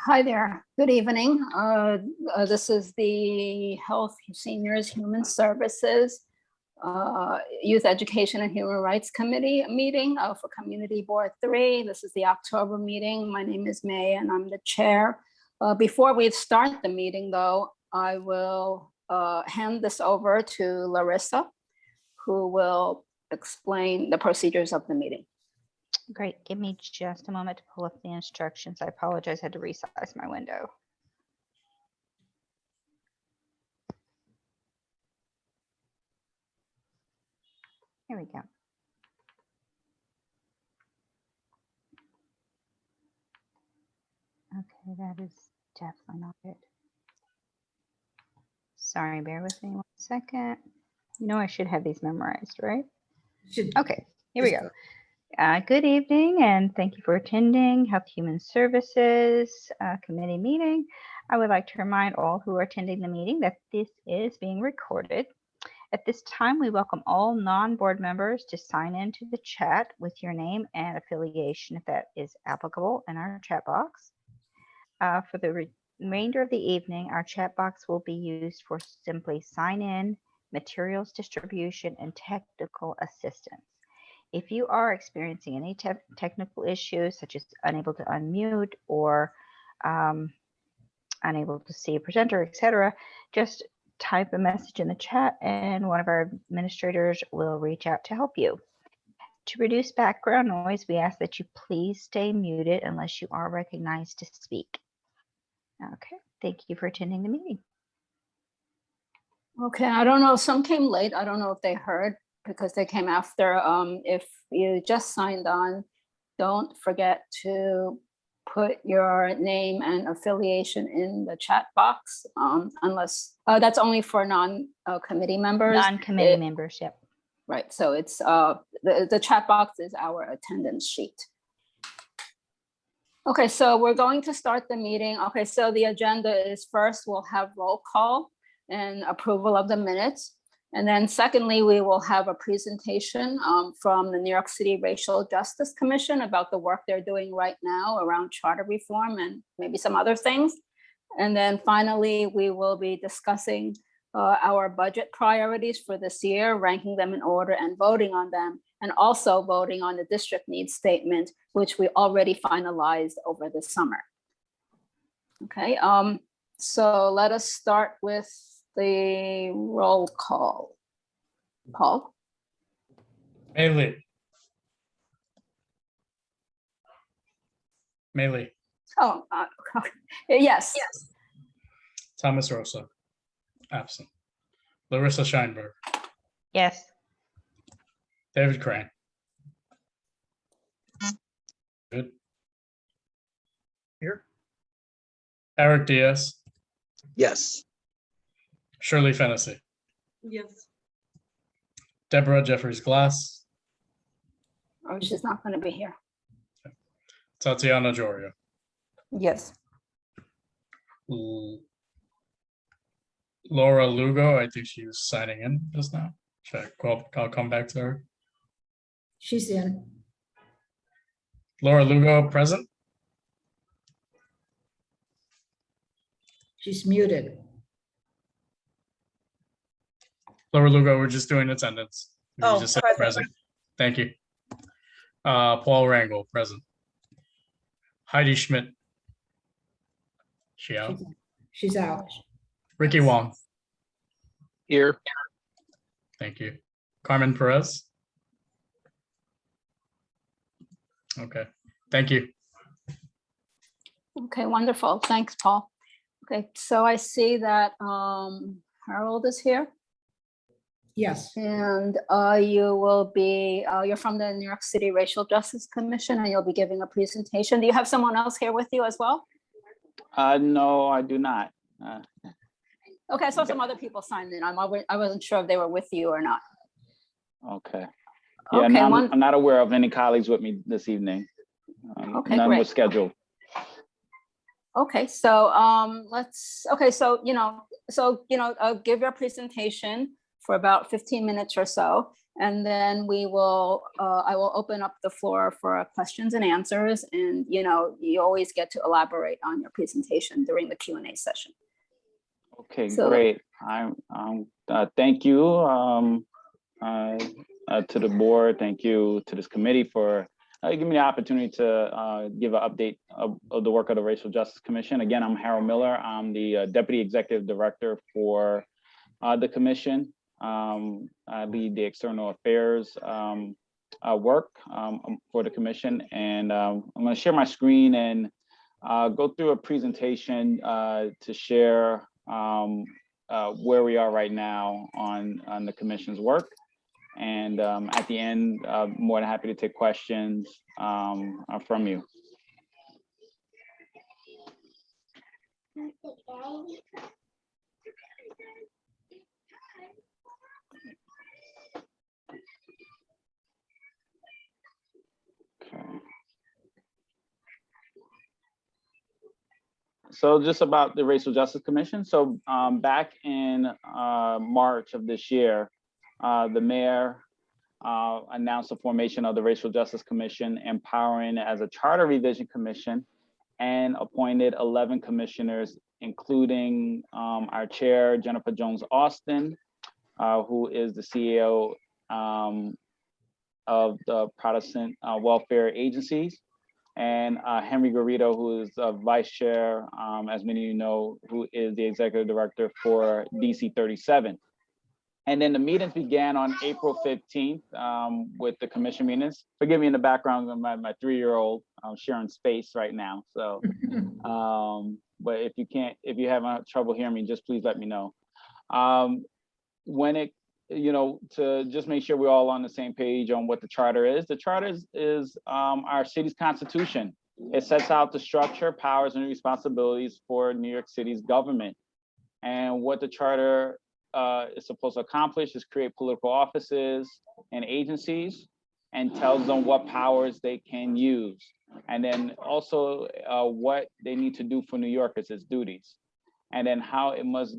Hi there. Good evening. This is the Health, Seniors, Human Services, Youth Education and Human Rights Committee meeting for Community Board 3. This is the October meeting. My name is May and I'm the chair. Before we start the meeting though, I will hand this over to Larissa, who will explain the procedures of the meeting. Great. Give me just a moment to pull up the instructions. I apologize. I had to resize my window. Here we go. Okay, that is definitely not it. Sorry, bear with me 1 second. You know I should have these memorized, right? Okay, here we go. Good evening and thank you for attending Health Human Services Committee meeting. I would like to remind all who are attending the meeting that this is being recorded. At this time, we welcome all non-board members to sign into the chat with your name and affiliation if that is applicable in our chat box. For the remainder of the evening, our chat box will be used for simply sign in, materials distribution, and technical assistance. If you are experiencing any technical issues, such as unable to unmute or unable to see a presenter, etc., just type a message in the chat and one of our administrators will reach out to help you. To reduce background noise, we ask that you please stay muted unless you are recognized to speak. Okay, thank you for attending the meeting. Okay, I don't know, some came late. I don't know if they heard because they came after. If you just signed on, don't forget to put your name and affiliation in the chat box, unless that's only for non-committee members. Non-committee members, yep. Right, so it's the chat box is our attendance sheet. Okay, so we're going to start the meeting. Okay, so the agenda is first we'll have roll call and approval of the minutes. And then secondly, we will have a presentation from the New York City Racial Justice Commission about the work they're doing right now around charter reform and maybe some other things. And then finally, we will be discussing our budget priorities for this year, ranking them in order and voting on them, and also voting on the district needs statement, which we already finalized over the summer. Okay, so let us start with the roll call. Paul? Maylee. Maylee. Oh, yes. Yes. Thomas Rosa. Absent. Larissa Scheinberg. Yes. David Crane. Good. Here. Eric Diaz. Yes. Shirley Fennessy. Yes. Deborah Jeffries Glass. Oh, she's not going to be here. Tatiana Jorio. Yes. Laura Lugo, I think she was signing in just now. I'll come back to her. She's in. Laura Lugo, present. She's muted. Laura Lugo, we're just doing attendance. You Oh, just said present. present. Thank you. Paul Rangel, present. Heidi Schmidt. She out. She's out. Ricky Wong. Here. Thank you. Carmen Perez. Okay, thank you. Okay, wonderful. Thanks, Paul. Okay, so I see that Harold is here. Yes. And you will be, you're from the New York City Racial Justice Commission and you'll be giving a presentation. Do you have someone else here with you as well? No, I do not. Okay, I saw some other people signed in. I wasn't sure if they were with you or not. Okay. Yeah, Okay, no, I'm not aware of any colleagues with me this evening. Okay, none great. was scheduled. Okay, so give your presentation for about 15 minutes or so. And then I will open up the floor for questions and answers. And, you always get to elaborate on your presentation during the Q&A session. Okay, So- great. Thank you to the board. Thank you to this committee for giving me the opportunity to give an update of the work of the Racial Justice Commission. Again, I'm Harold Miller. I'm the Deputy Executive Director for the Commission. I lead the external affairs work for the Commission. And I'm going to share my screen and go through a presentation to share where we are right now on the Commission's work. And at the end, more than happy to take questions from you. Okay. So just about the Racial Justice Commission. So back in March of this year, the mayor announced the formation of the Racial Justice Commission, empowering it as a charter revision commission, and appointed 11 commissioners, including our chair, Jennifer Jones Austin, who is the CEO of the Protestant Welfare Agencies, and Henry Garrido, who is vice chair, as many of you know, who is the executive director for DC 37. And then the meetings began on April 15th with the commission meetings. Forgive me in the background, my 3-year-old sharing space right now. So, but if you have trouble hearing me, just please let me know. To just make sure we're all on the same page on what the charter is. The charter is our city's constitution. It sets out the structure, powers, and responsibilities for New York City's government. And what the charter is supposed to accomplish is create political offices and agencies and tells them what powers they can use. And then also what they need to do for New Yorkers, its duties. And then how it must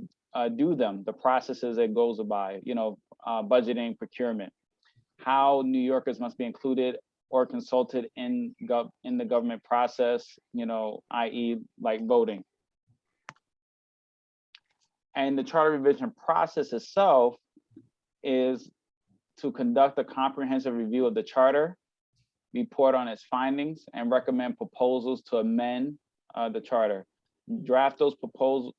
do them, the processes it goes by, budgeting, procurement, how New Yorkers must be included or consulted in the government process, i.e. like voting. And the charter revision process itself is to conduct a comprehensive review of the charter, report on its findings, and recommend proposals to amend the charter. Draft those proposed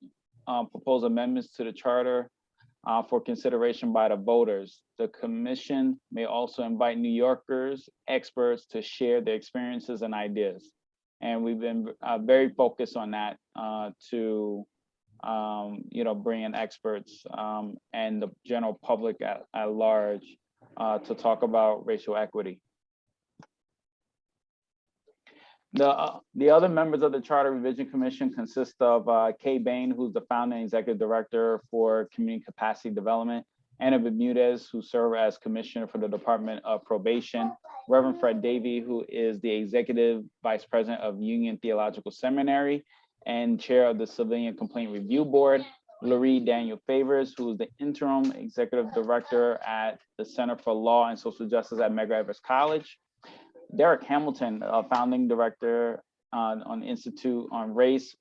amendments to the charter for consideration by the voters. The commission may also invite New Yorkers, experts to share their experiences and ideas. And we've been very focused on that to bring in experts and the general public at large to talk about racial equity. The other members of the Charter Revision Commission consist of Kay Bain, who's the founder and executive director for Community Capacity Development, Anna Bermudez, who serves as commissioner for the Department of Probation, Reverend Fred Davey, who is the executive vice president of Union Theological Seminary and chair of the Civilian Complaint Review Board, Laurie Daniel Favors, who is the interim executive director at the Center for Law and Social Justice at Medgar Evers College, Derek Hamilton, founding director on the Institute on Race,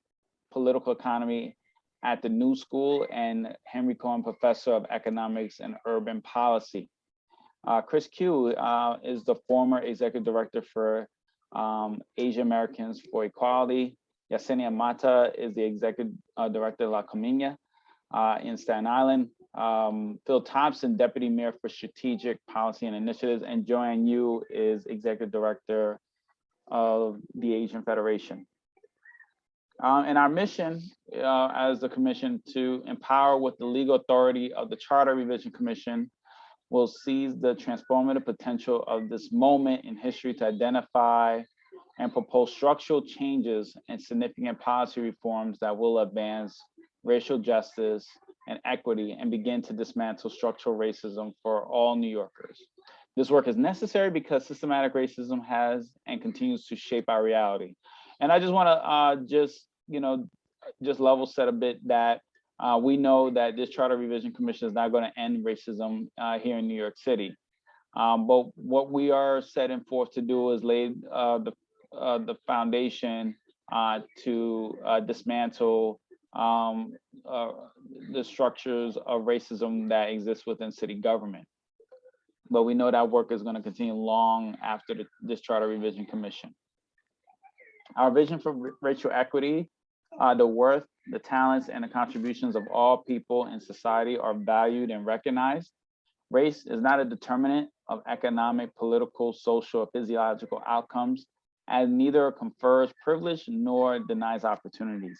Political Economy at the New School, and Henry Cohen, professor of economics and urban policy. Chris Q is the former executive director for Asian Americans for Equality. Yesenia Mata is the executive director of La Comina in Staten Island. Phil Thompson, deputy mayor for strategic policy and initiatives, and Joanne Yu is executive director of the Asian Federation. And our mission as the commission to empower with the legal authority of the Charter Revision Commission will seize the transformative potential of this moment in history to identify and propose structural changes and significant policy reforms that will advance racial justice and equity and begin to dismantle structural racism for all New Yorkers. This work is necessary because systematic racism has and continues to shape our reality. And I just want to just level set a bit that we know that this Charter Revision Commission is not going to end racism here in New York City. But what we are setting forth to do is lay the foundation to dismantle the structures of racism that exist within city government. But we know that work is going to continue long after this Charter Revision Commission. Our vision for racial equity, the worth, the talents, and the contributions of all people in society are valued and recognized. Race is not a determinant of economic, political, social, or physiological outcomes, and neither confers privilege nor denies opportunities.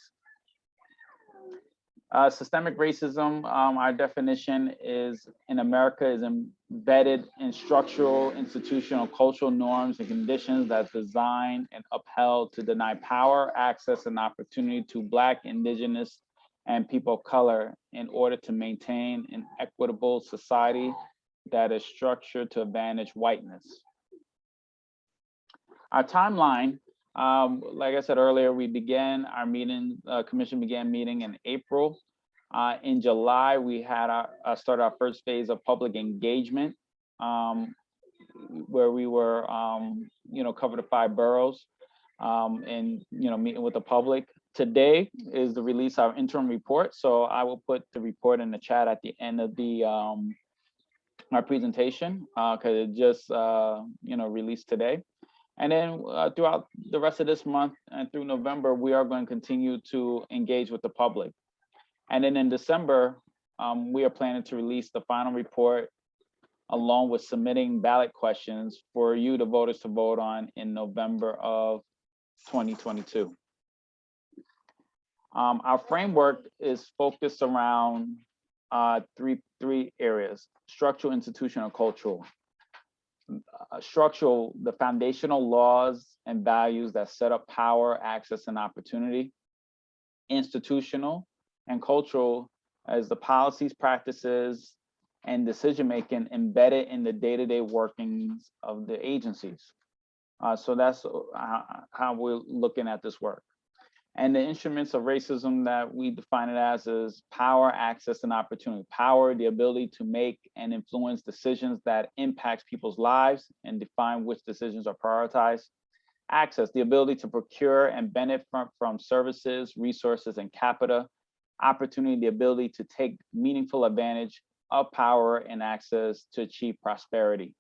Systemic racism, our definition is in America is embedded in structural, institutional, cultural norms and conditions that design and upheld to deny power, access, and opportunity to Black, Indigenous, and people of color in order to maintain an equitable society that is structured to advantage whiteness. Our timeline, like I said earlier, we began our meeting, commission began meeting in April. In July, we had started our first phase of public engagement, where we were, covered the 5 boroughs and, meeting with the public. Today is the release of our interim report. So I will put the report in the chat at the end of the our presentation, because it just, released today. And then throughout the rest of this month and through November, we are going to continue to engage with the public. And then in December, we are planning to release the final report along with submitting ballot questions for you, the voters, to vote on in November of 2022. Our framework is focused around three areas: structural, institutional, and cultural. Structural, the foundational laws and values that set up power, access, and opportunity. Institutional and cultural as the policies, practices, and decision-making embedded in the day-to-day workings of the agencies. So that's how we're looking at this work. And the instruments of racism that we define it as is power, access, and opportunity. Power, the ability to make and influence decisions that impacts people's lives and define which decisions are prioritized. Access, the ability to procure and benefit from services, resources, and capita. Opportunity, the ability to take meaningful advantage of power and access to achieve prosperity.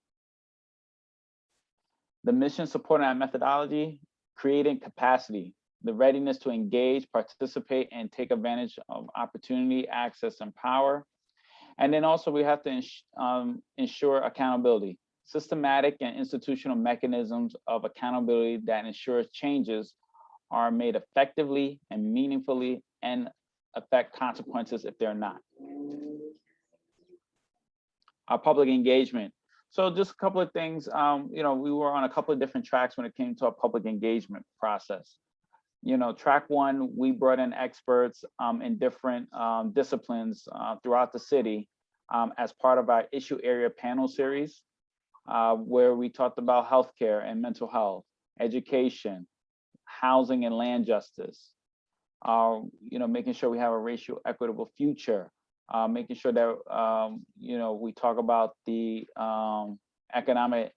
The mission supporting that methodology, creating capacity, the readiness to engage, participate, and take advantage of opportunity, access, and power. And then also we have to ensure accountability, systematic and institutional mechanisms of accountability that ensures changes are made effectively and meaningfully and affect consequences if they're not. Our public engagement. So just a couple of things, we were on a couple of different tracks when it came to our public engagement process. Track 1, we brought in experts in different disciplines throughout the city as part of our issue area panel series, where we talked about healthcare and mental health, education, housing and land justice, making sure we have a racial equitable future, making sure that, we talk about the economic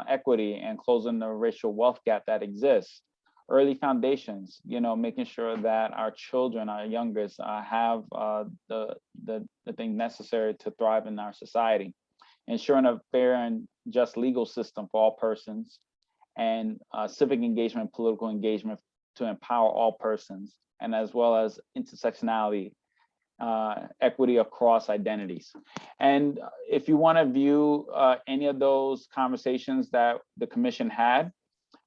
equity and closing the racial wealth gap that exists. Early foundations, making sure that our children, our youngest, have the thing necessary to thrive in our society. Ensuring a fair and just legal system for all persons, and civic engagement, political engagement to empower all persons, and as well as intersectionality, equity across identities. And if you want to view any of those conversations that the commission had,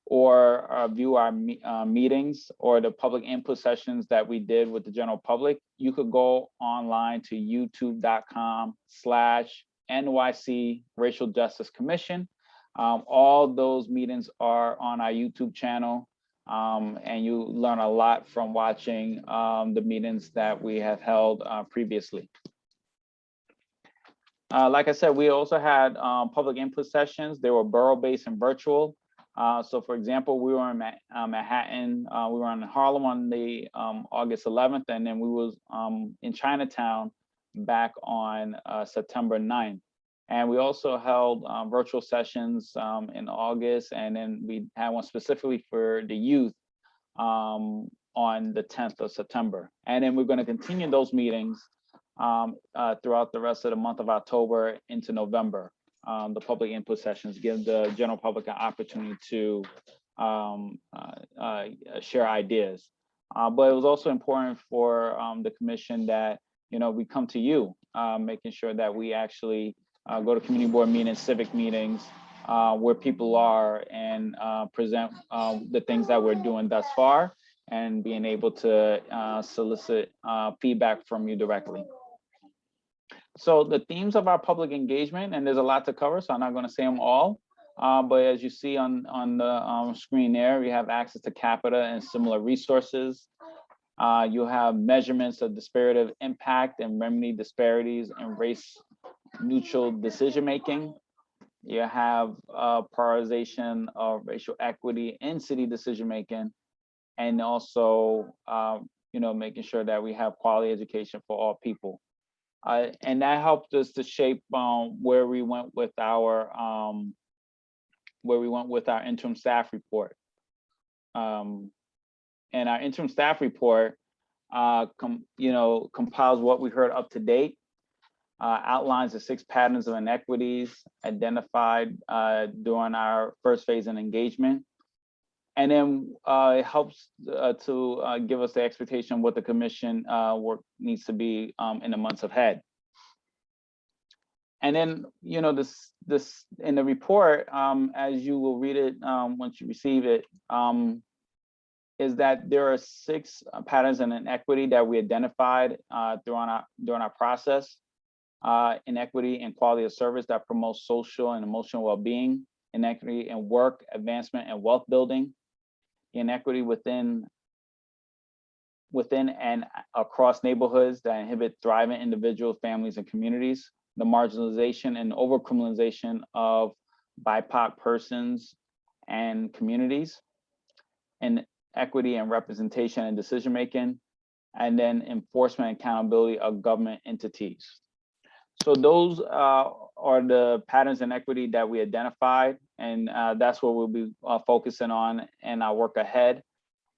or view our meetings or the public input sessions that we did with the general public, you could go online to youtube.com/NYC Racial Justice Commission. All those meetings are on our YouTube channel, and you learn a lot from watching the meetings that we have held previously. Like I said, we also had public input sessions. They were borough-based and virtual. So for example, we were in Manhattan, we were in Harlem on the August 11th, and then we was in Chinatown back on September 9th. And we also held virtual sessions in August, and then we had one specifically for the youth on the 10th of September. And then we're going to continue those meetings throughout the rest of the month of October into November. The public input sessions give the general public an opportunity to share ideas. But it was also important for the commission that, you know, we come to you, making sure that we actually go to community board meetings, civic meetings, where people are, and present the things that we're doing thus far, and being able to solicit feedback from you directly. So the themes of our public engagement, and there's a lot to cover, so I'm not going to say them all. But as you see on the screen there, we have access to capita and similar resources. You have measurements of disparative impact and remedy disparities and race-neutral decision-making. You have prioritization of racial equity in city decision-making, and also, you know, making sure that we have quality education for all people. And that helped us to shape where we went with our interim staff report. And our interim staff report, compiles what we heard up to date, outlines the 6 patterns of inequities identified during our first phase in engagement. And then it helps to give us the expectation of what the commission work needs to be in the months ahead. And then, you know, this in the report, as you will read it once you receive it, is that there are 6 patterns of inequity that we identified during our process. Inequity in quality of service that promotes social and emotional well-being, inequity in work, advancement, and wealth building, inequity within and across neighborhoods that inhibit thriving individuals, families, and communities, the marginalization and overcriminalization of BIPOC persons and communities, and equity and representation and decision-making, and then enforcement and accountability of government entities. So those are the patterns in equity that we identified, and that's what we'll be focusing on in our work ahead,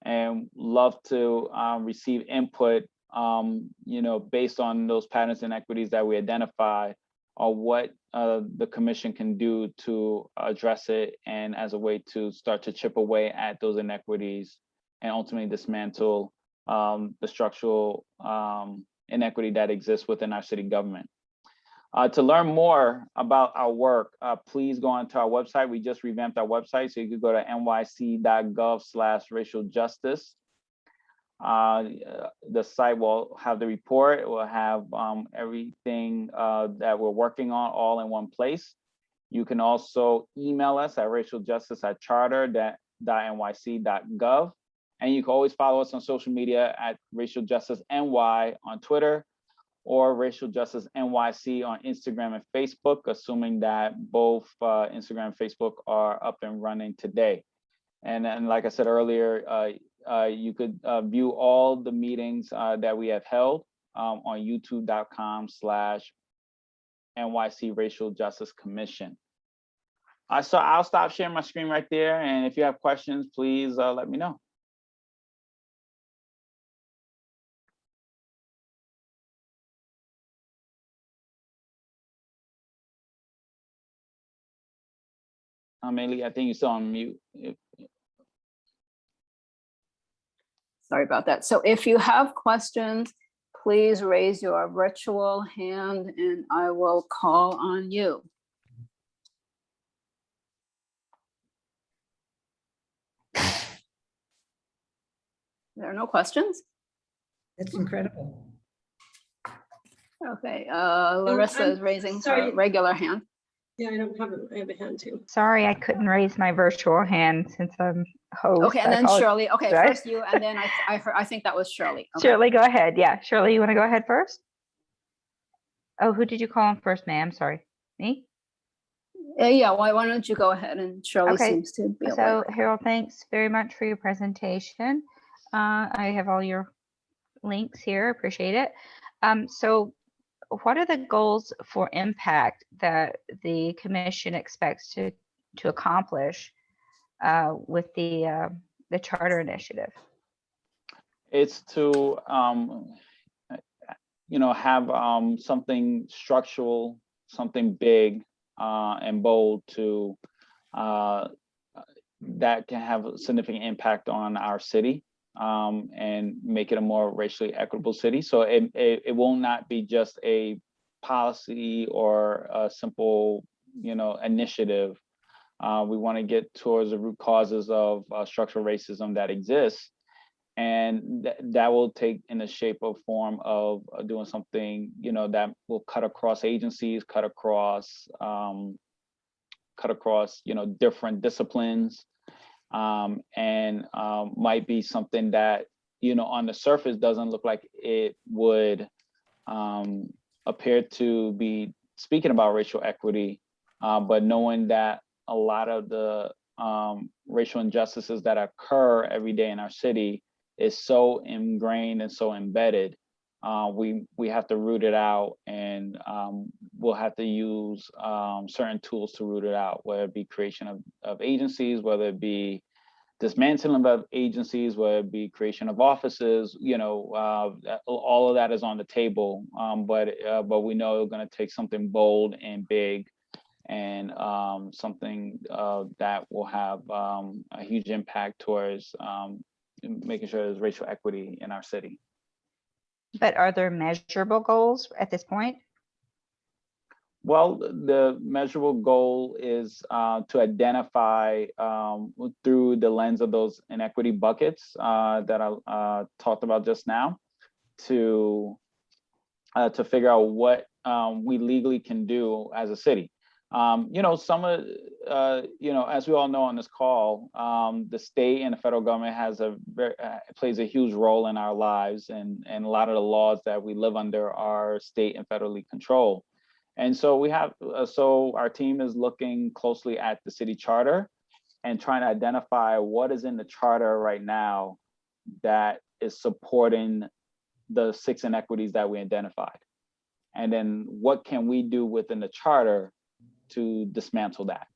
and love to receive input, based on those patterns and equities that we identify, or what the commission can do to address it, and as a way to start to chip away at those inequities and ultimately dismantle the structural inequity that exists within our city government. To learn more about our work, please go onto our website. We just revamped our website, so you could go to nyc.gov/racial-justice. The site will have the report. It will have everything that we're working on all in one place. You can also email us at racialjustice@charter.nyc.gov. And you can always follow us on social media at Racial Justice NY on Twitter, or Racial Justice NYC on Instagram and Facebook, assuming that both Instagram and Facebook are up and running today. And like I said earlier, you could view all the meetings that we have held on youtube.com/NYC Racial Justice Commission. So I'll stop sharing my screen right there. And if you have questions, please let me know. Amelie, I think you're still on mute. Sorry about that. So if you have questions, please raise your virtual hand and I will call on you. There are no questions? That's incredible. Okay, Larissa is raising her regular hand. Yeah, I don't have it. I have a hand too. Sorry, I couldn't raise my virtual hand since I'm host. Okay, and I then apologize. Shirley. Okay, first you, and then I think that was Shirley. Okay. Shirley, go ahead. Yeah, Shirley, you want to go ahead first? Oh, who did you call on first, ma'am? Sorry, me? Yeah, why don't you go ahead, and Shirley seems to be awake. So Harold, thanks very much for your presentation. I have all your links here. Appreciate it. So what are the goals for impact that the commission expects to accomplish with the charter initiative? It's to have something structural, something big and bold to that can have a significant impact on our city and make it a more racially equitable city. So it will not be just a policy or a simple, initiative. We want to get towards the root causes of structural racism that exists. And that will take in the shape of form of doing something, that will cut across agencies, cut across, different disciplines, and might be something that, on the surface doesn't look like it would appear to be speaking about racial equity, but knowing that a lot of the racial injustices that occur every day in our city is so ingrained and so embedded, we have to root it out, and we'll have to use certain tools to root it out, whether it be creation of agencies, whether it be dismantling of agencies, whether it be creation of offices, all of that is on the table, but we know it's going to take something bold and big, and something that will have a huge impact towards making sure there's racial equity in our city. But are there measurable goals at this point? Well, the measurable goal is to identify through the lens of those inequity buckets that I talked about just now, to figure out what we legally can do as a city. Some of, as we all know on this call, the state and the federal government plays a huge role in our lives, and a lot of the laws that we live under are state and federally controlled. And so our team is looking closely at the city charter and trying to identify what is in the charter right now that is supporting the 6 inequities that we identified. And then what can we do within the charter to dismantle that?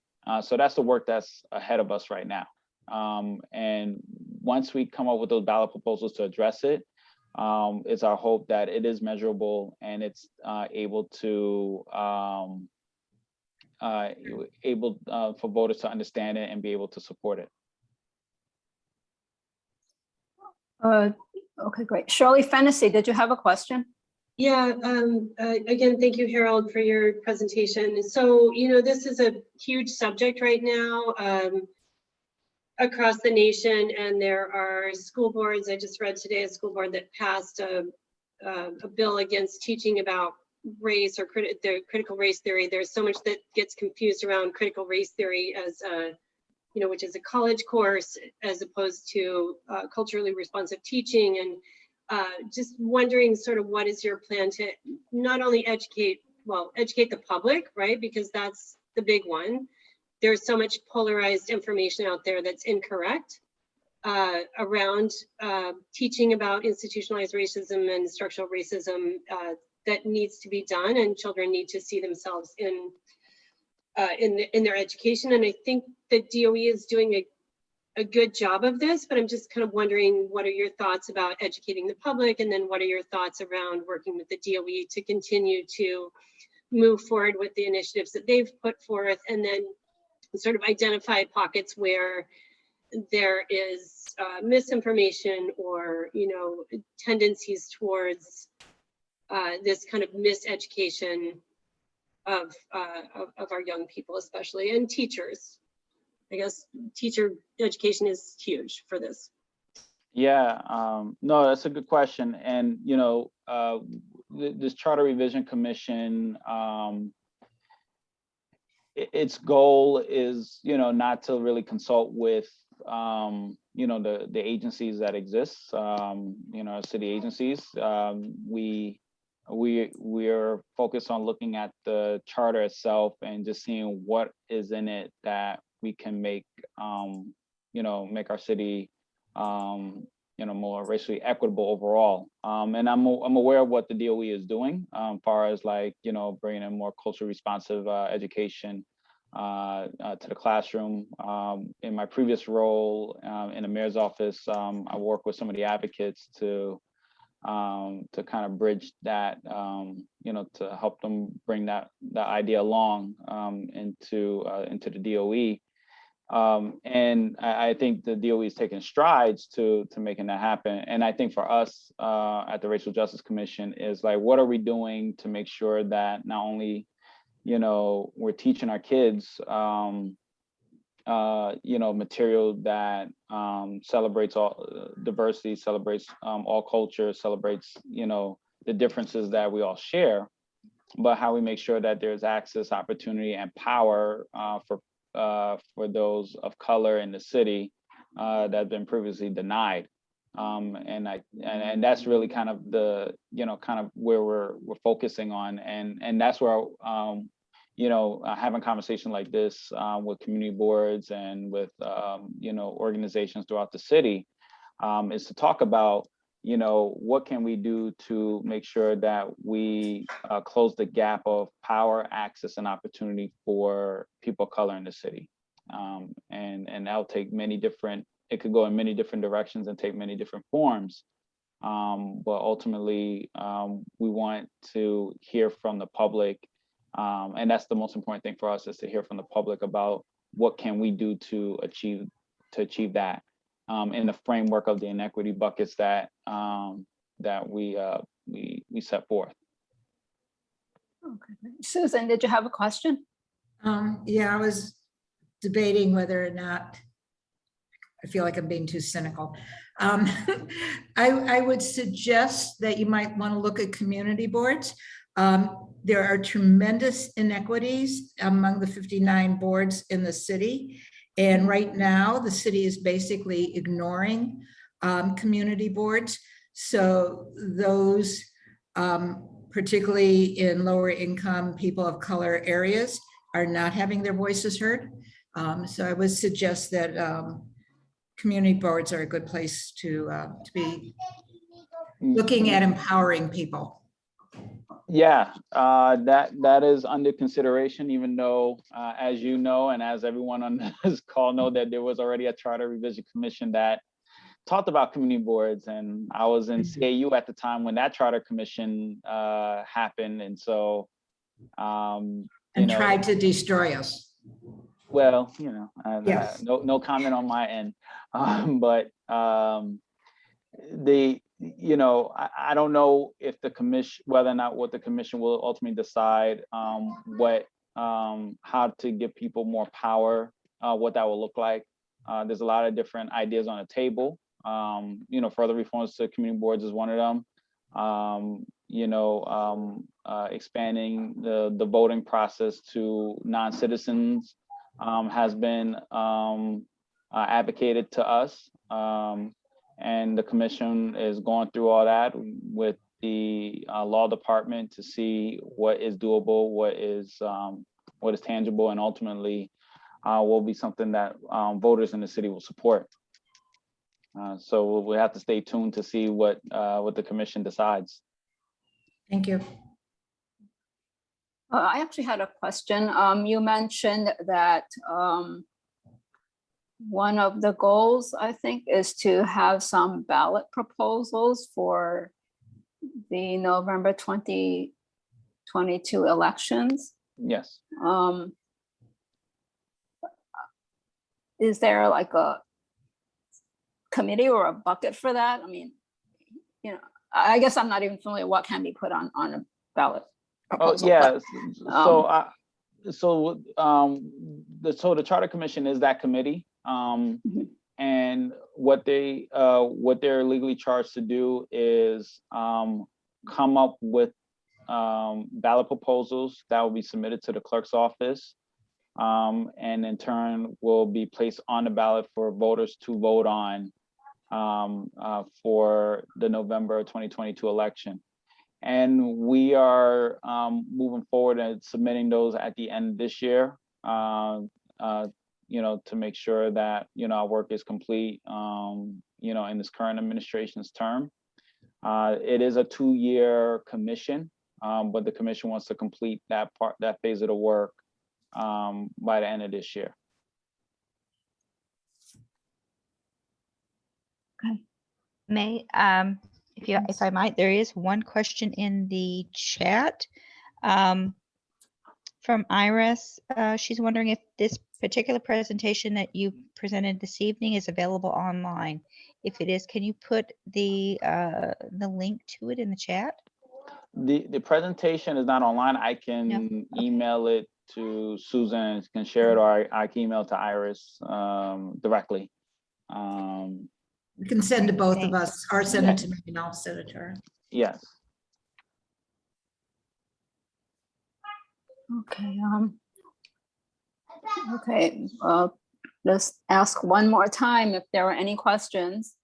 So that's the work that's ahead of us right now. And once we come up with those ballot proposals to address it, it's our hope that it is measurable and it's able for voters to understand it and be able to support it. Okay, great. Shirley Fennessy, did you have a question? Yeah, again, thank you, Harold, for your presentation. So, this is a huge subject right now across the nation, and there are school boards. I just read today a school board that passed a bill against teaching about race or critical race theory. There's so much that gets confused around critical race theory as which is a college course as opposed to culturally responsive teaching. And just wondering sort of what is your plan to not only educate the public, right? Because that's the big one. There's so much polarized information out there that's incorrect around teaching about institutionalized racism and structural racism that needs to be done, and children need to see themselves in their education. And I think the DOE is doing a good job of this, but I'm just kind of wondering, what are your thoughts about educating the public? And then what are your thoughts around working with the DOE to continue to move forward with the initiatives that they've put forth, and then sort of identify pockets where there is misinformation or, tendencies towards this kind of miseducation of our young people, especially, and teachers. I guess teacher education is huge for this. Yeah, no, that's a good question. And, this Charter Revision Commission, its goal is, not to really consult with, the agencies that exist, city agencies. We're focused on looking at the charter itself and just seeing what is in it that we can make, make our city, more racially equitable overall. And I'm aware of what the DOE is doing, as far as like, bringing in more culturally responsive education to the classroom. In my previous role in the mayor's office, I work with some of the advocates to kind of bridge that, to help them bring that idea along into the DOE. And I think the DOE is taking strides to making that happen. And I think for us at the Racial Justice Commission is like, what are we doing to make sure that not only, we're teaching our kids, material that celebrates all diversity, celebrates all cultures, celebrates, the differences that we all share, but how we make sure that there's access, opportunity, and power for those of color in the city that have been previously denied. And that's really kind of the, kind of where we're focusing on. And that's where, having conversation like this with community boards and with, organizations throughout the city is to talk about, what can we do to make sure that we close the gap of power, access, and opportunity for people of color in the city. And that'll take it could go in many different directions and take many different forms. But ultimately, we want to hear from the public. And that's the most important thing for us, is to hear from the public about what can we do to achieve that in the framework of the inequity buckets that we set forth. Okay. Susan, did you have a question? Yeah, I was debating whether or not, I feel like I'm being too cynical. I would suggest that you might want to look at community boards. There are tremendous inequities among the 59 boards in the city. And right now, the city is basically ignoring community boards. So those, particularly in lower income people of color areas, are not having their voices heard. So I would suggest that community boards are a good place to be looking at empowering people. Yeah, that is under consideration, even though, as you know, and as everyone on this call know, that there was already a charter revision commission that talked about community boards. And I was in CAU at the time when that charter commission happened. And so, tried to destroy us. Well, Yes. no comment on my end. But I don't know if the commission, whether or not what the commission will ultimately decide, how to give people more power, what that will look like. There's a lot of different ideas on the table. Further reforms to community boards is one of them. Expanding the voting process to non-citizens has been advocated to us. And the commission is going through all that with the law department to see what is doable, what is tangible, and ultimately will be something that voters in the city will support. So we have to stay tuned to see what the commission decides. Thank you. I actually had a question. You mentioned that one of the goals, I think, is to have some ballot proposals for the November 2022 elections. Yes. Is there like a committee or a bucket for that? I mean, I guess I'm not even familiar what can be put on a ballot proposal. Oh, yeah. So the Charter Commission is that committee. And what they're legally charged to do is come up with ballot proposals that will be submitted to the clerk's office, and in turn will be placed on the ballot for voters to vote on for the November 2022 election. And we are moving forward and submitting those at the end of this year, to make sure that, our work is complete, in this current administration's term. It is a 2-year commission, but the commission wants to complete that phase of the work by the end of this year. May, if I might, there is one question in the chat from Iris. She's wondering if this particular presentation that you presented this evening is available online. If it is, can you put the link to it in the chat? The presentation is not online. I can Okay. email it to Susan, and can share it, or I can email to Iris directly. You can send to both of Thanks. us, or send it to me and I'll send it to her. Yes. Okay, okay, let's ask one more time if there are any questions.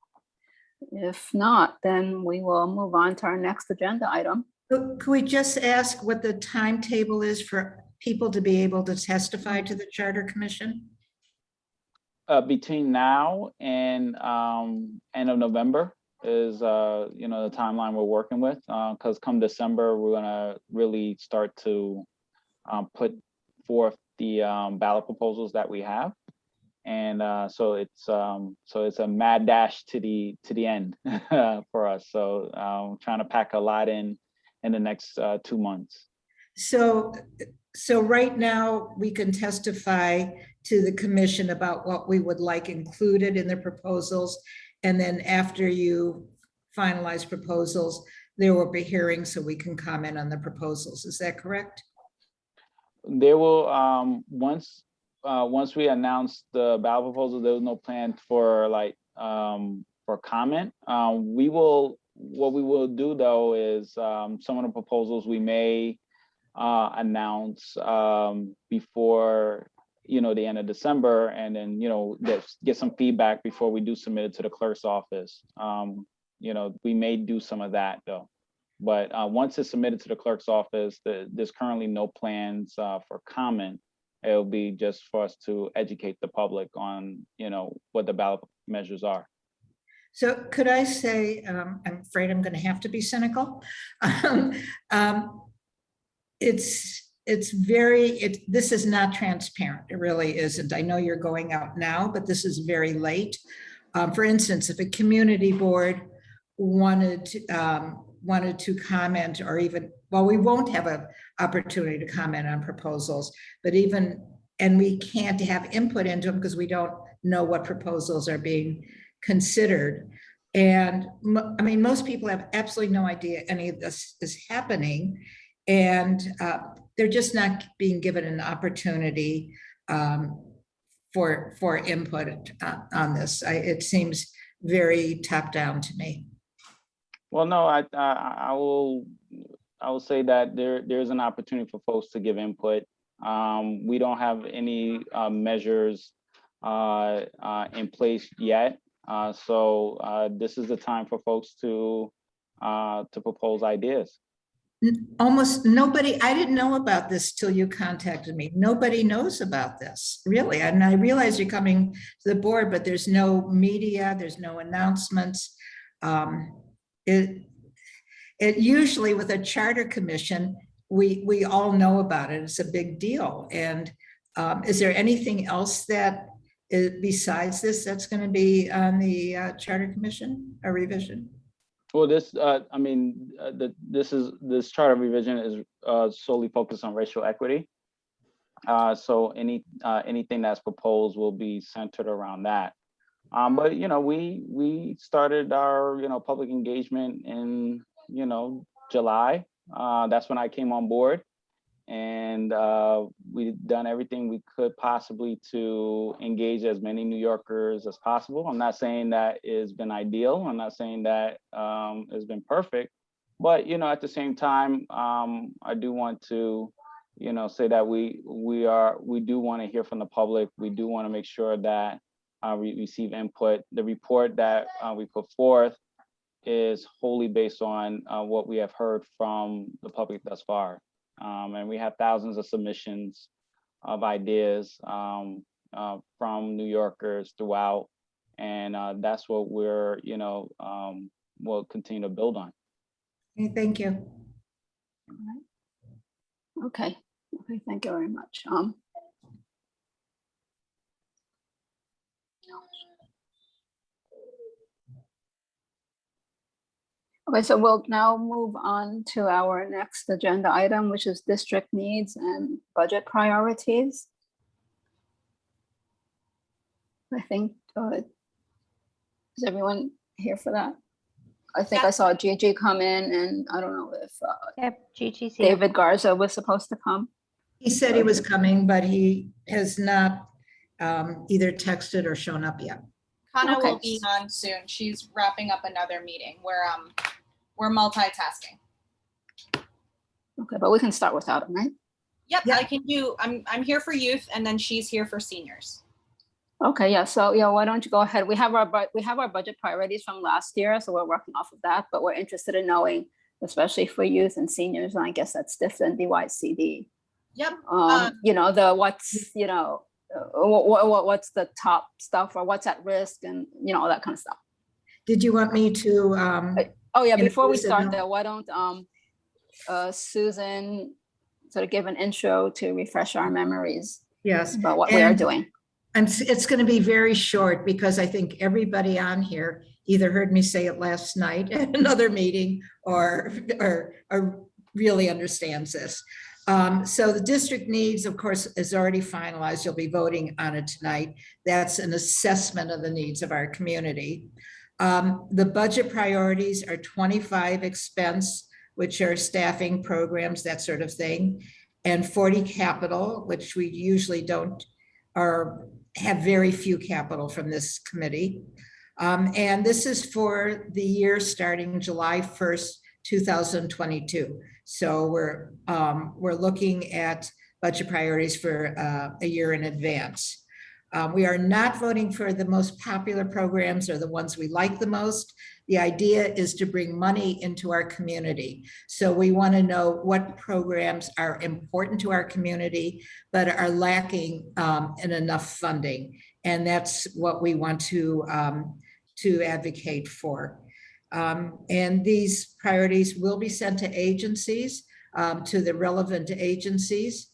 If not, then we will move on to our next agenda item. Could we just ask what the timetable is for people to be able to testify to the Charter Commission? Between now and end of November is the timeline we're working with, because come December we're gonna really start to put forth the ballot proposals that we have, and so it's a mad dash to the end for us. So trying to pack a lot in the next 2 months. So right now we can testify to the commission about what we would like included in the proposals. And then after you finalize proposals, there will be hearings so we can comment on the proposals. Is that correct? There will, once we announce the ballot proposal, there was no plan for for comment. What we will do though is some of the proposals we may announce before the end of December, and then get some feedback before we do submit it to the clerk's office. We may do some of that though, but once it's submitted to the clerk's office, there's currently no plans for comment. It'll be just for us to educate the public on what the ballot measures are. So could I say, I'm afraid I'm going to have to be cynical. This is not transparent. It really isn't. I know you're going out now, but this is very late. For instance, if a community board wanted to comment, or even, well, we won't have an opportunity to comment on proposals, but and we can't have input into them because we don't know what proposals are being considered. And I mean, most people have absolutely no idea any of this is happening, and they're just not being given an opportunity for input on this. It seems very top down to me. Well, no, I will say that there's an opportunity for folks to give input. We don't have any measures in place yet, so this is the time for folks to propose ideas. Almost nobody, I didn't know about this till you contacted me. Nobody knows about this, really. And I realize you're coming to the board, but there's no media, there's no announcements. It usually with a charter commission, we all know about it. It's a big deal. And is there anything else that besides this that's going to be on the charter commission, a revision? Well, this charter revision is solely focused on racial equity. So anything that's proposed will be centered around that. But we started our public engagement in July. That's when I came on board, and we've done everything we could possibly to engage as many New Yorkers as possible. I'm not saying that it's been ideal. I'm not saying that it's been perfect, but at the same time, I do want to say that we do want to hear from the public. We do want to make sure that we receive input. The report that we put forth is wholly based on what we have heard from the public thus far. And we have thousands of submissions of ideas from New Yorkers throughout. And that's what we're, we'll continue to build on. Okay, thank you. Okay, okay, thank you very much. Okay, so we'll now move on to our next agenda item, which is district needs and budget priorities. I think, is everyone here for that? I think I saw Gigi come in, and I don't know if Yep, Gigi's here. David Garza was supposed to come. He said he was coming, but he has not either texted or shown up yet. Kana Okay. will be on soon. She's wrapping up another meeting. We're multitasking. Okay, but we can start without him, right? Yep, Yeah. I can do. I'm here for youth, and then she's here for seniors. Okay, yeah, so yeah, why don't you go ahead? We have our budget priorities from last year, so we're working off of that, but we're interested in knowing, especially for youth and seniors, and I guess that's different than DYCD. Yep. What's the top stuff, or what's at risk, and all that kind of stuff. Did you want me to? Oh yeah, before we introduce it start now? though, why don't Susan sort of give an intro to refresh our memories Yes. about what we are And doing. it's going to be very short because I think everybody on here either heard me say it last night at another meeting or really understands this. So the district needs, of course, is already finalized. You'll be voting on it tonight. That's an assessment of the needs of our community. The budget priorities are 25 expense, which are staffing programs, that sort of thing, and 40 capital, which we usually don't, or have very few capital from this committee. And this is for the year starting July 1st, 2022. So we're looking at budget priorities for a year in advance. We are not voting for the most popular programs or the ones we like the most. The idea is to bring money into our community. So we want to know what programs are important to our community, but are lacking in enough funding. And that's what we want to advocate for. And these priorities will be sent to agencies, to the relevant agencies,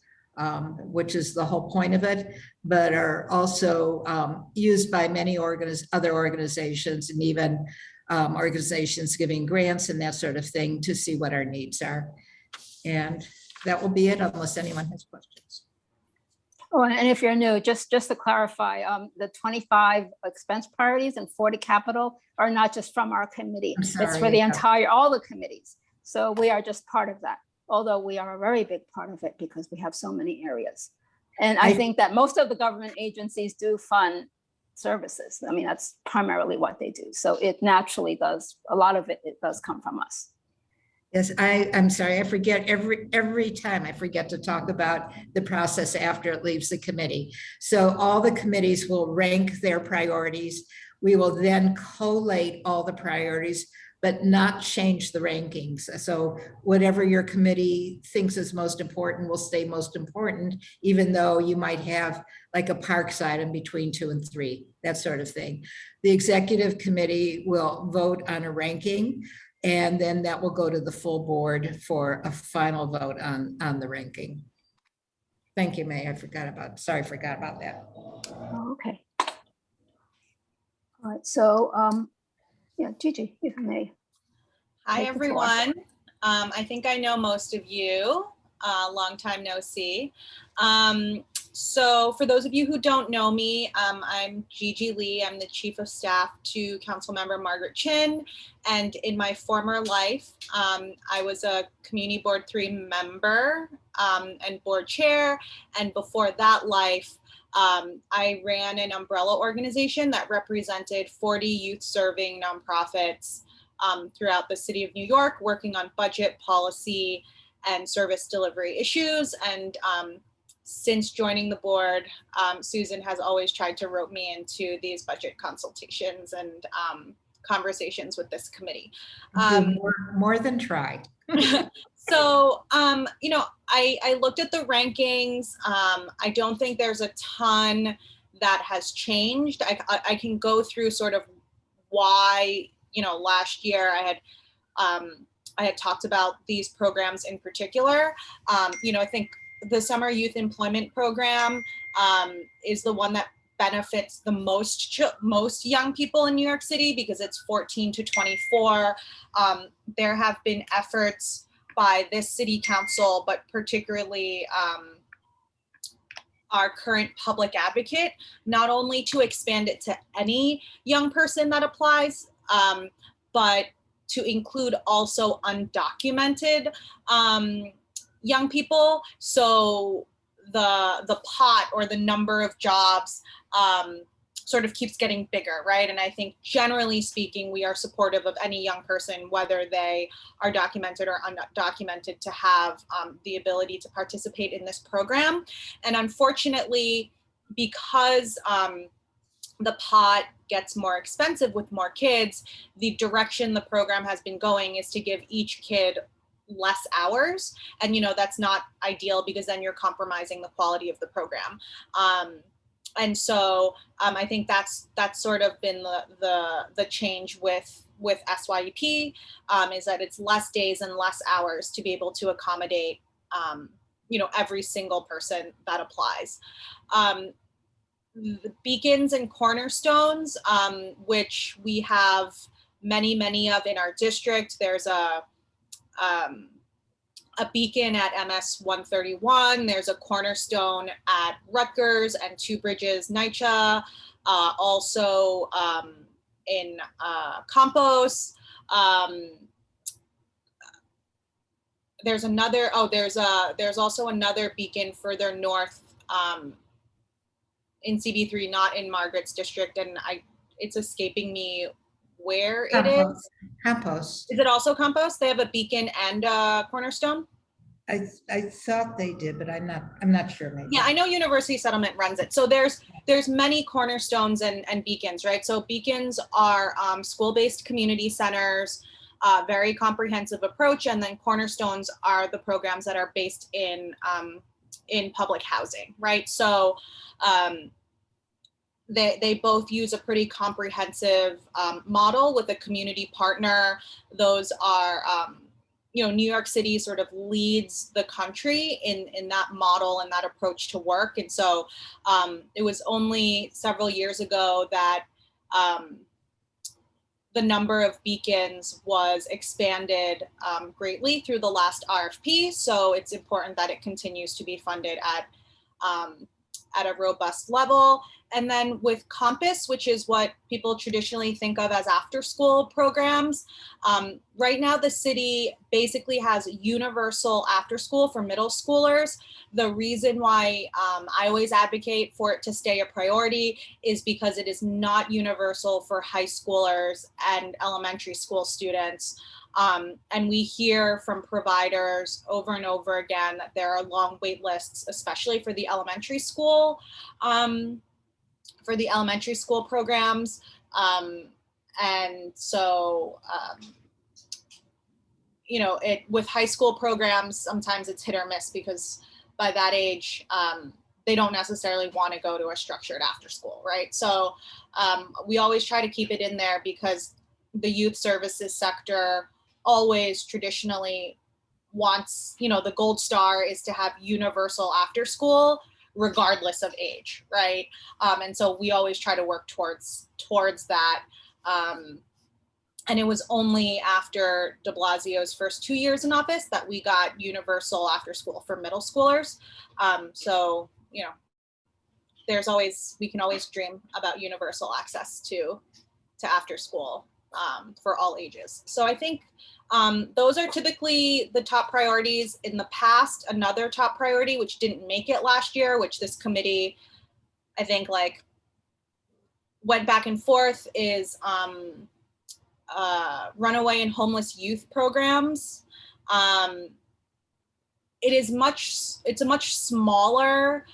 which is the whole point of it, but are also used by many other organizations, and even organizations giving grants and that sort of thing to see what our needs are. And that will be it unless anyone has questions. Oh, and if you're new, just to clarify, the 25 expense priorities and 40 capital are not just from our committee. I'm It's for sorry, the yeah. all the committees. So we are just part of that, although we are a very big part of it because we have so many areas. And I think that most of the government agencies do fund services. I mean, that's primarily what they do. So it naturally does, a lot of it does come from us. Yes, I'm sorry, I forget every time I forget to talk about the process after it leaves the committee. So all the committees will rank their priorities. We will then collate all the priorities, but not change the rankings. So whatever your committee thinks is most important will stay most important, even though you might have like a parks item between 2 and 3, that sort of thing. The executive committee will vote on a ranking, and then that will go to the full board for a final vote on the ranking. Thank you, May. I forgot about that. Oh, okay. All right, so yeah, Gigi, if you may. Hi, Take the floor. everyone. I think I know most of you. Long time no see. So for those of you who don't know me, I'm Gigi Lee. I'm the Chief of Staff to Councilmember Margaret Chin. And in my former life, I was a Community Board 3 member and board chair. And before that life, I ran an umbrella organization that represented 40 youth-serving nonprofits throughout the city of New York, working on budget, policy, and service delivery issues. And since joining the board, Susan has always tried to rope me into these budget consultations and conversations with this committee. More than try. So, I looked at the rankings. I don't think there's a ton that has changed. I can go through sort of why, last year I had talked about these programs in particular. I think the Summer Youth Employment Program is the one that benefits the most young people in New York City because it's 14 to 24. There have been efforts by this city council, but particularly our current public advocate, not only to expand it to any young person that applies, but to include also undocumented young people. So the pot or the number of jobs sort of keeps getting bigger, right? And I think generally speaking, we are supportive of any young person, whether they are documented or undocumented, to have the ability to participate in this program. And unfortunately, because the pot gets more expensive with more kids, the direction the program has been going is to give each kid less hours. And, that's not ideal because then you're compromising the quality of the program. And so I think that's sort of been the change with SYEP, is that it's less days and less hours to be able to accommodate, every single person that applies. The beacons and cornerstones, which we have many of in our district. There's a beacon at MS 131. There's a cornerstone at Rutgers and Two Bridges, NYCHA. Also in Campos. There's also another beacon further north in CB3, not in Margaret's district, and it's escaping me where it is. Campos. Is it also Campos? They have a beacon and a cornerstone? I thought they did, but I'm not sure. Maybe. Yeah, I know University Settlement runs it. So there's many cornerstones and beacons, right? So beacons are school-based community centers, very comprehensive approach, and then cornerstones are the programs that are based in public housing, right? So they both use a pretty comprehensive model with a community partner. Those are, New York City sort of leads the country in that model and that approach to work. And so it was only several years ago that the number of beacons was expanded greatly through the last RFP. So it's important that it continues to be funded at a robust level. And then with Compass, which is what people traditionally think of as after-school programs, right now the city basically has universal after-school for middle schoolers. The reason why I always advocate for it to stay a priority is because it is not universal for high schoolers and elementary school students. And we hear from providers over and over again that there are long wait lists, especially for the elementary school programs. And so, with high school programs, sometimes it's hit or miss because by that age, they don't necessarily want to go to a structured after school, right? So we always try to keep it in there because the youth services sector always traditionally wants, the gold star is to have universal after school regardless of age, right? And so we always try to work towards that. And it was only after de Blasio's first 2 years in office that we got universal after school for middle schoolers. So, we can always dream about universal access to after school for all ages. So I think those are typically the top priorities. In the past, another top priority, which didn't make it last year, which this committee, I think, went back and forth, is runaway and homeless youth programs. It's a much smaller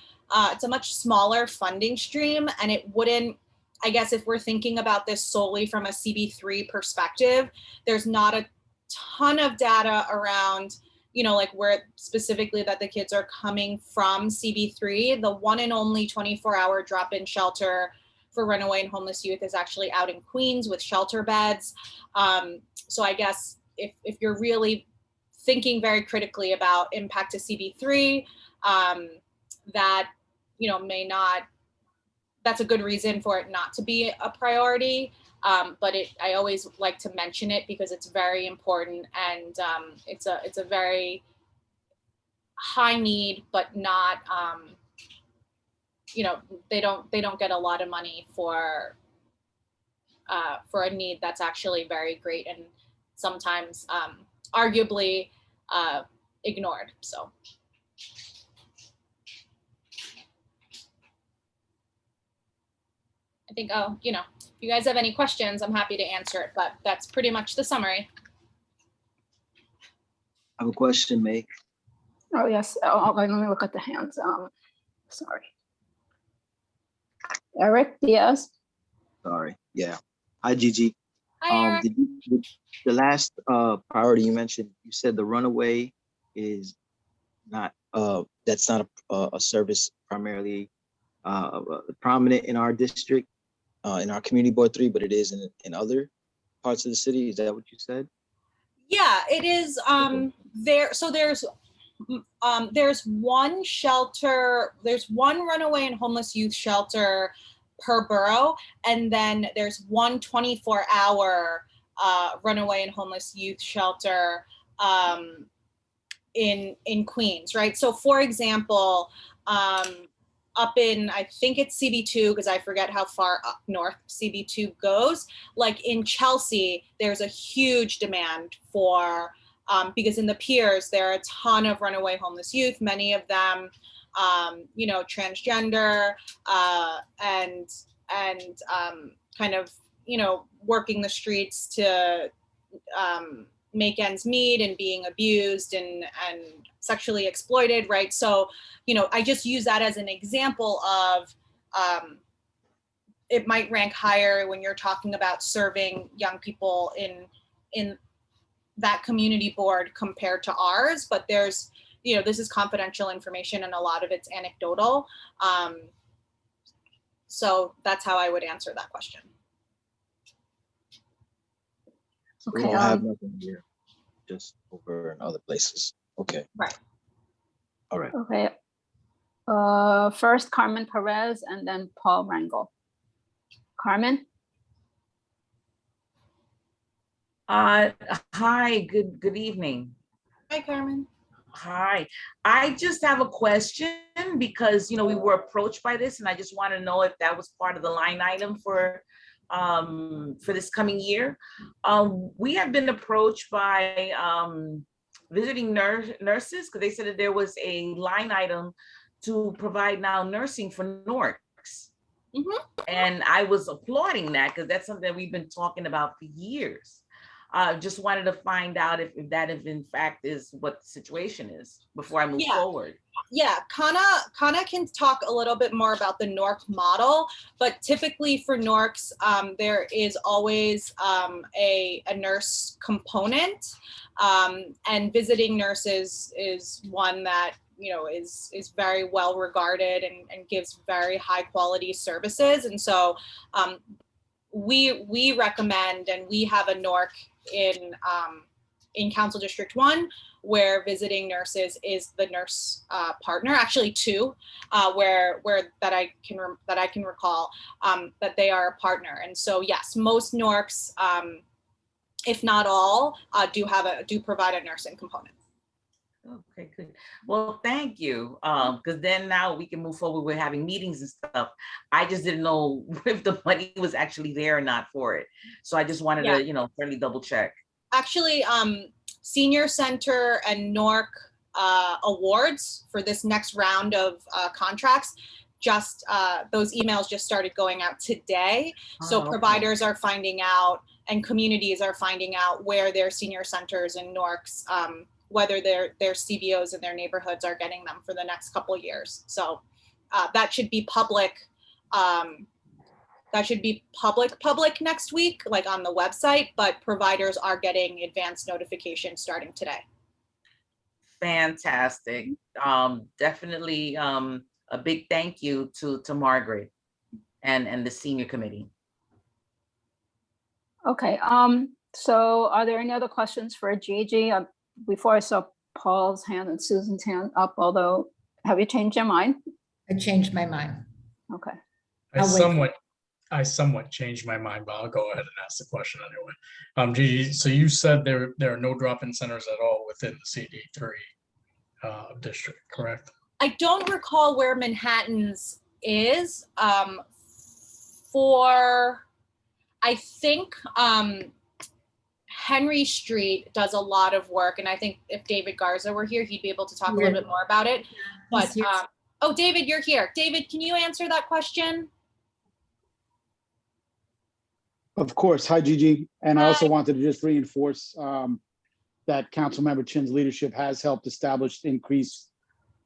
funding stream, and it wouldn't, I guess, if we're thinking about this solely from a CB3 perspective, there's not a ton of data around, like where specifically that the kids are coming from CB3, the one and only 24-hour drop-in shelter for runaway and homeless youth is actually out in Queens with shelter beds. So I guess if you're really thinking very critically about impact to CB3, that, may not, that's a good reason for it not to be a priority. But I always like to mention it because it's very important, and it's a very high need, but not, they don't get a lot of money for a need that's actually very great and sometimes arguably ignored. So. I think, if you guys have any questions, I'm happy to answer it, but that's pretty much the summary. I have a question, Meg. Oh, yes. Oh, let me look at the hands. Sorry. Eric Diaz. Sorry. Yeah. Hi, Gigi. Hi, Eric. The last priority you mentioned, you said the Runaway is not, that's not a service primarily prominent in our district, in our community board 3, but it is in other parts of the city. Is that what you said? Yeah, it is. There's one shelter, there's one runaway and homeless youth shelter per borough, and then there's one 24-hour runaway and homeless youth shelter in Queens, right? So for example, up in, I think it's CB2, because I forget how far up north CB2 goes. Like in Chelsea, there's a huge demand for, because in the piers, there are a ton of runaway homeless youth, many of them, transgender, and kind of, working the streets to make ends meet and being abused and sexually exploited, right? So, I just use that as an example of it might rank higher when you're talking about serving young people in that community board compared to ours, but there's, this is confidential information and a lot of it's anecdotal. So that's how I would answer that question. We don't have nothing here, just over in other places. Okay. Right. All right. Okay. First Carmen Perez and then Paul Rangel. Carmen? Hi, good evening. Hi, Carmen. Hi, I just have a question because, we were approached by this and I just want to know if that was part of the line item for this coming year. We have been approached by visiting nurses because they said that there was a line item to provide now nursing for NORCs. Mm-hmm. And I was applauding that because that's something that we've been talking about for years. Just wanted to find out if that in fact is what the situation is before I move forward. Yeah, Kana can talk a little bit more about the NORC model, but typically for NORCs, there is always a nurse component, and visiting nurses is one that is very well regarded and gives very high quality services. And so we recommend, and we have a NORC in Council District 1, where visiting nurses is the nurse partner, actually 2, where that I can recall that they are a partner. And so yes, most NORCs, if not all, do provide a nursing component. Okay, good. Well, thank you. Because then now we can move forward with having meetings and stuff. I just didn't know if the money was actually there or not for it. So I just wanted to, certainly double check. Actually, Senior Center and NORC awards for this next round of contracts, just those emails just started going out today. So providers are finding out and communities are finding out where their senior centers and NORCs, whether their CBOs in their neighborhoods are getting them for the next couple of years. So that should be public. That should be public next week, like on the website, but providers are getting advanced notification starting today. fantastic. Definitely a big thank you to Margaret and the senior committee. Okay, so are there any other questions for Gigi? Before I saw Paul's hand and Susan's hand up, although, have you changed your mind? I changed my mind. Okay. I somewhat changed my mind, but I'll go ahead and ask the question anyway. Gigi, so you said there are no drop-in centers at all within the CD3 district, correct? I don't recall where Manhattan's is. For, I think Henry Street does a lot of work, and I think if David Garza were here, he'd be able to talk a little bit more about it. But oh, David, you're here. David, can you answer that question? Of course. Hi, Gigi. And I also wanted to just reinforce that Councilmember Chin's leadership has helped establish increased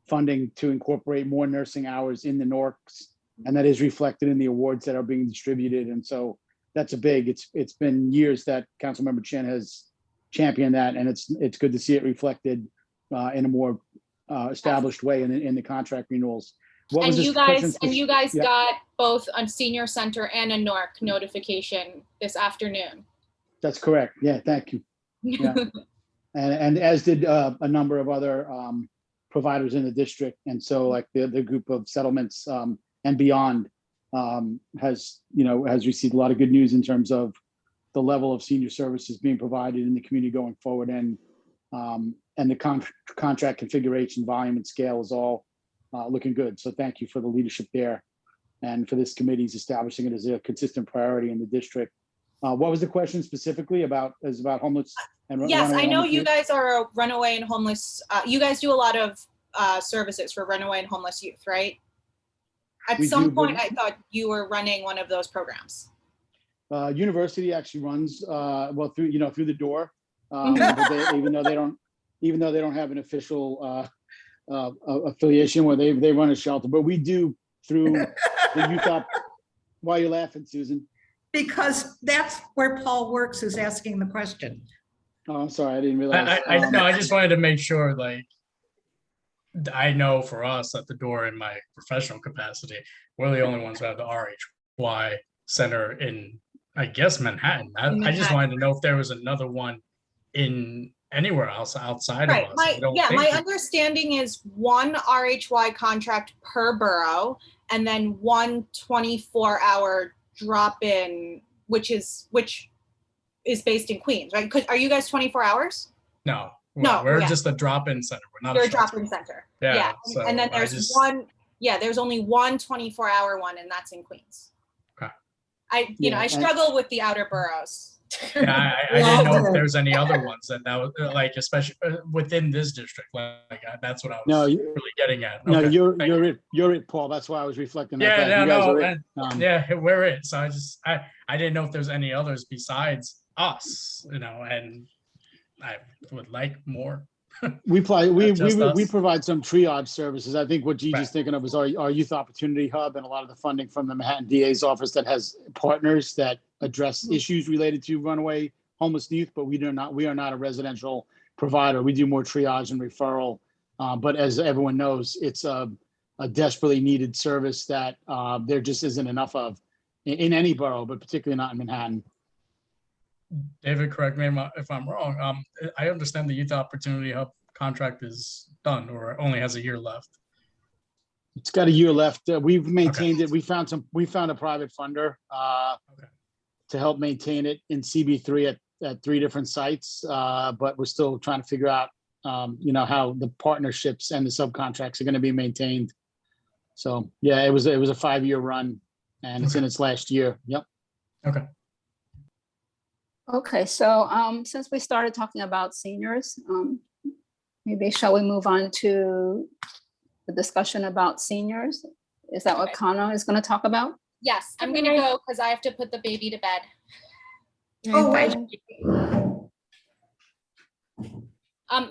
funding to incorporate more nursing hours in the NORCs, and that is reflected in the awards that are being distributed. And so that's it's been years that Councilmember Chin has championed that, and it's good to see it reflected in a more established way in the contract renewals. And you guys got both a senior center and a NORC notification this afternoon. That's correct. Yeah, thank you. Yeah. and as did a number of other providers in the district. And so like the group of settlements and beyond has received a lot of good news in terms of the level of senior services being provided in the community going forward. And the contract configuration, volume, and scale is all looking good. So thank you for the leadership there, and for this committee's establishing it as a consistent priority in the district. What was the question specifically about? Is about homeless and yes, I know you guys are a runaway and homeless. You guys do a lot of services for runaway and homeless youth, right? At some point, I thought you were running one of those programs. University actually runs well through the door, but even though they don't have an official affiliation where they run a shelter, but we do through the youth up. Why are you laughing, Susan? Because that's where Paul works, who's asking the question. Oh, I'm sorry, I didn't realize. No, I just wanted to make sure, like, I know for us at the door in my professional capacity, we're the only ones who have the RHY center in, I guess, Manhattan. I just wanted to know if there was another one in anywhere else outside of us. My understanding is one RHY contract per borough, and then one 24-hour drop-in, which is based in Queens, right? Are you guys 24 hours? No, we're just a drop-in center. We're not. You're a drop-in center. Yeah. So and then there's one. Yeah, there's only one 24-hour one, and that's in Queens. Okay. I struggle with the outer boroughs. Yeah, I didn't know if there's any other ones that was like, especially within this district. Like that's what I was really getting at. Okay. No, you're it, Paul. That's why I was reflecting. Yeah, we're it. So I didn't know if there's any others besides us, and I would like more. We provide some triage services. I think what Gigi's thinking of is our Youth Opportunity Hub, and a lot of the funding from the Manhattan DA's office that has partners that address issues related to runaway homeless youth, but we are not a residential provider. We do more triage and referral. But as everyone knows, it's a desperately needed service that there just isn't enough of in any borough, but particularly not in Manhattan. David, correct me if I'm wrong. I understand the Youth Opportunity Hub contract is done or only has a year left. It's got a year left. We've maintained it. We found a private funder to help maintain it in CB3 at 3 different sites. But we're still trying to figure out, how the partnerships and the subcontracts are going to be maintained. So yeah, it was a 5-year run, and it's in its last year. Yep. Okay. Okay, so since we started talking about seniors, maybe shall we move on to the discussion about seniors? Is that what Kana is going to talk about? Yes, I'm going to go because I have to put the baby to bed.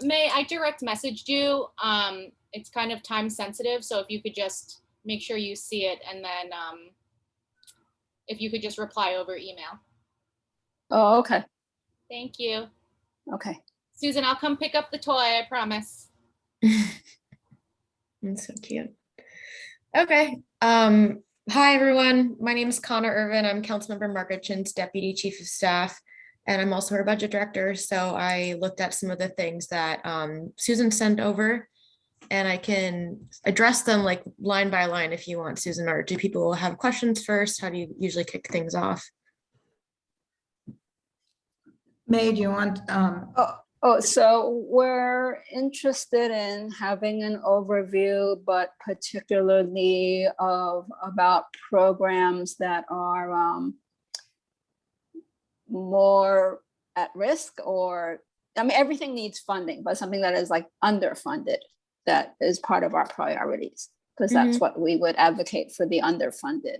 May, I direct messaged you. It's kind of time sensitive, so if you could just make sure you see it, and then if you could just reply over email. Oh, okay. Thank you. Okay. Susan, I'll come pick up the toy, I promise. That's so cute. Okay. Hi, everyone. My name is Connor Irvin. I'm Councilmember Margaret Chin's Deputy Chief of Staff, and I'm also her budget director. So I looked at some of the things that Susan sent over, and I can address them like line by line if you want, Susan, or do people have questions first? How do you usually kick things off? May, do you want, So we're interested in having an overview, but particularly about programs that are more at risk, or, I mean, everything needs funding, but something that is like underfunded, that is part of our priorities, because that's what we would advocate for, the underfunded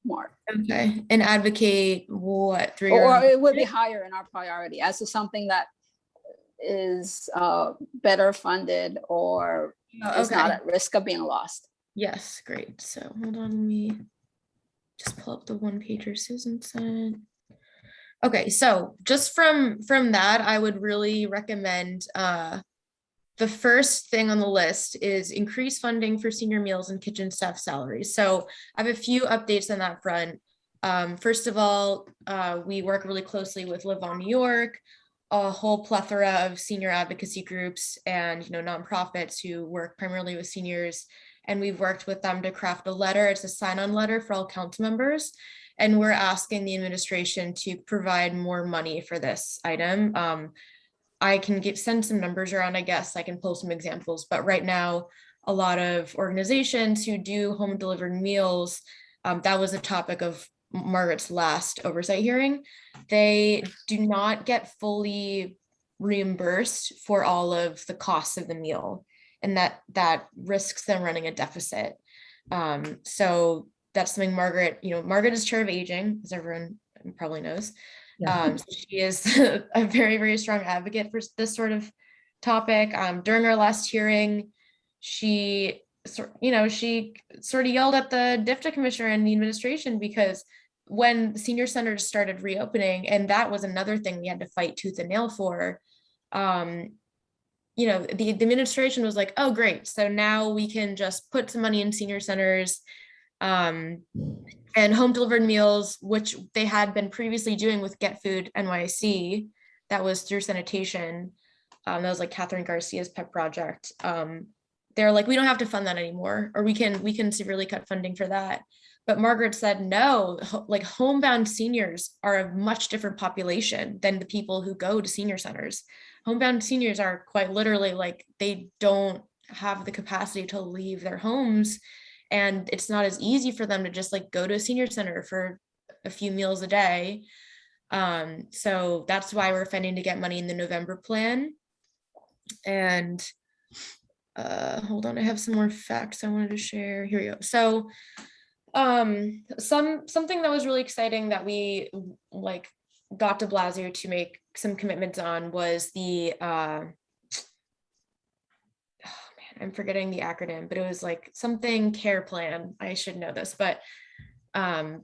more. Okay, and advocate what through your Or own it would be higher in our priority as to something that is better funded or is not at risk of being lost. Yes, great. So hold on, let me just pull up the one pager Susan sent. Okay, so just from that, I would really recommend the first thing on the list is increase funding for senior meals and kitchen staff salaries. So I have a few updates on that front. First of all, we work really closely with Live on New York, a whole plethora of senior advocacy groups and nonprofits who work primarily with seniors. And we've worked with them to craft a letter. It's a sign-on letter for all council members. And we're asking the administration to provide more money for this item. I can send some numbers around, I guess. I can pull some examples, but right now, a lot of organizations who do home delivered meals, that was a topic of Margaret's last oversight hearing. They do not get fully reimbursed for all of the costs of the meal, and that risks them running a deficit. So that's something Margaret is chair of aging, as everyone probably knows. So she is a very, very strong advocate for this sort of topic. During our last hearing, she sort of yelled at the DFTA commissioner and the administration, because when senior centers started reopening, and that was another thing we had to fight tooth and nail for, the administration was like, oh, great. So now we can just put some money in senior centers and home delivered meals, which they had been previously doing with Get Food NYC. That was through sanitation. That was like Catherine Garcia's pet project. They're like, we don't have to fund that anymore, or we can severely cut funding for that. But Margaret said, no, like homebound seniors are a much different population than the people who go to senior centers. Homebound seniors are quite literally like, they don't have the capacity to leave their homes. And it's not as easy for them to just like go to a senior center for a few meals a day. So that's why we're funding to get money in the November plan. And hold on, I have some more facts I wanted to share. Here we go. So something that was really exciting that we got de Blasio to make some commitments on was the I'm forgetting the acronym, but it was like something care plan. I should know this, but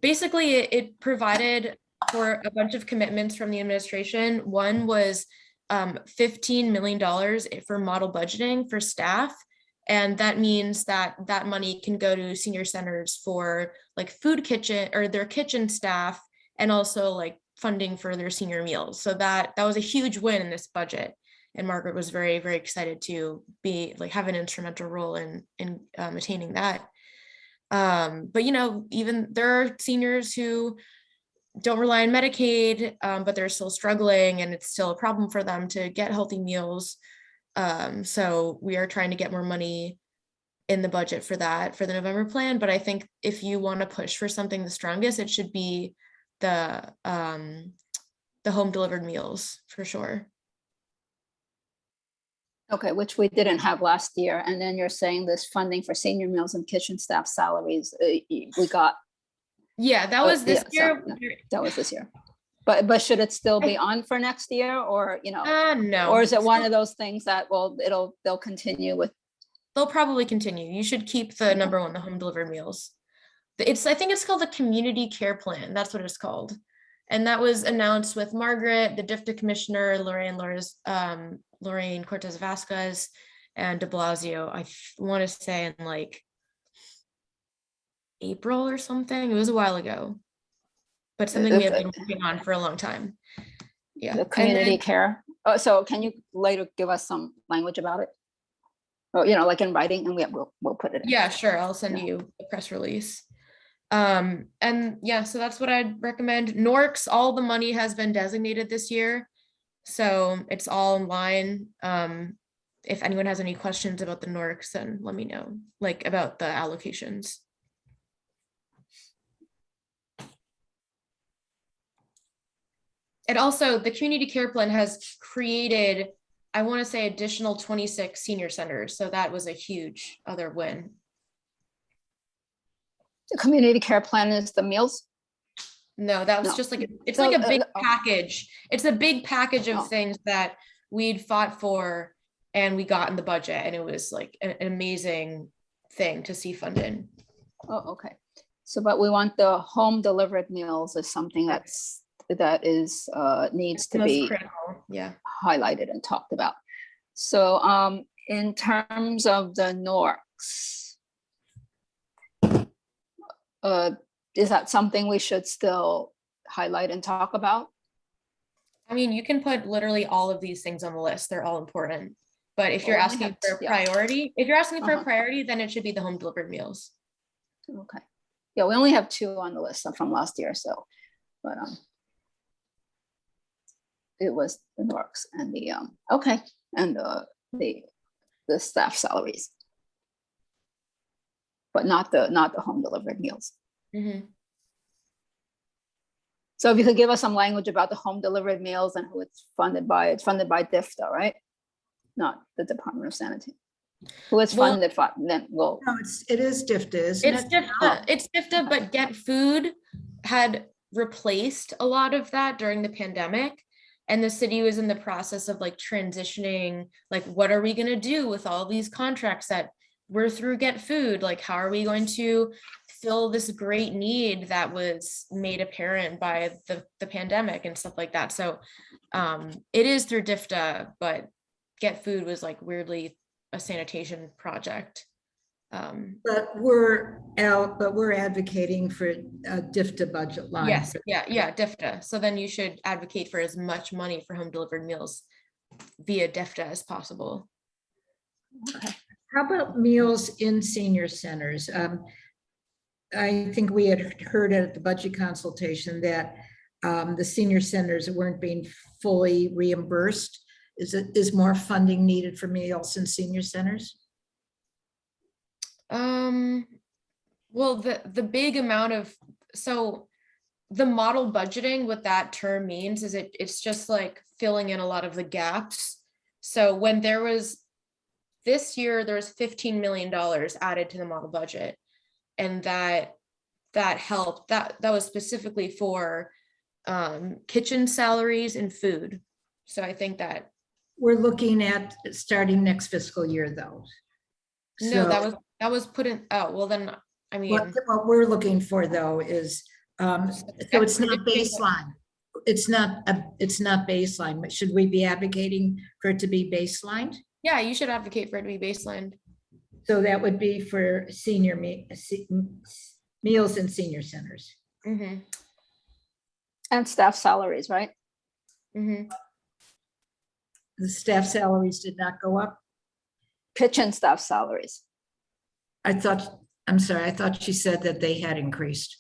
basically it provided for a bunch of commitments from the administration. One was $15 million for model budgeting for staff. And that means that money can go to senior centers for like food kitchen or their kitchen staff, and also like funding for their senior meals. So that was a huge win in this budget. And Margaret was very, very excited to have an instrumental role in attaining that. But even there are seniors who don't rely on Medicaid, but they're still struggling, and it's still a problem for them to get healthy meals. So we are trying to get more money in the budget for that, for the November plan. But I think if you want to push for something the strongest, it should be the home delivered meals for sure. Okay, which we didn't have last year. And then you're saying this funding for senior meals and kitchen staff salaries, we got. Yeah, that was this year. So, that was this year. But should it still be on for next year, or no? Or is it one of those things that they'll continue with? They'll probably continue. You should keep the number one, the home delivered meals. I think it's called the community care plan. That's what it's called. And that was announced with Margaret, the DFTA commissioner, Lorraine Cortez Vasquez, and de Blasio, I want to say in like April or something. It was a while ago, but something we have been working on for a long time. Yeah. The community care. Oh, so can you later give us some language about it? Or, you know, like in writing, and we'll put it in. Yeah, sure. I'll send you a press release. And yeah, so that's what I'd recommend. NORCs, all the money has been designated this year, so it's all in line. If anyone has any questions about the NORCs, then let me know, like about the allocations. And also the community care plan has created, I want to say, additional 26 senior centers. So that was a huge other win. The community care plan is the meals? No, that was No. just like, it's So, like a big oh. package. It's a big package of Oh. things that we'd fought for and we got in the budget. And it was like an amazing thing to see funded. Oh, okay. So, but we want the home delivered meals is something that is needs to Most be critical. Yeah. highlighted and talked about. So in terms of the NORCs, is that something we should still highlight and talk about? I mean, you can put literally all of these things on the list. They're all important. But if Well, you're we only asking have for a two, yeah. priority, if you're asking for Uh-huh. a priority, then it should be the home delivered meals. Okay. Yeah, we only have two on the list from last year, so, but it was the NORCs and the okay, and the staff salaries, but not the home delivered meals. Mhm. So if you could give us some language about the home delivered meals and who it's funded by. It's funded by DFTA, right? Not the Department of Sanitation. Who it's Well- funded by, then we'll. No, it is DFTA, isn't It's it? DFTA, it's DFTA, but Get Food had replaced a lot of that during the pandemic. And the city was in the process of like transitioning, like, what are we gonna do with all these contracts that we're through Get Food? Like, how are we going to fill this great need that was made apparent by the pandemic and stuff like that? So it is through DFTA, but Get Food was like weirdly a sanitation project. But we're advocating for a DFTA budget line. Yes, yeah, DFTA. So then you should advocate for as much money for home delivered meals via DFTA as possible. How about meals in senior centers? I think we had heard at the budget consultation that the senior centers weren't being fully reimbursed. Is more funding needed for meals in senior centers? Well, the big amount of, so the model budgeting, what that term means is it's just like filling in a lot of the gaps. So when there was, this year, there was $15 million added to the model budget. And that helped, that was specifically for kitchen salaries and food. So I think that. We're looking at starting next fiscal year though. No, So that was put in, oh, well then, I mean. what we're looking for though is, so it's not baseline. It's not baseline, but should we be advocating for it to be baselined? Yeah, you should advocate for it to be baseline. So that would be for senior meals in senior centers. Mm-hmm. And staff salaries, right? Mm-hmm. The staff salaries did not go up. Kitchen staff salaries. I'm sorry, I thought she said that they had increased.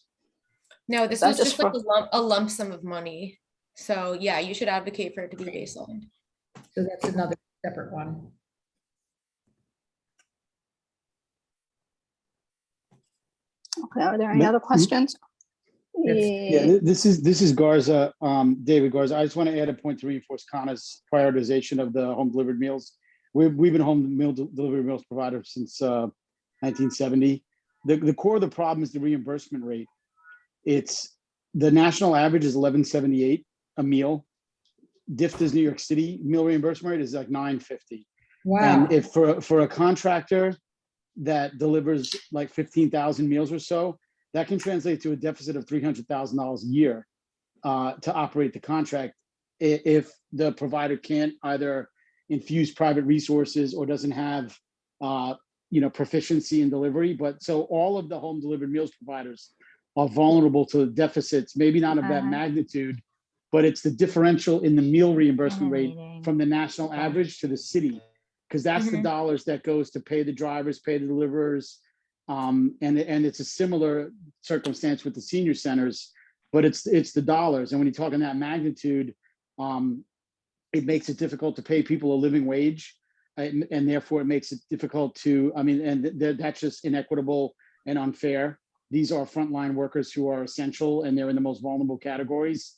No, this That's was just just like a lump sum of money. So yeah, you should advocate for it to be baseline. So that's another separate one. Okay, are there any other questions? Yeah, this is Garza, David Garza. I just want to add a point to reinforce Connor's prioritization of the home delivered meals. We've been home delivered meals provider since 1970. The core of the problem is the reimbursement rate. It's the national average is $11.78 a meal. DFTA's New York City meal reimbursement rate is like $9.50. Wow. And if for a contractor that delivers like 15,000 meals or so, that can translate to a deficit of $300,000 a year to operate the contract if the provider can't either infused private resources or doesn't have, proficiency in delivery. But so all of the home delivered meals providers are vulnerable to deficits, maybe not of that magnitude, but it's the differential in the meal reimbursement rate from the national average to the city, because that's the dollars that goes to pay the drivers, pay the deliverers. And it's a similar circumstance with the senior centers, but it's the dollars. And when you talk in that magnitude, it makes it difficult to pay people a living wage. And therefore it makes it difficult to, that's just inequitable and unfair. These are frontline workers who are essential and they're in the most vulnerable categories.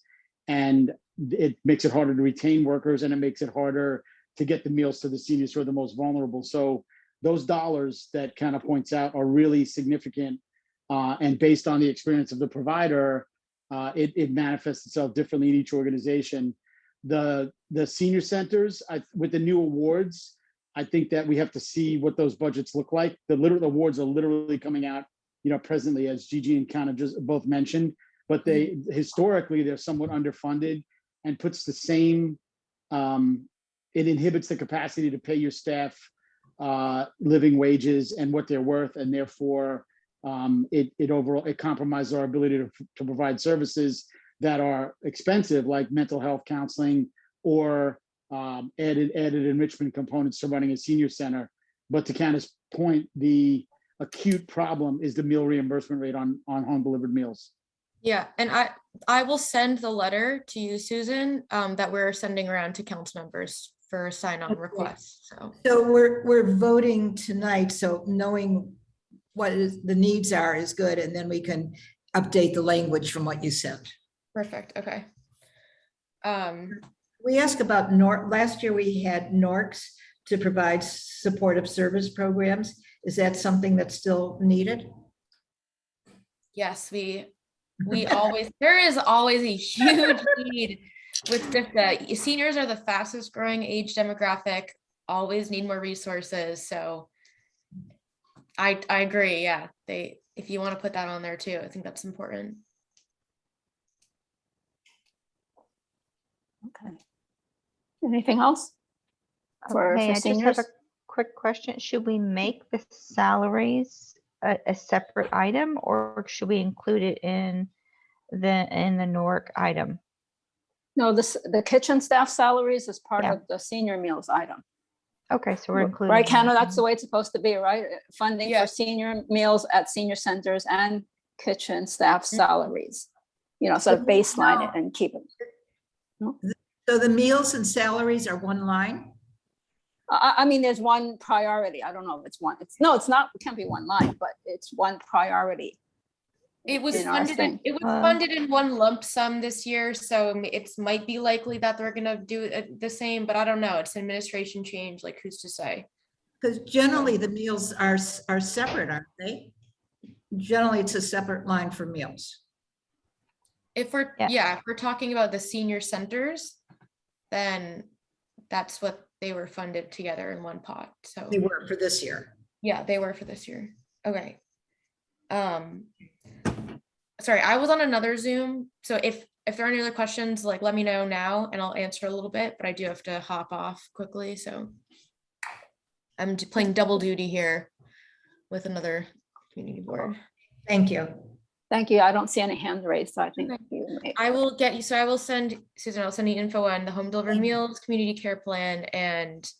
And it makes it harder to retain workers, and it makes it harder to get the meals to the seniors who are the most vulnerable. So those dollars that kind of points out are really significant. And based on the experience of the provider, it manifests itself differently in each organization. The senior centers, with the new awards, I think that we have to see what those budgets look like. The awards are literally coming out, presently, as Gigi and kind of just both mentioned, but historically they're somewhat underfunded and puts the same, it inhibits the capacity to pay your staff living wages and what they're worth, and therefore it compromises our ability to provide services that are expensive, like mental health counseling or added enrichment components to running a senior center. But to kind of point, the acute problem is the meal reimbursement rate on home delivered meals. Yeah, and I will send the letter to you, Susan, that we're sending around to council members for a sign-on request. So we're voting tonight, so knowing what the needs are is good, and then we can update the language from what you sent. Perfect. Okay. We asked about last year we had NORCs to provide supportive service programs. Is that something that's still needed? Yes, we always, there is always a huge need with DIFTA. Seniors are the fastest growing age demographic, always need more resources. So I agree. Yeah. If you want to put that on there too, I think that's important. Okay. Anything else? For I just have seniors? a quick question. Should we make the salaries a separate item, or should we include it in the NORC item? No, the kitchen staff salaries is part of the senior meals item. Okay, so we're including. Right, Canada, that's the way it's supposed to be, right? Funding for senior meals at senior centers and kitchen staff salaries. Sort of baseline it and keep it. No? So the meals and salaries are one line? There's one priority. I don't know if it's one. It's not. It can't be one line, but it's one priority. It was funded. It was funded in one lump sum this year, so it might be likely that they're going to do the same. But I don't know. It's administration change. Like, who's to say? Because generally the meals are separate, aren't they? Generally, it's a separate line for meals. If we're talking about the senior centers, then that's what they were funded together in one pot. So they were for this year. Yeah, they were for this year. Okay. Sorry, I was on another Zoom. So if there are any other questions, like, let me know now and I'll answer a little bit, but I do have to hop off quickly. So I'm playing double duty here with another community board. Thank you. Thank you. I don't see any hand raised, so I think I will get you. So I will send, Susan, I'll send you info on the home delivered meals, community care plan, and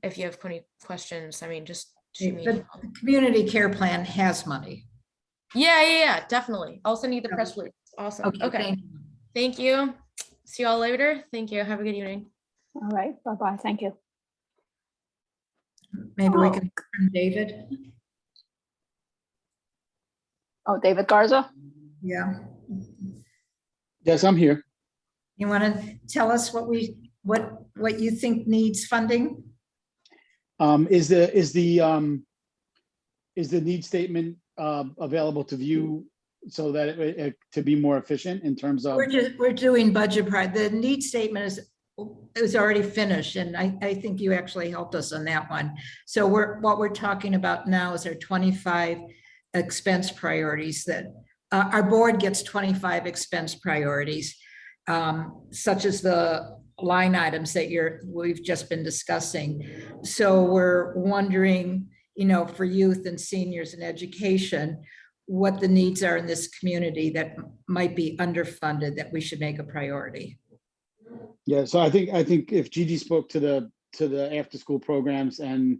if you have any questions, just shoot me. The community care plan has money. Yeah, definitely. I'll send you the press release. Awesome. Okay. Thank you. See you all later. Thank you. Have a good evening. All right. Bye-bye. Thank you. Maybe we can turn David. Oh, David Garza? Yeah. Yes, I'm here. You want to tell us what you think needs funding? Is the need statement available to view so that it to be more efficient in terms of? We're doing budget pride. The need statement is already finished, and I think you actually helped us on that one. So what we're talking about now is our 25 expense priorities that our board gets 25 expense priorities, such as the line items that we've just been discussing. So we're wondering, for youth and seniors in education, what the needs are in this community that might be underfunded that we should make a priority. Yeah, so I think if Gigi spoke to the after school programs and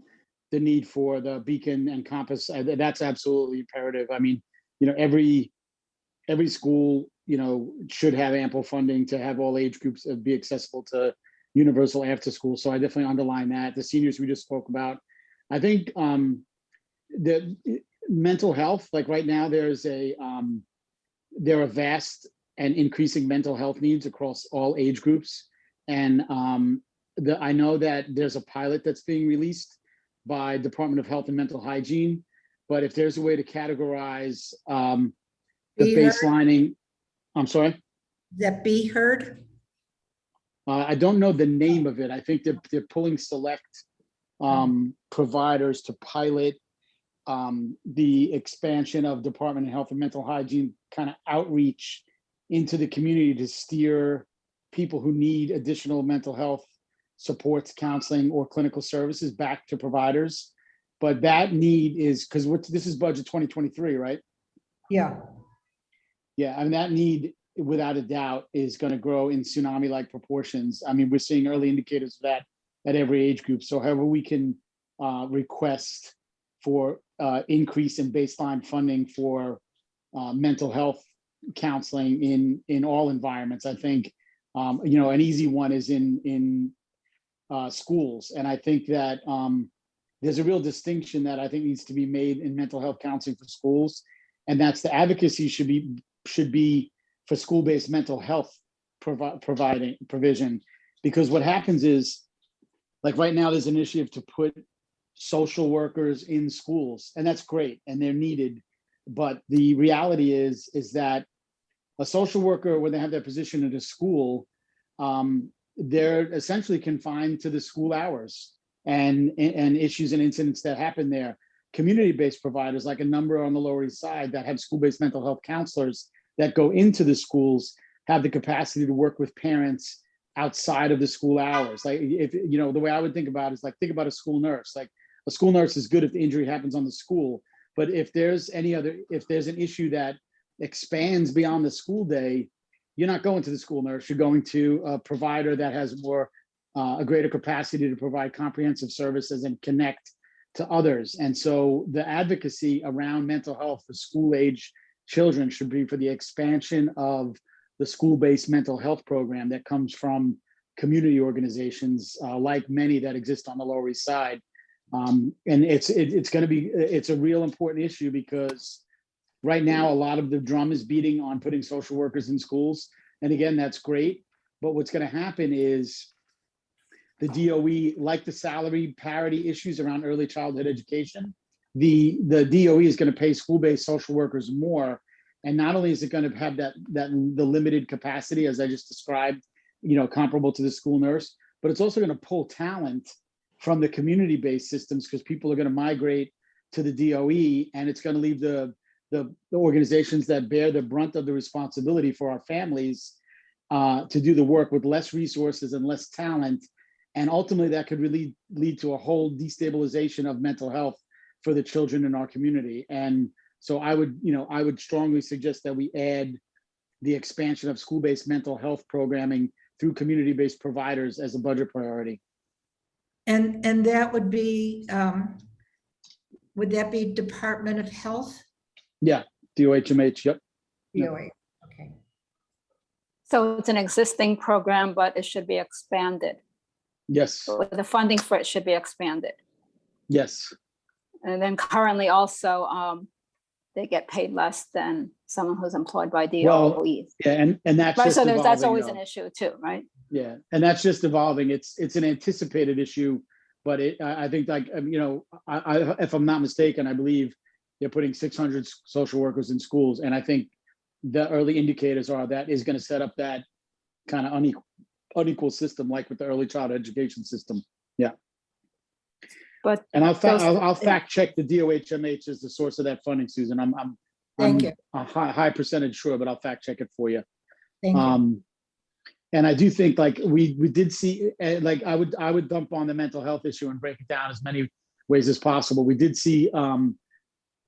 the need for the Beacon and Compass, that's absolutely imperative. I mean, every school, should have ample funding to have all age groups be accessible to universal after school. So I definitely underline that. The seniors we just spoke about. I think the mental health, like right now, there are vast and increasing mental health needs across all age groups. And I know that there's a pilot that's being released by Department of Health and Mental Hygiene, but if there's a way to categorize the baselining, I'm sorry? That Be Heard? I don't know the name of it. I think they're pulling select providers to pilot the expansion of Department of Health and Mental Hygiene kind of outreach into the community to steer people who need additional mental health supports, counseling, or clinical services back to providers. But that need is, because this is budget 2023, right? Yeah. Yeah, I mean, that need, without a doubt, is going to grow in tsunami-like proportions. I mean, we're seeing early indicators of that at every age group. So however we can request for increase in baseline funding for mental health counseling in all environments, I think, an easy one is in schools. And I think that there's a real distinction that I think needs to be made in mental health counseling for schools. And that's the advocacy should be for school-based mental health provision. Because what happens is, like right now, there's an initiative to put social workers in schools, and that's great, and they're needed. But the reality is that a social worker, when they have their position in a school, they're essentially confined to the school hours and issues and incidents that happen there. Community-based providers, like a number on the Lower East Side that have school-based mental health counselors that go into the schools, have the capacity to work with parents outside of the school hours. Like, if the way I would think about it is like, think about a school nurse. Like, a school nurse is good if the injury happens on the school, but if there's an issue that expands beyond the school day, you're not going to the school nurse. You're going to a provider that has a greater capacity to provide comprehensive services and connect to others. And so the advocacy around mental health for school-age children should be for the expansion of the school-based mental health program that comes from community organizations, like many that exist on the Lower East Side. And it's a real important issue, because right now a lot of the drum is beating on putting social workers in schools. And again, that's great. But what's going to happen is the DOE, like the salary parity issues around early childhood education, the DOE is going to pay school-based social workers more. And not only is it going to have the limited capacity, as I just described, comparable to the school nurse, but it's also going to pull talent from the community-based systems, because people are going to migrate to the DOE, and it's going to leave the organizations that bear the brunt of the responsibility for our families to do the work with less resources and less talent. And ultimately that could really lead to a whole destabilization of mental health for the children in our community. And so I would strongly suggest that we add the expansion of school-based mental health programming through community-based providers as a budget priority. And that would be Department of Health? Yeah, DOHMH, yep. DOH, okay. So it's an existing program, but it should be expanded. Yes. The funding for it should be expanded. Yes. And then currently also, they get paid less than someone who's employed by DOE. Well, yeah, and that's right. just So that's evolving, always though. an issue too, right? Yeah, and that's just evolving. It's an anticipated issue, but I think, like, if I'm not mistaken, I believe they're putting 600 social workers in schools, and I think the early indicators are that is going to set up that kind of unequal system, like with the early childhood education system. Yeah. But I'll fact check the DOHMH as the source of that funding, Susan. I'm Thank you. a high percentage sure, but I'll fact check it for you. Thank you. And I do think like we did see, like I would dump on the mental health issue and break it down as many ways as possible. We did see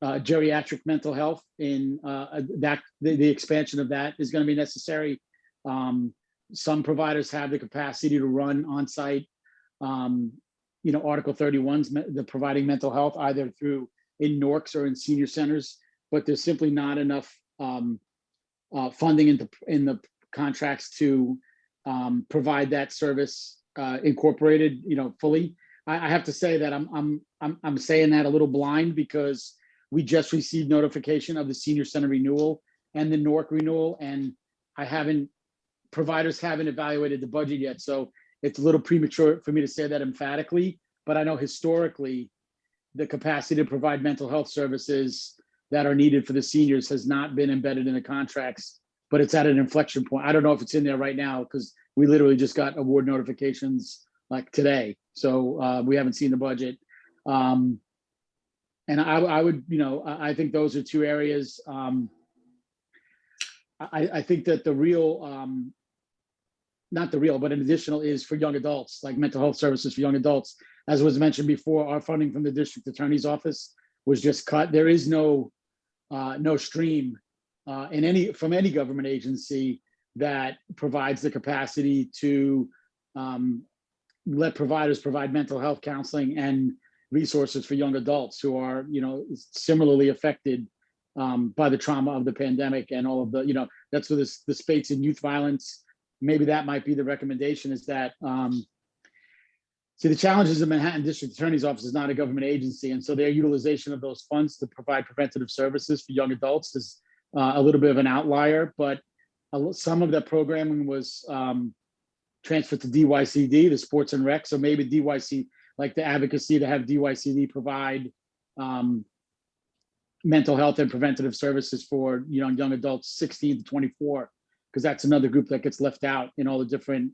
geriatric mental health in the expansion of that is going to be necessary. Some providers have the capacity to run on-site, Article 31's the providing mental health either through in NORCs or in senior centers, but there's simply not enough funding in the contracts to provide that service incorporated, fully. I have to say that I'm saying that a little blind because we just received notification of the senior center renewal and the NORC renewal, and providers haven't evaluated the budget yet. So it's a little premature for me to say that emphatically, but I know historically the capacity to provide mental health services that are needed for the seniors has not been embedded in the contracts, but it's at an inflection point. I don't know if it's in there right now because we literally just got award notifications like today. So we haven't seen the budget. And I would, I think those are two areas. I think that the real, not the real, but an additional is for young adults, like mental health services for young adults. As was mentioned before, our funding from the district attorney's office was just cut. There is no stream from any government agency that provides the capacity to let providers provide mental health counseling and resources for young adults who are, similarly affected by the trauma of the pandemic and all of the, that's where the spates in youth violence. Maybe that might be the recommendation is that, see, the challenges of Manhattan District Attorney's Office is not a government agency. And so their utilization of those funds to provide preventative services for young adults is a little bit of an outlier, but some of that programming was transferred to DYCD, the Sports and Rec. So maybe DYC, like the advocacy to have DYCD provide mental health and preventative services for young adults 16 to 24, because that's another group that gets left out in all the different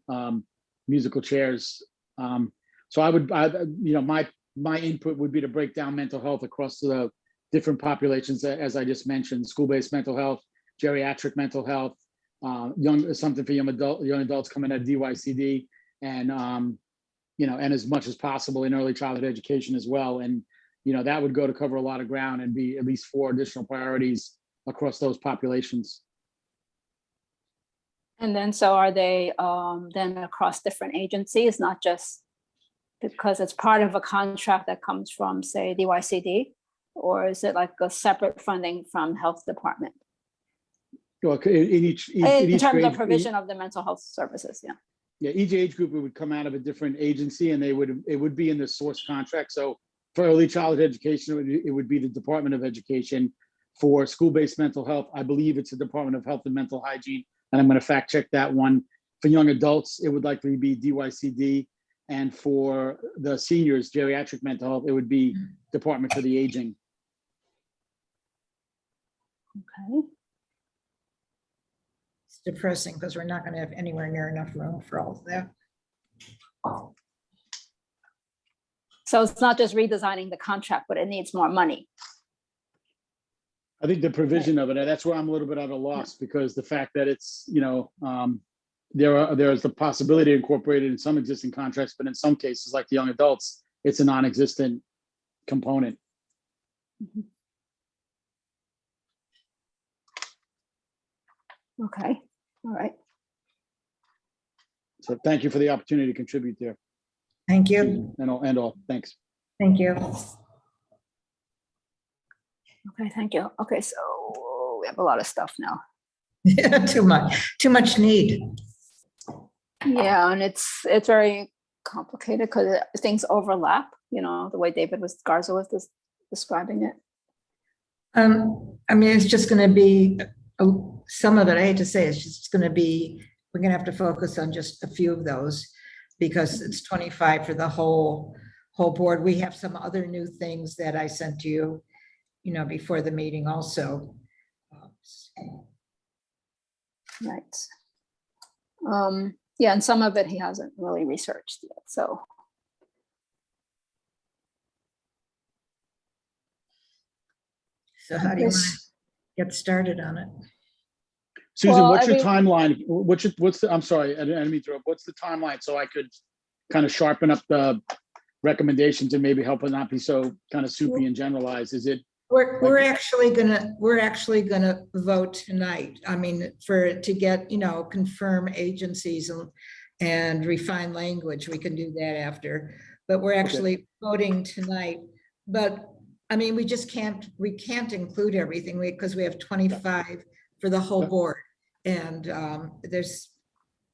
musical chairs. So my input would be to break down mental health across the different populations, as I just mentioned: school-based mental health, geriatric mental health, something for young adults coming at DYCD, and and as much as possible in early childhood education as well. And that would go to cover a lot of ground and be at least 4 additional priorities across those populations. And then, so are they then across different agencies, not just because it's part of a contract that comes from, say, DYCD, or is it like a separate funding from health department? Well, in terms of provision of the mental health services, yeah. Yeah, each age group would come out of a different agency, and it would be in the source contract. So for early childhood education, it would be the Department of Education. For school-based mental health, I believe it's the Department of Health and Mental Hygiene, and I'm going to fact check that one. For young adults, it would likely be DYCD, and for the seniors, geriatric mental health, it would be Department for the Aging. Okay. It's depressing because we're not going to have anywhere near enough room for all of that. So it's not just redesigning the contract, but it needs more money. I think the provision of it, and that's where I'm a little bit at a loss, because the fact that it's, there's the possibility to incorporate it in some existing contracts, but in some cases, like the young adults, it's a non-existent component. Mm-hmm. Okay, all right. So thank you for the opportunity to contribute there. Thank you. And all, thanks. Thank you. Okay, thank you. Okay, so we have a lot of stuff now. Yeah, too much need. Yeah, and it's very complicated because things overlap, the way Garza was describing it. I mean, it's just going to be some of it. I hate to say, it's just going to be, we're going to have to focus on just a few of those because it's 25 for the whole board. We have some other new things that I sent to you, before the meeting also. Right. Yeah, and some of it he hasn't really researched yet, so. So how do you want to get started on it? Susan, Well, what's your every- timeline? What's the, I'm sorry, I didn't mean to interrupt. What's the timeline so I could kind of sharpen up the recommendations and maybe help it not be so kind of soupy and generalized? Is it? We're actually gonna vote tonight. I mean, to get, confirm agencies and refine language. We can do that after, but we're actually voting tonight. But I mean, we can't include everything because we have 25 for the whole board. And there's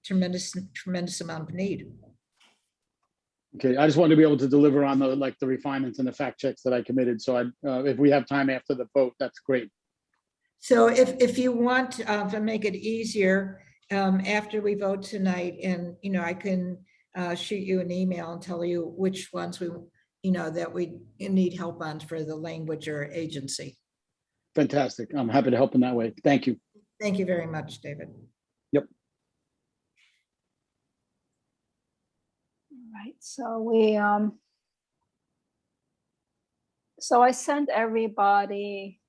tremendous amount of need. Okay, I just wanted to be able to deliver on the refinements and the fact checks that I committed. So if we have time after the vote, that's great. So if you want to make it easier, after we vote tonight, and I can shoot you an email and tell you which ones that we need help on for the language or agency. Fantastic. I'm happy to help in that way. Thank you. Thank you very much, David. Yep. Right, so so I sent everybody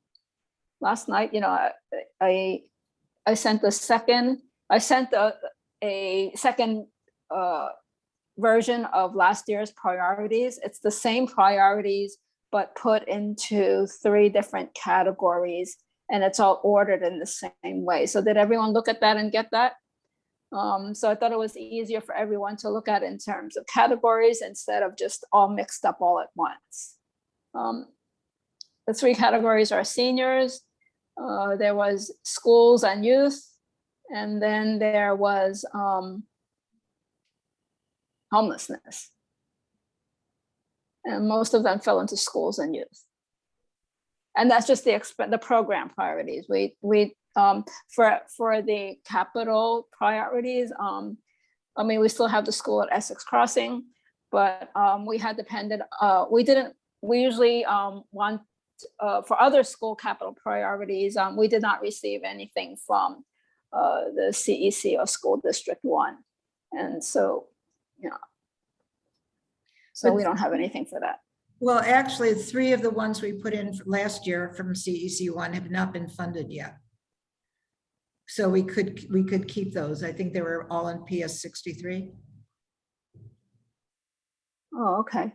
last night, I sent a second version of last year's priorities. It's the same priorities, but put into 3 different categories, and it's all ordered in the same way. So did everyone look at that and get that? So I thought it was easier for everyone to look at in terms of categories instead of just all mixed up all at once. The 3 categories are seniors, there was schools and youth, and then there was homelessness. And most of them fell into schools and youth. And that's just the program priorities. For the capital priorities, I mean, we still have the school at Essex Crossing, but we had depended, we usually want, for other school capital priorities, we did not receive anything from the CEC or School District 1. And so, so we don't have anything for that. Well, actually, 3 of the ones we put in last year from CEC 1 have not been funded yet. So we could keep those. I think they were all in PS 63. Oh, okay.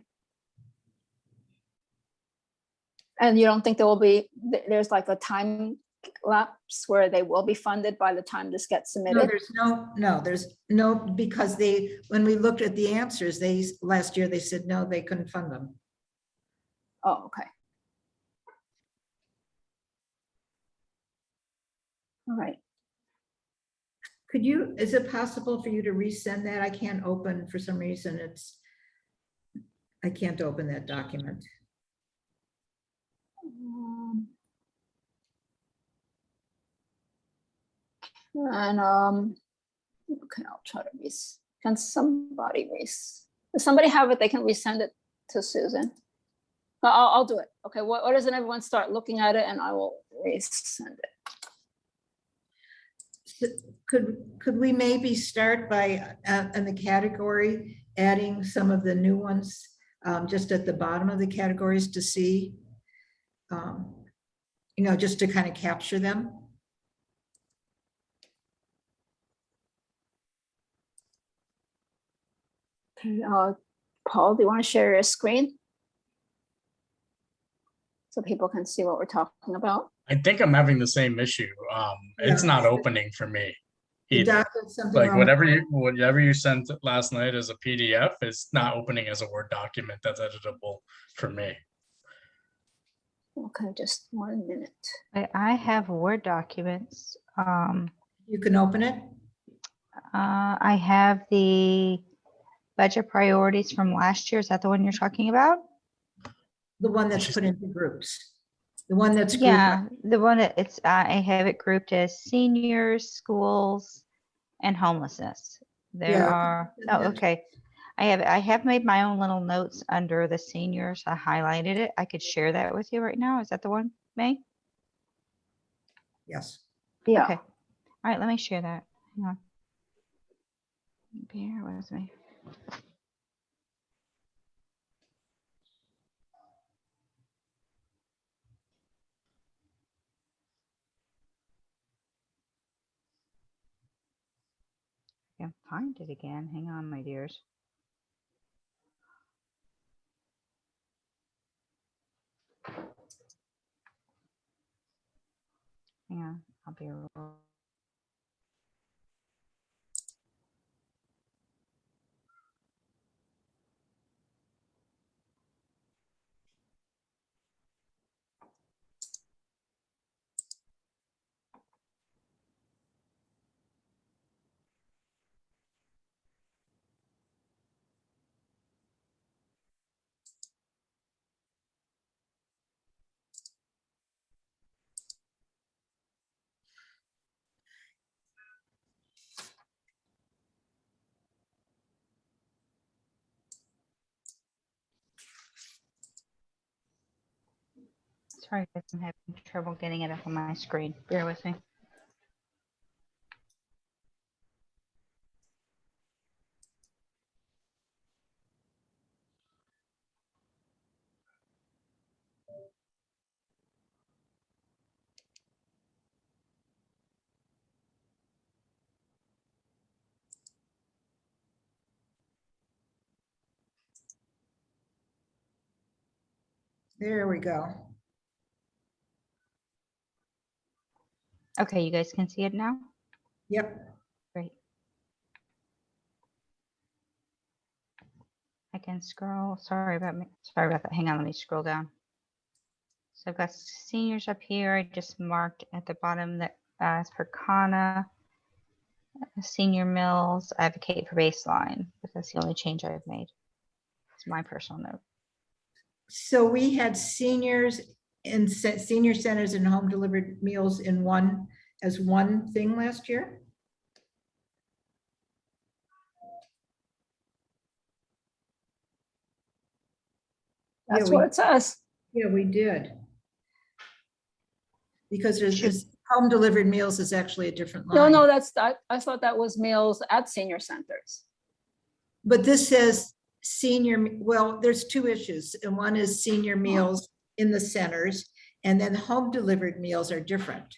And you don't think there will be, there's like a time lapse where they will be funded by the time this gets submitted? No, there's no, because when we looked at the answers, last year they said, no, they couldn't fund them. Oh, okay. All right. Is it possible for you to resend that? I can't open, for some reason, I can't open that document. And okay, I'll try to can somebody does somebody have it? They can resend it to Susan. I'll do it. Okay, what doesn't everyone start looking at it and I will resend it. Could we maybe start by in the category, adding some of the new ones just at the bottom of the categories to see, just to kind of capture them? Okay, Paul, do you want to share your screen so people can see what we're talking about? I think I'm having the same issue. It's Yeah. not opening for me. The either. document's something Like wrong. whatever you sent last night as a PDF, it's not opening as a Word document that's editable for me. Okay, just 1 minute. I have Word documents. You can open it? I have the budget priorities from last year. Is that the one you're talking about? The one that's put into groups. The one that's grouped Yeah, the one that I have it grouped as seniors, schools, and homelessness. There Yeah. are, oh, okay. I have made my own little notes under the seniors. I highlighted it. I could share that with you right now. Is that the one, May? Yes. Yeah. Okay. All right, let me share that. Hang on. Bear with me. can find it again. Hang on, my dears. Hang on, I'll be right. Sorry, guys, I'm having trouble getting it up on my screen. Bear with me. There we go. Okay, you guys can see it now? Yep. Great. I can scroll. Sorry about that. Hang on, let me scroll down. So I've got seniors up here. I just marked at the bottom that as per Kana, senior mills, advocate for baseline, but that's the only change I've made. It's my personal note. So we had seniors and senior centers and home delivered meals in one as one thing last year. That's what it says. Yeah, we did. Because there's this home delivered meals is actually a different line. No, I thought that was meals at senior centers. But this says senior, well, there's two issues. And one is senior meals in the centers, and then home delivered meals are different.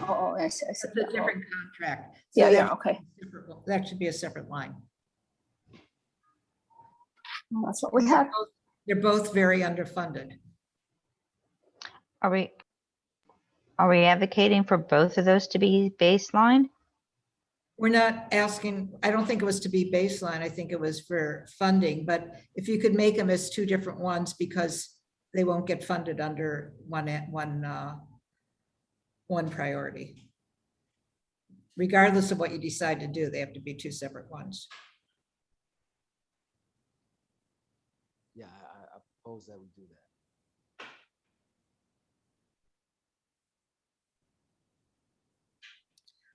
Oh, I see. It's a different contract. Yeah, that okay. That should be a separate line. Well, that's what we have. They're both very underfunded. Are we advocating for both of those to be baseline? We're not asking, I don't think it was to be baseline. I think it was for funding, but if you could make them as two different ones, because they won't get funded under one priority. Regardless of what you decide to do, they have to be two separate ones. Yeah, I propose that we do that.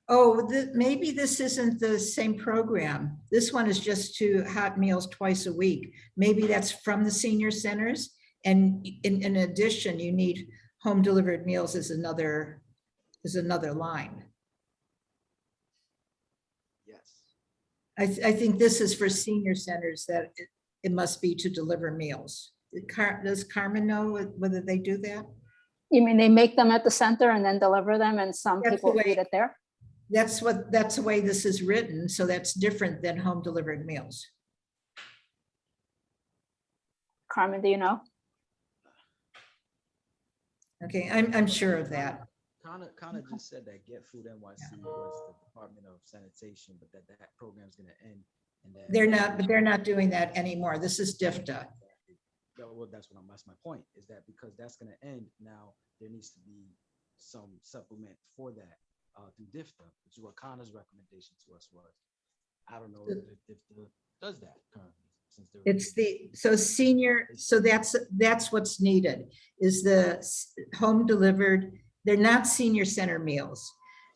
Oh, maybe this isn't the same program. This one is just to hot meals twice a week. Maybe that's from the senior centers. And in addition, you need home delivered meals as another line. Yes. I think this is for senior centers that it must be to deliver meals. Does Carmen know whether they do that? You mean they make them at the center and then deliver them, and some That's people the way- eat it there? That's the way this is written. So that's different than home delivered meals. Carmen, do you know? Okay, I'm sure of that. Kana just said that Get Food NYC was the Department of Sanitation, but that program's gonna end. And that They're not doing that anymore. This is DFTA. Well, that's my point, is that because that's gonna end now, there needs to be some supplement for that through DFTA, which is what Kana's recommendation to us was. I don't know if DFTA does that currently. It's so that's what's needed, is the home delivered. They're not senior center meals.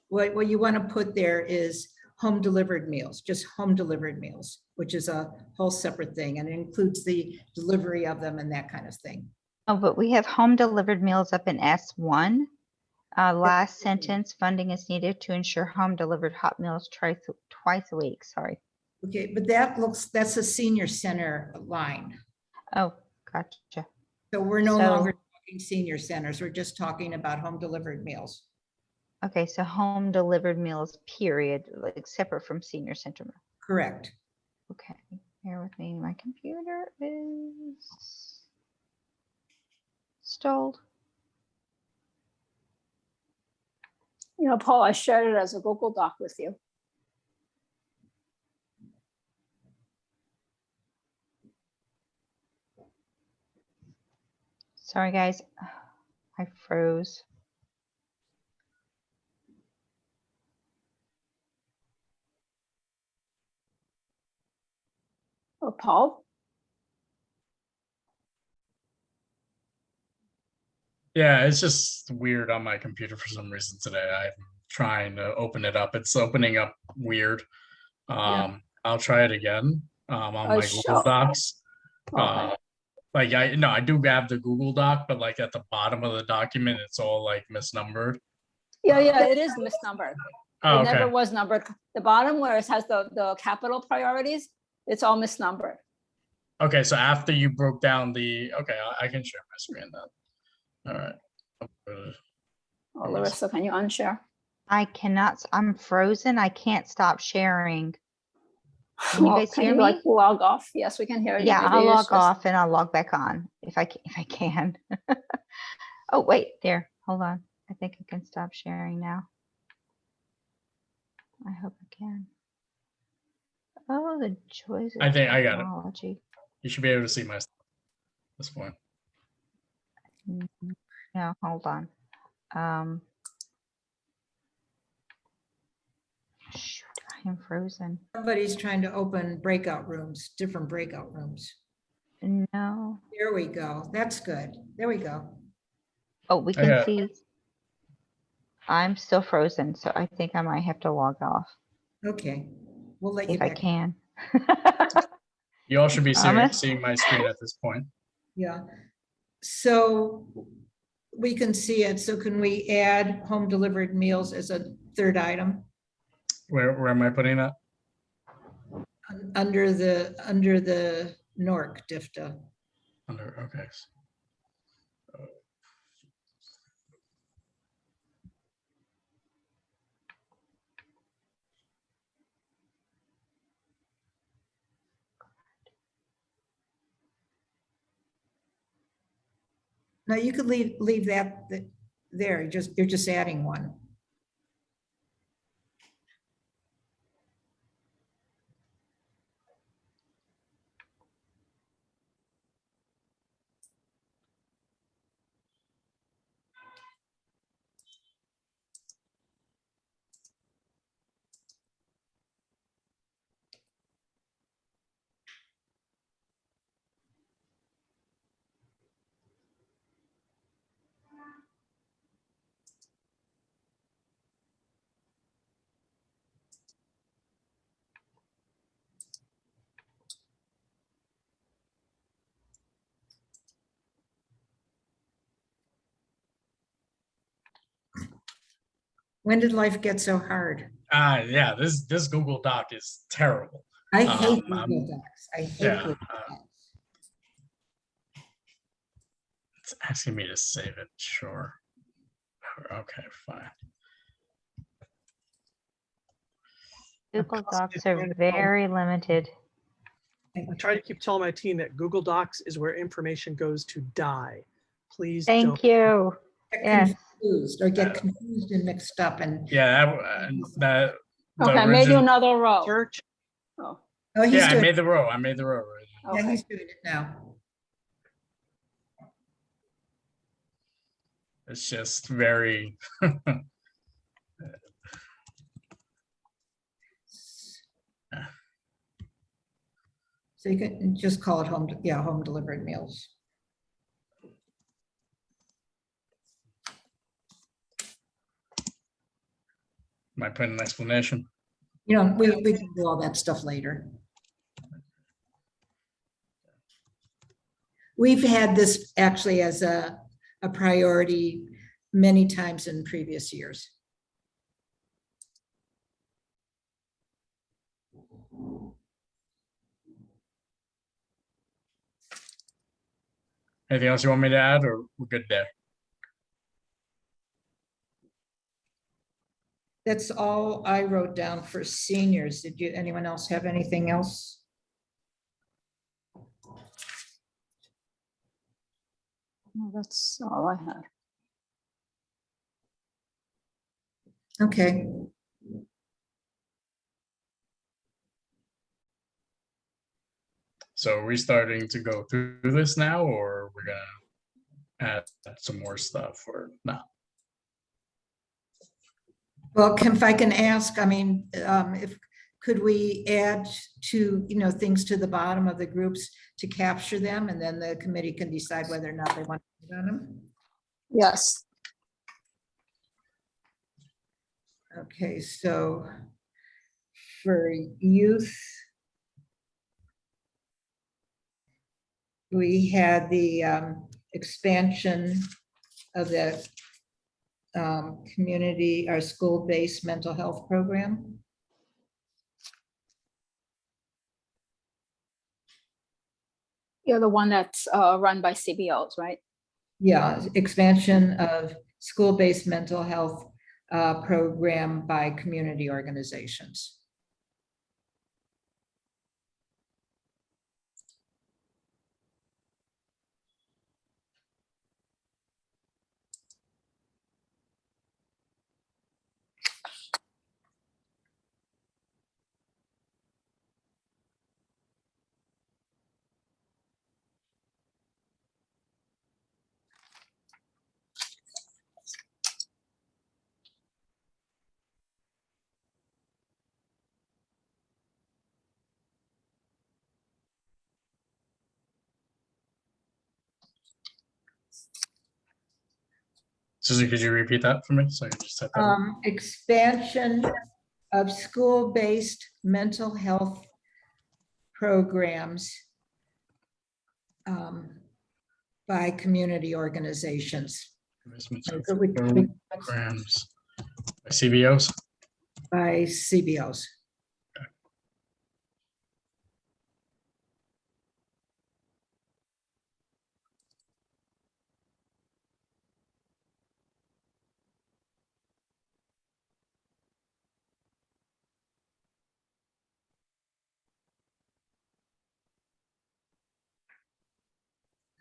What you want to put there is home delivered meals, just home delivered meals, which is a whole separate thing, and it includes the delivery of them and that kind of thing. Oh, but we have home delivered meals up in S1. Last sentence, funding is needed to ensure home delivered hot meals twice a week. Sorry. Okay, but that's a senior center line. Oh, gotcha. So we're no longer talking senior centers. We're just talking about home delivered meals. Okay, so home delivered meals, period, like separate from senior center. Correct. Okay, bear with me. My computer is stalled. You know, Paul, I shared it as a Google Doc with you. Sorry, guys. I froze. Oh, Paul? Yeah, it's just weird on my computer for some reason today. I'm trying to open it up. It's opening up weird. I'll try it again on my Google Docs. Okay. Like I do have the Google Doc, but like at the bottom of the document, it's all like misnumbered. Yeah, it is misnumbered. Oh, It never okay. was numbered. The bottom where it has the capital priorities, it's all misnumbered. Okay, so after you broke down okay, I can share my screen then. All right. Oh, Larissa, can you unshare? I cannot. I'm frozen. I can't stop sharing. Can you Well, guys can hear you me? like log off? Yes, we can hear you. Yeah, Maybe I'll it's log just- off and I'll log back on if I can. Oh, wait, there. Hold on. I think I can stop sharing now. I hope I can. Oh, the joys of I think I got it. technology. You should be able to see my stuff at this point. No, hold on. Shoot, I am frozen. Somebody's trying to open breakout rooms, different breakout rooms. No. There we go. That's good. There we go. Oh, we I can got- see. I'm still frozen, so I think I might have to log off Okay, we'll let you if I back. can. You all should be Thomas? seeing my screen at this point. Yeah. So we can see it. So can we add home delivered meals as a third item Where am I putting that? under the NORC DIFTA? Okay. Now you could leave that there. You're just adding one. When did life get so hard? Yeah, this Google Doc is terrible. I hate Um, Google Docs. I hate yeah, Google Docs. It's asking me to save it. Sure. Okay, fine. Google Docs are very limited. I try to keep telling my team that Google Docs is where information goes to die. Please Thank don't. you. Get Yes. confused or get confused and mixed up and. Yeah, that the Okay, I made you original- another row. Search. Oh, Oh, he's Yeah, I doing, made the row. I made the row right now. yeah, okay. he's doing it now. It's just very So you can just call it home delivered meals. might put an explanation. You know, we can do all that stuff later. We've had this actually as a priority many times in previous years. Anything else you want me to add, or we're good there? That's all I wrote down for seniors. Did anyone else have anything else? No, that's all I had. Okay. So are we starting to go through this now, or we're gonna add some more stuff or not? Well, if I can ask, I mean, could we add to, things to the bottom of the groups to capture them, and then the committee can decide whether or not they want to put on them? Yes. Okay, so for youth, we had the expansion of the community, our school-based mental health program. You're the one that's run by CBOs, right? Yeah, expansion of school-based mental health program by community organizations. Susan, could you repeat that for me? So I can just set that up. Expansion of school-based mental health programs by community organizations. Programs by CBOs. By CBOs.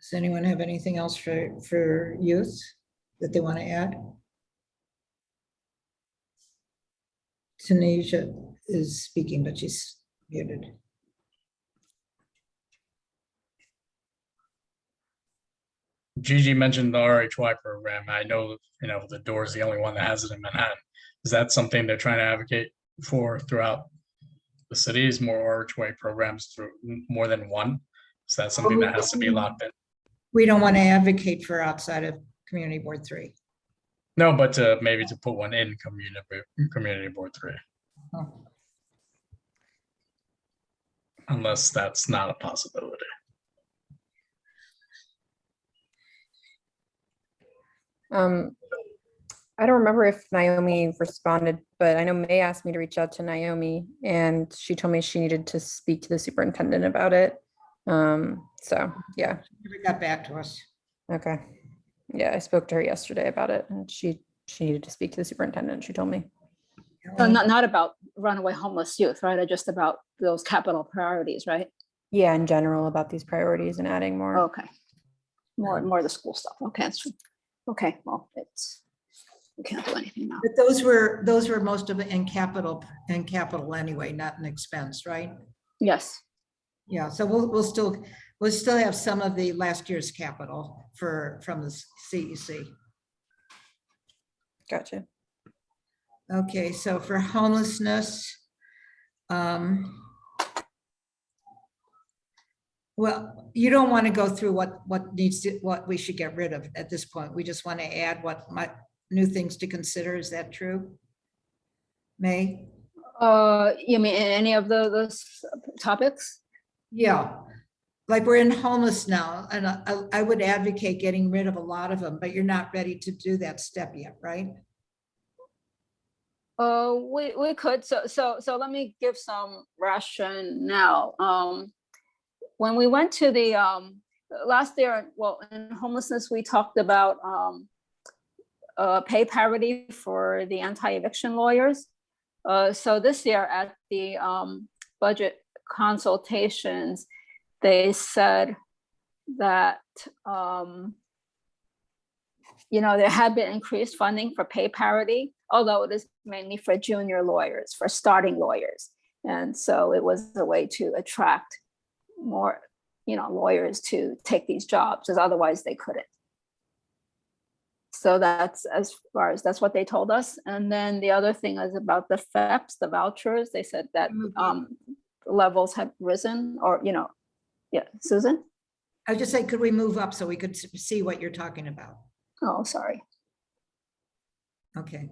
Does anyone have anything else for youth that they want to add? Tanisha is speaking, but she's muted. Gigi mentioned the RHY program. I know, the door is the only one that has it in Manhattan. Is that something they're trying to advocate for throughout the cities, more RHY programs through more than one? Is that something that has to be locked in? We don't want to advocate for outside of Community Board 3. No, but maybe to put one in Community Board 3. Oh. Unless that's not a possibility. I don't remember if Naomi responded, but I know May asked me to reach out to Naomi, and she told me she needed to speak to the superintendent about it. So yeah. She never got back to us. Okay. Yeah, I spoke to her yesterday about it, and she needed to speak to the superintendent. She told me. Not about runaway homeless youth, right? Or just about those capital priorities, right? Yeah, in general about these priorities and adding more. Okay. More of the school stuff. Okay, that's true. Okay, well, we can't do anything now. But those were most of it in capital anyway, not in expense, right? Yes. Yeah, so we'll still have some of the last year's capital from the CEC. Gotcha. Okay, so for homelessness, well, you don't want to go through what we should get rid of at this point. We just want to add new things to consider. Is that true? May? You mean any of those topics? Yeah, like we're in homeless now, and I would advocate getting rid of a lot of them, but you're not ready to do that step yet, right? We could. So let me give some rationale. When we went to the last year, well, in homelessness, we talked about pay parity for the anti-eviction lawyers. So this year at the budget consultations, they said that there had been increased funding for pay parity, although it is mainly for junior lawyers, for starting lawyers. And so it was a way to attract more, lawyers to take these jobs, because otherwise they couldn't. So that's that's what they told us. And then the other thing is about the FEPs, the vouchers. They said that levels have risen, or, yeah, Susan? I would just say, could we move up so we could see what you're talking about? Oh, sorry. Okay.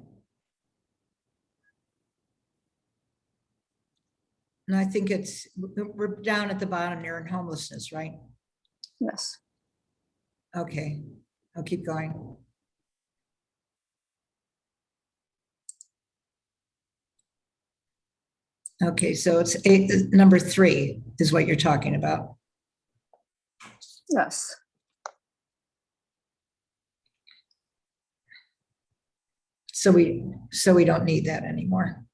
And I think we're down at the bottom near homelessness, right? Yes. Okay, I'll keep going. Okay, so it's number 3 is what you're talking about. Yes. So we don't need that anymore.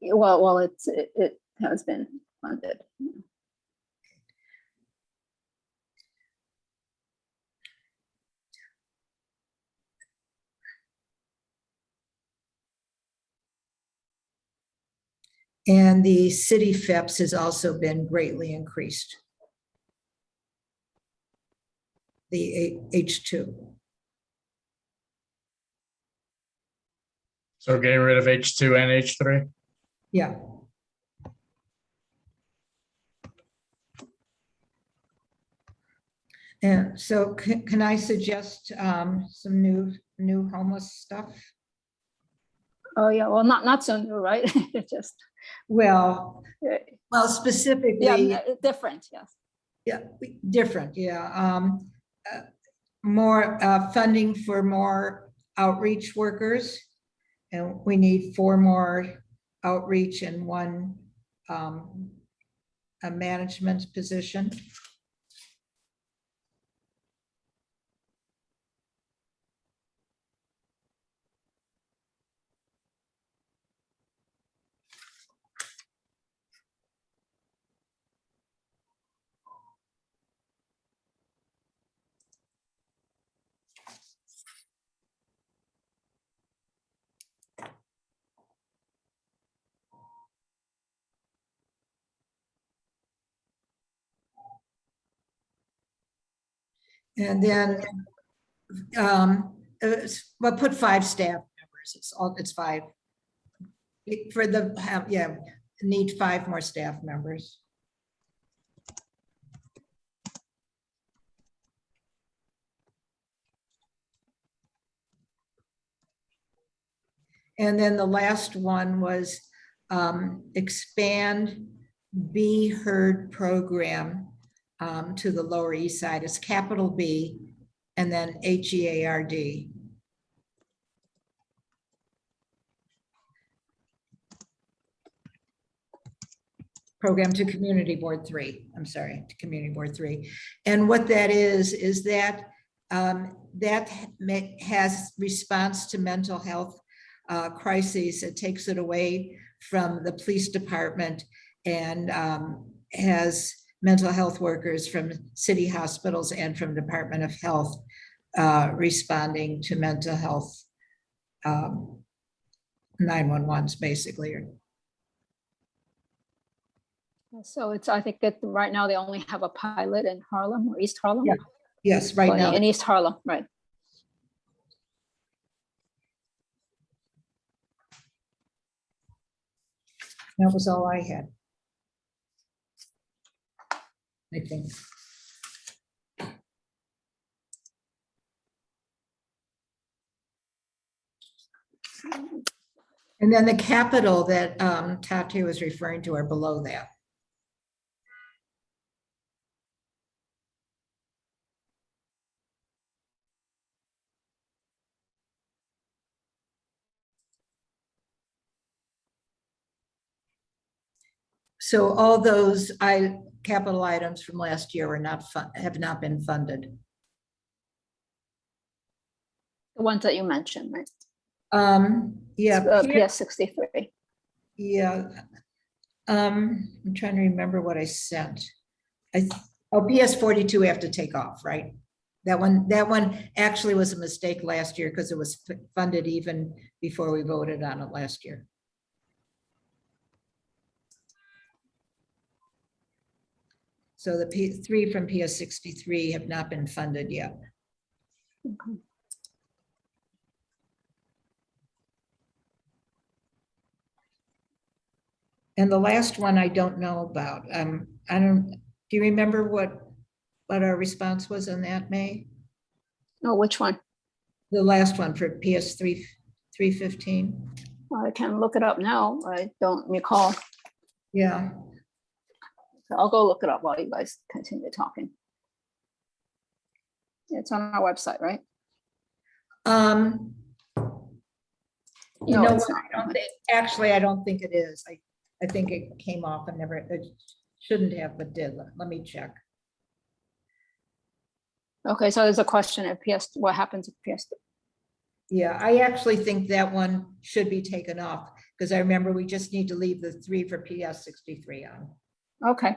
Well, it has been funded. And the city FEPS has also been greatly increased. The H2. So getting rid of H2 and H3? Yeah. And so can I suggest some new homeless stuff? Oh, yeah, well, not so new, right? Just. Well, specifically. Yeah, different, yes. Yeah, different, yeah. More funding for more outreach workers. And we need 4 more outreach and 1 a management position. And then we'll put 5 staff members. It's 5. For the, need 5 more staff members. And then the last one was expand Be Heard program to the Lower East Side. It's capital B and then HEARD. Program to Community Board 3. I'm sorry, to Community Board 3. And what that is that that has response to mental health crises. It takes it away from the police department and has mental health workers from city hospitals and from Department of Health responding to mental health 911s basically. So I think that right now they only have a pilot in Harlem or East Harlem. Yeah. Yes, right now. In East Harlem, right. That was all I had, I think. And then the capital that Tati was referring to are below that. So all those capital items from last year are have not been funded. The ones that you mentioned, right? Yeah, PS 63. yeah. I'm trying to remember what I sent. PS 42 we have to take off, right? That one actually was a mistake last year because it was funded even before we voted on it last year. So the three from PS 63 have not been funded yet. Okay. And the last one I don't know about. Do you remember what our response was on that, May? Oh, which one? The last one for PS 315. Well, I can look it up now. I don't recall. Yeah. So I'll go look it up while you guys continue talking. It's on our website, right? You No, know it's what? not. Actually, I don't think it is. I think it came off and never, it shouldn't have, but did. Let me check. Okay, so there's a question of PS, what happens if PS? Yeah, I actually think that one should be taken off because I remember we just need to leave the 3 for PS 63 on. Okay.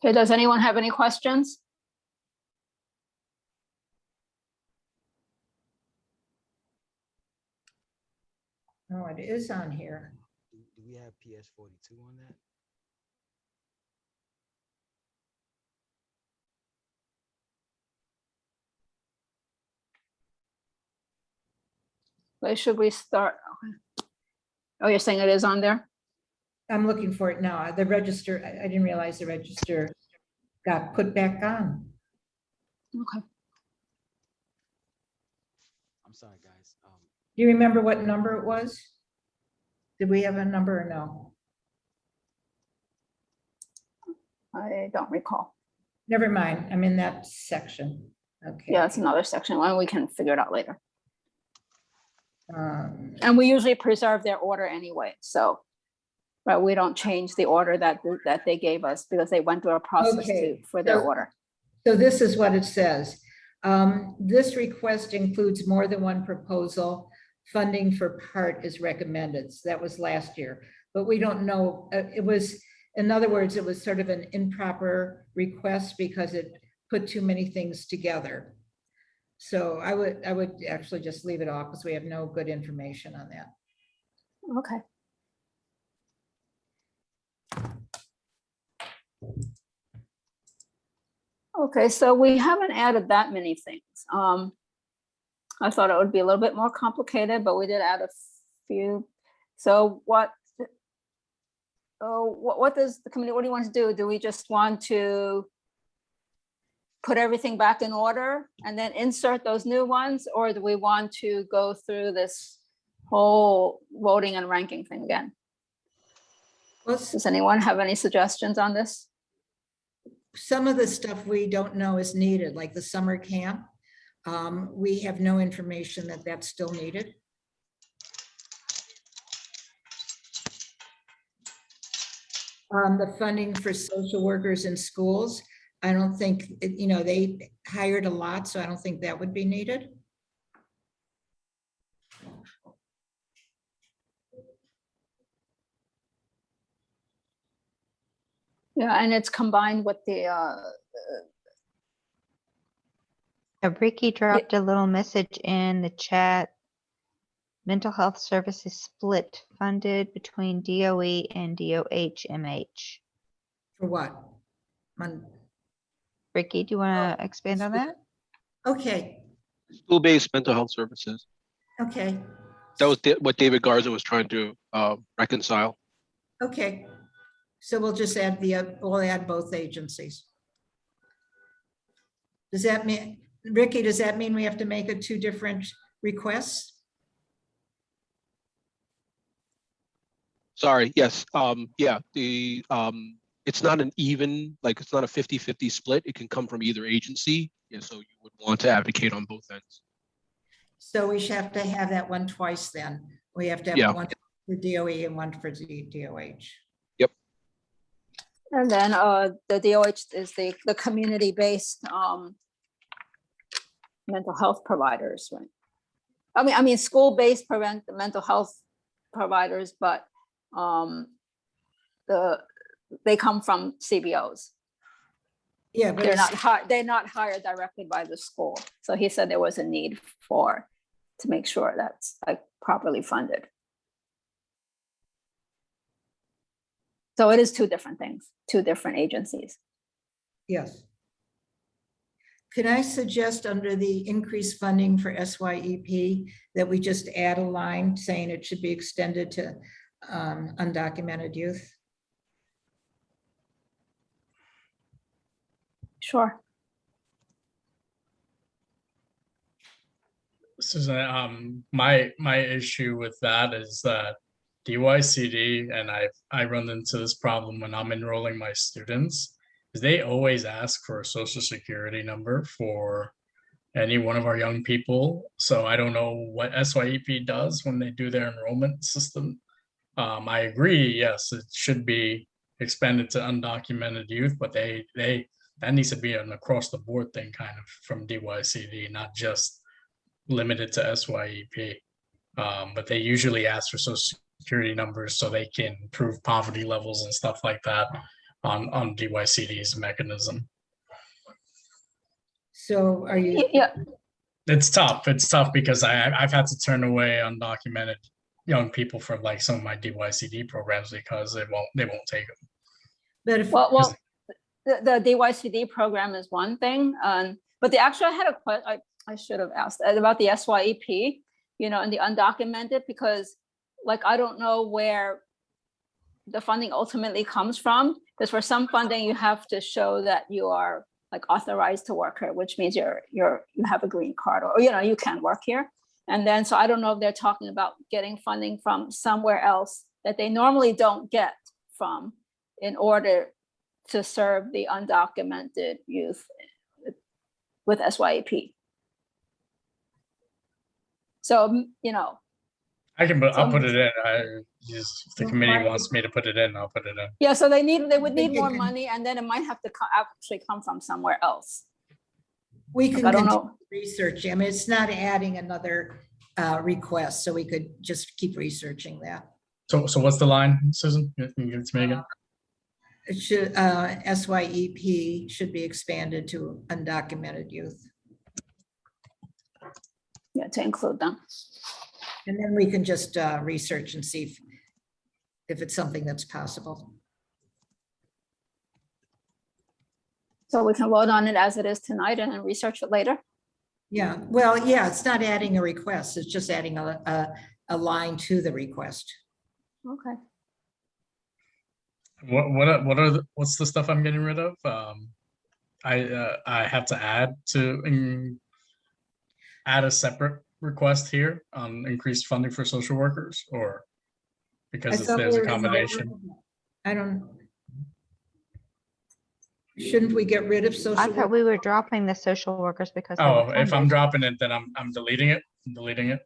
Okay, does anyone have any questions? Oh, it is on here. Do we have PS 42 on that? Where should we start? Okay. Oh, you're saying it is on there? I'm looking for it now. The register, I didn't realize the register got put back on. Okay. I'm sorry, guys. Do you remember what number it was? Did we have a number or no? I don't recall. Never mind. I'm in that section. Okay. Yeah, it's another section. Well, we can figure it out later. Um, And we usually preserve their order anyway, so, but we don't change the order that they gave us because they went through a process Okay, for their so- order. So this is what it says. This request includes more than one proposal. Funding for part is recommended. So that was last year, but we don't know. It was, in other words, it was sort of an improper request because it put too many things together. So I would actually just leave it off because we have no good information on that. Okay. Okay, so we haven't added that many things. I thought it would be a little bit more complicated, but we did add a few. So what does the committee, what do you want to do? Do we just want to put everything back in order and then insert those new ones? Or do we want to go through this whole voting and ranking thing again? Does anyone have any suggestions on this? Some of the stuff we don't know is needed, like the summer camp. We have no information that that's still needed. The funding for social workers in schools, I don't think, they hired a lot, so I don't think that would be needed. Yeah, and it's combined with the, Ricky dropped a little message in the chat. Mental health services split funded between DOE and DOH-MH. For what? Ricky, do you want to expand on that? Okay, School-based mental health services. okay, That was what David Garza was trying to reconcile. okay. So we'll just add we'll add both agencies. Does that mean, Ricky, does that mean we have to make it 2 different requests? Sorry, yes, yeah, it's not an even, like, it's not a 50-50 split. It can come from either agency. Yeah, so you would want to advocate on both ends. So we should have to have that one twice then. We have to have Yeah. one for DOE and one for DOH. And then the DOH is the community-based mental health providers, right? I mean, school-based mental health providers, but they come from CBOs. Yeah, but They're not hired directly by the school. So he said there was a need to make sure that's like properly funded. So it is two different things, two different agencies. yes. Could I suggest under the increased funding for SYEP that we just add a line saying it should be extended to undocumented youth? Sure. Susan, my issue with that is that DYCD, and I run into this problem when I'm enrolling my students, is they always ask for a social security number for any one of our young people. So I don't know what SYEP does when they do their enrollment system. I agree, yes, it should be expanded to undocumented youth, but that needs to be an across the board thing kind of from DYCD, not just limited to SYEP. But they usually ask for social security numbers so they can prove poverty levels and stuff like that on DYCD's mechanism. So are you? Yeah. It's tough. It's tough because I've had to turn away undocumented young people from like some of my DYCD programs because they won't take them. But if, well, the DYCD program is one thing, but I had a question. I should have asked about the SYEP, and the undocumented, because like I don't know where the funding ultimately comes from. Because for some funding, you have to show that you are like authorized to work here, which means you have a green card, or you can work here. And then so I don't know if they're talking about getting funding from somewhere else that they normally don't get from in order to serve the undocumented youth with SYEP. So, I'll put it in. If the committee wants me to put it in, I'll put it in. Yeah, so they would need more money, and then it might have to actually come from somewhere else. we can I don't continue know. research. I mean, it's not adding another request, so we could just keep researching that. So what's the line, Susan? Can you give it to me again? It should, SYEP should be expanded to undocumented youth. Yeah, to include them. And then we can just research and see if it's something that's possible. So we can vote on it as it is tonight and then research it later. Yeah, well, yeah, it's not adding a request, it's just adding a line to the request. Okay. What's the stuff I'm getting rid of? I have to add a separate request here on increased funding for social workers, or because there's a combination. I don't. Shouldn't we get rid of social? I thought we were dropping the social workers because. Oh, if I'm dropping it, then I'm deleting it. I'm deleting it.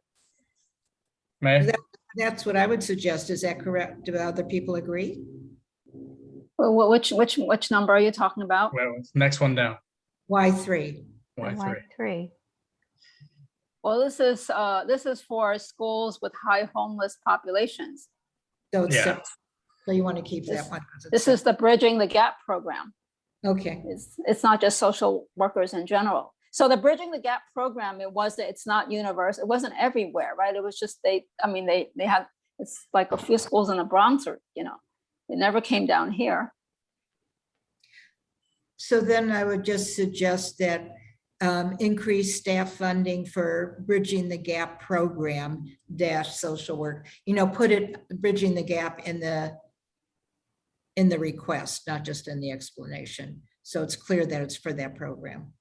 May? That's what I would suggest. Is that correct? Do other people agree? Well, which number are you talking about? Well, next one down. Y3. Y3. Well, this is for schools with high homeless populations. So it's Yeah. separate. So you want to keep that one. This is the Bridging the Gap program. Okay. It's not just social workers in general. So the Bridging the Gap program, it's not universal. It wasn't everywhere, right? It was just they had, it's like a few schools in the Bronx, or it never came down here. So then I would just suggest that increase staff funding for Bridging the Gap program dash social work. Put it Bridging the Gap in the request, not just in the explanation. So it's clear that it's for that program.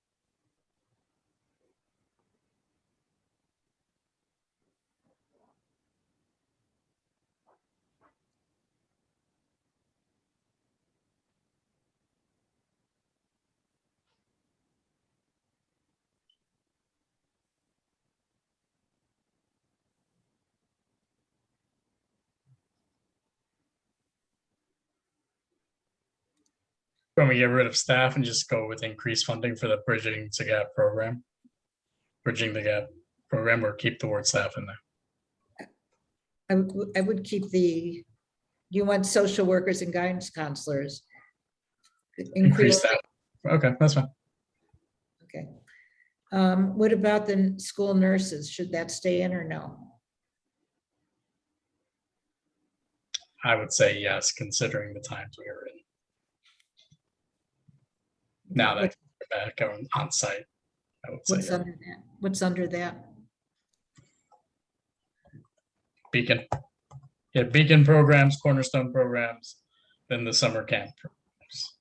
when we get rid of staff and just go with increased funding for the Bridging the Gap program? Bridging the Gap program, or keep the word staff in there? I would keep the, you want social workers and guidance counselors. Increase that. Okay, that's fine. Okay. What about the school nurses? Should that stay in or no? I would say yes, considering the times we are in. Now that we're back on site, I would say What's under that? What's under that? Beacon. Yeah, Beacon programs, Cornerstone programs, then the summer camp programs.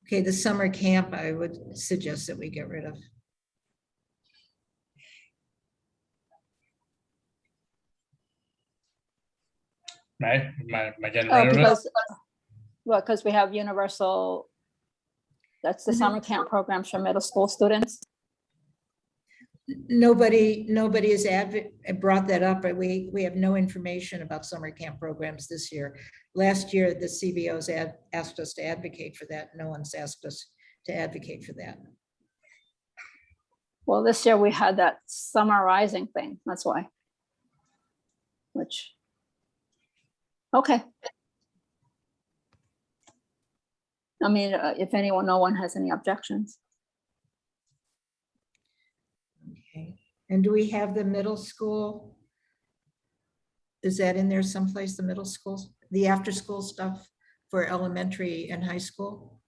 Okay, the summer camp, I would suggest that we get rid of. Right? Am I getting Oh, rid of it? because, well, because we have universal, that's the summer camp programs for middle school students. Nobody has brought that up, but we have no information about summer camp programs this year. Last year, the CBOs asked us to advocate for that. No one's asked us to advocate for that. Well, this year we had that summer rising thing, that's why. Which, okay. I mean, if anyone, no one has any objections. Okay, and do we have the middle school? Is that in there someplace, the middle schools, the after school stuff for elementary and high school?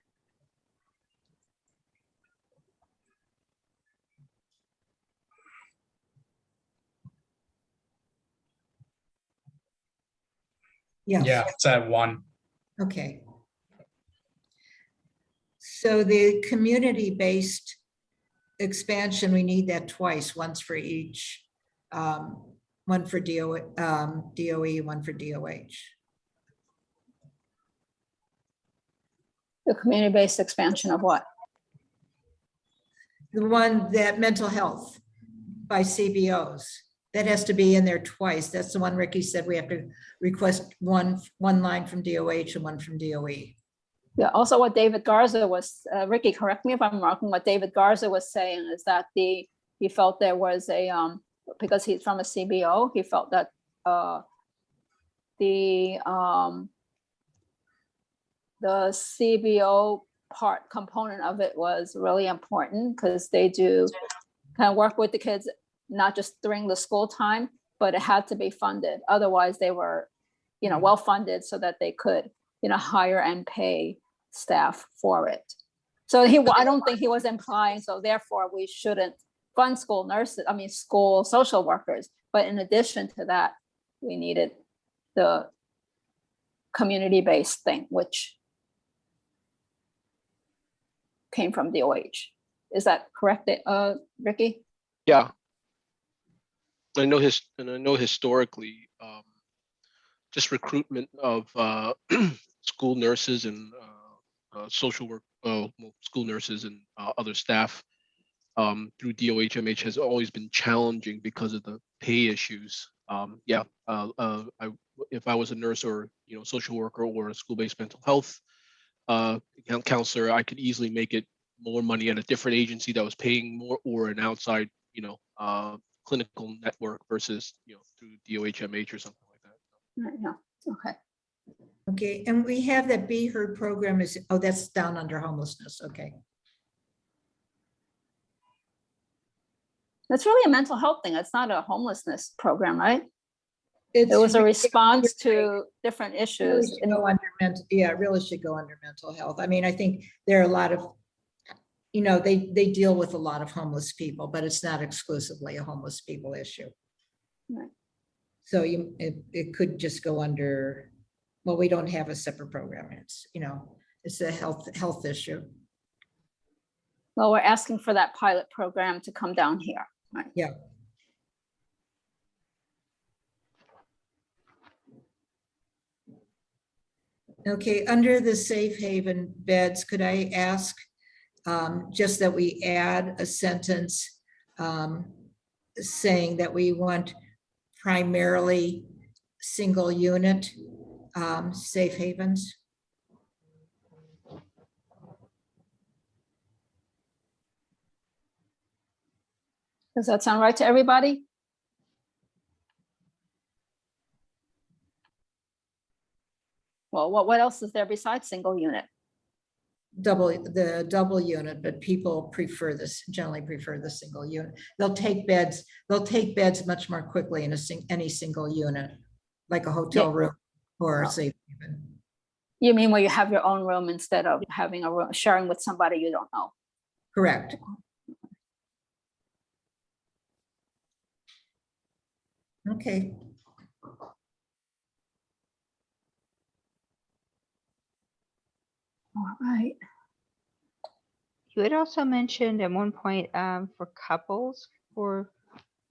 Yes. Yeah, it's at 1. Okay. So the community-based expansion, we need that twice, once for each, one for DOE, one for DOH. The community-based expansion of what? The one that mental health by CBOs, that has to be in there twice. That's the one Ricky said we have to request one line from DOH and one from DOE. Yeah, also what David Garza was, Ricky, correct me if I'm wrong, what David Garza was saying is that he felt there was a, because he's from a CBO, he felt that the CBO component of it was really important because they do kind of work with the kids, not just during the school time, but it had to be funded. Otherwise they were, well funded so that they could, hire and pay staff for it. So I don't think he was implying, so therefore we shouldn't fund school nurses, school social workers. But in addition to that, we needed the community-based thing, which came from DOH. Is that correct, Ricky? Yeah. I know historically, just recruitment of school nurses and social work, school nurses and other staff through DOH-MH has always been challenging because of the pay issues. If I was a nurse or social worker or a school-based mental health counselor, I could easily make it more money at a different agency that was paying more, or an outside clinical network versus through DOH-MH or something like that. Yeah. Okay. Okay, and we have that Be Heard program that's down under homelessness. Okay. That's really a mental health thing. It's not a homelessness program, right? It was a response to different issues. It really should go under mental health. I think there are a lot of, they deal with a lot of homeless people, but it's not exclusively a homeless people issue. Right. So it could just go under, well, we don't have a separate program. It's, it's a health issue. Well, we're asking for that pilot program to come down here. Right? Yeah. Okay, under the safe haven beds, could I ask just that we add a sentence saying that we want primarily single unit safe havens? Does that sound right to everybody? Well, what else is there besides single unit? The double unit, but people prefer this, generally prefer the single unit. They'll take beds much more quickly in any single unit, like a hotel room or a safe haven. You mean where you have your own room instead of having a room, sharing with somebody you don't know? Correct. Okay. All right. You had also mentioned at one point for couples for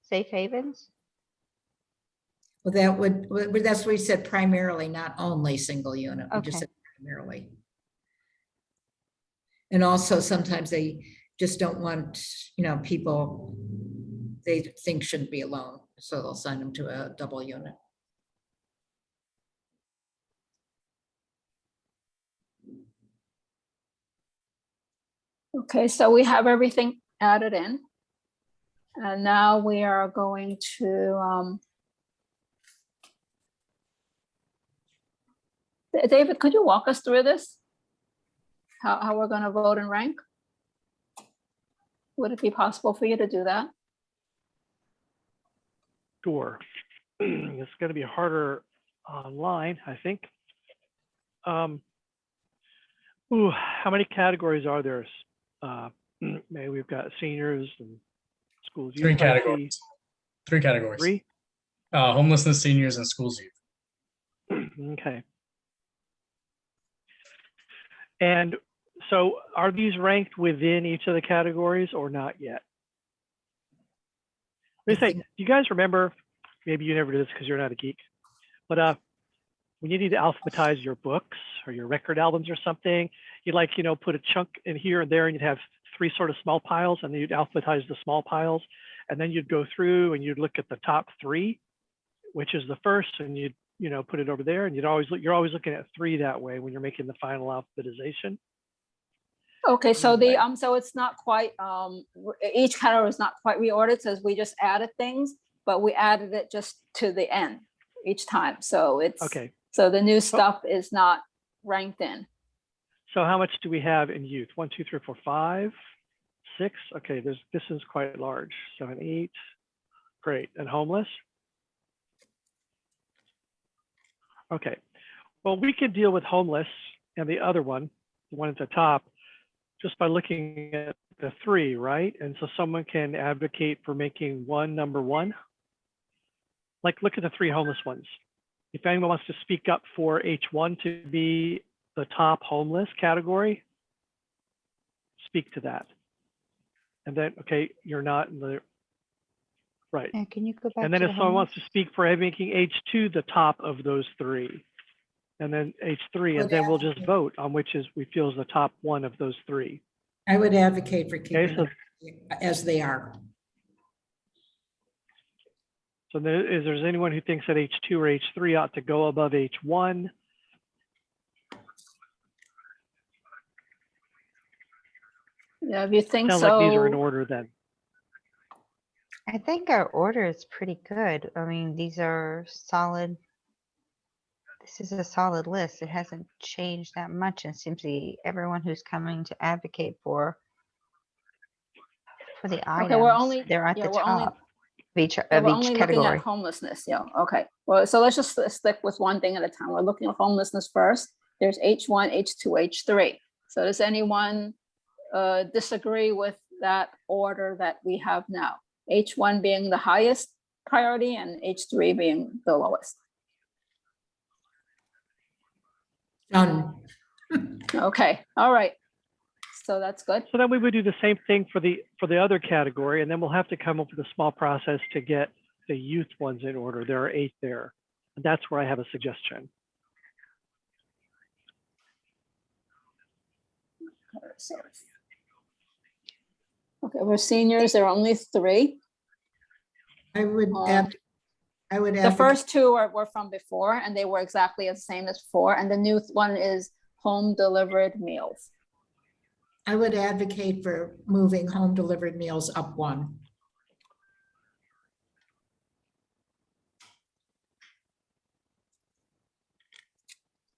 safe havens. Well, that's what we said, primarily, not only single unit. We just Okay. said primarily. And also sometimes they just don't want, people they think shouldn't be alone. So they'll send them to a double unit. Okay, so we have everything added in. And now we are going to, David, could you walk us through this? How we're going to vote and rank? Would it be possible for you to do that? Sure. It's going to be harder online, I think. How many categories are there? Maybe we've got seniors and schools. Three categories. Three categories. Three? Homelessness, seniors, and schools youth. Okay. And so are these ranked within each of the categories or not yet? Let me say, do you guys remember, maybe you never did this because you're not a geek, but when you need to alphabetize your books or your record albums or something, you'd put a chunk in here and there, and you'd have three sort of small piles, and then you'd alphabetize the small piles, and then you'd go through and you'd look at the top three, which is the first, and you'd put it over there, and you're always looking at three that way when you're making the final alphabetization. Okay, so so it's not quite, each category is not quite reordered, says we just added things, but we added it just to the end each time. So it's, okay. So the new stuff is not ranked in. So how much do we have in youth? 1, 2, 3, 4, 5, 6. Okay, this is quite large. 7, 8. Great. And homeless? Okay. Well, we could deal with homeless and the other one, the one at the top, just by looking at the three, right? And so someone can advocate for making one number one. Like, look at the three homeless ones. If anyone wants to speak up for H1 to be the top homeless category, speak to that. And then, okay, you're not in the, right. And can you go back? And then to if the someone wants homeless? to speak for making H2 the top of those three, and then H3, and then we'll just vote on which we feel is the top one of those three. I would advocate for keeping Okay, so, them as they are. so is there anyone who thinks that H2 or H3 ought to go above H1? Yeah, if you think Sounds so. like these are in order then. I think our order is pretty good. I mean, these are solid. This is a solid list. It hasn't changed that much. And seems to be everyone who's coming to advocate for the items, Okay, we're only, they're at yeah, the we're only, top of each, yeah, of we're each only looking at category. homelessness. Yeah, okay. Well, so let's just stick with one thing at a time. We're looking at homelessness first. There's H1, H2, H3. So does anyone disagree with that order that we have now? H1 being the highest priority and H3 being the lowest. Done. Okay, all right. So that's good. So then we would do the same thing for the other category, and then we'll have to come up with a small process to get the youth ones in order. There are 8 there. And that's where I have a suggestion. Okay, we're seniors, there are only 3. I would The advocate. first 2 were from before, and they were exactly the same as before. And the new one is home delivered meals. I would advocate for moving home delivered meals up 1.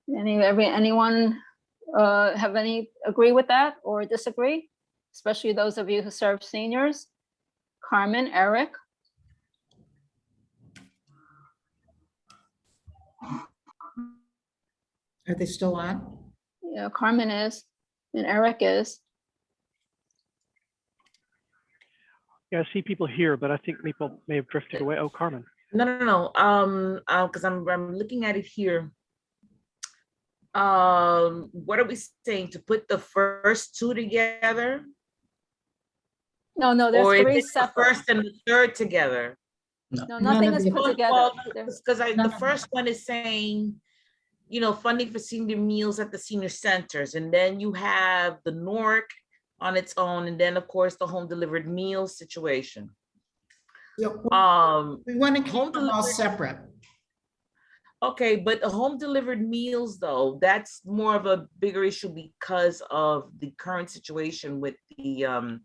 Anyone have any agree with that or disagree? Especially those of you who serve seniors. Carmen, Eric. Are they still on? Yeah, Carmen is, and Eric is. Yeah, I see people here, but I think people may have drifted away. Oh, Carmen. No. Because I'm looking at it here. What are we saying? To put the first two together? No, Or there's is three it the separate. first and the third together? No, nothing is put together. Because the first one is saying, you know, funding for senior meals at the senior centers, and then you have the NORC on its own, and then of course the home delivered meals situation. We want to keep them all separate. Okay, but the home delivered meals though, that's more of a bigger issue because of the current situation with the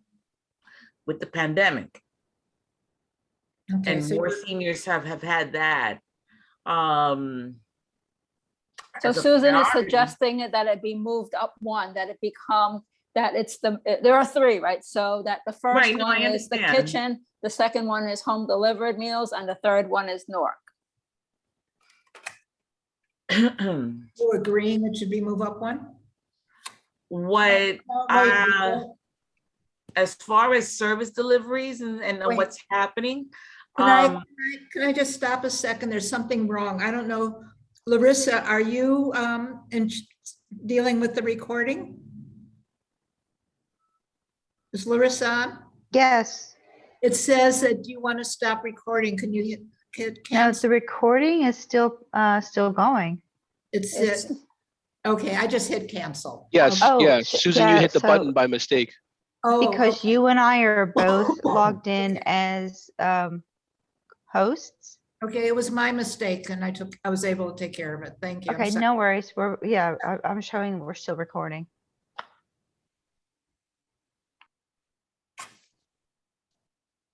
pandemic. Okay, And so more seniors have had that. So as a Susan is priority. suggesting that it be moved up one, that it become, that it's there are three, right? So that the first Right, no, one I is the understand. kitchen, the second one is home delivered meals, and the third one is NORC. you agreeing it should be move up one? What, Wait, as far as service deliveries and Wait. what's happening, can I just stop a second? There's something wrong. I don't know. Larissa, are you dealing with the recording? Is Larissa on? Yes. It says that you want to stop recording. Can you hit No, cancel? the recording is still going. It's okay. I just hit cancel. Yes, Oh, yes. Susan, you yeah, hit the so- button by mistake. Oh, Because you and I are both logged in as hosts. okay, it was my mistake, and I was able to take care of it. Thank you. I'm Okay, sorry. no worries. I'm showing we're still recording.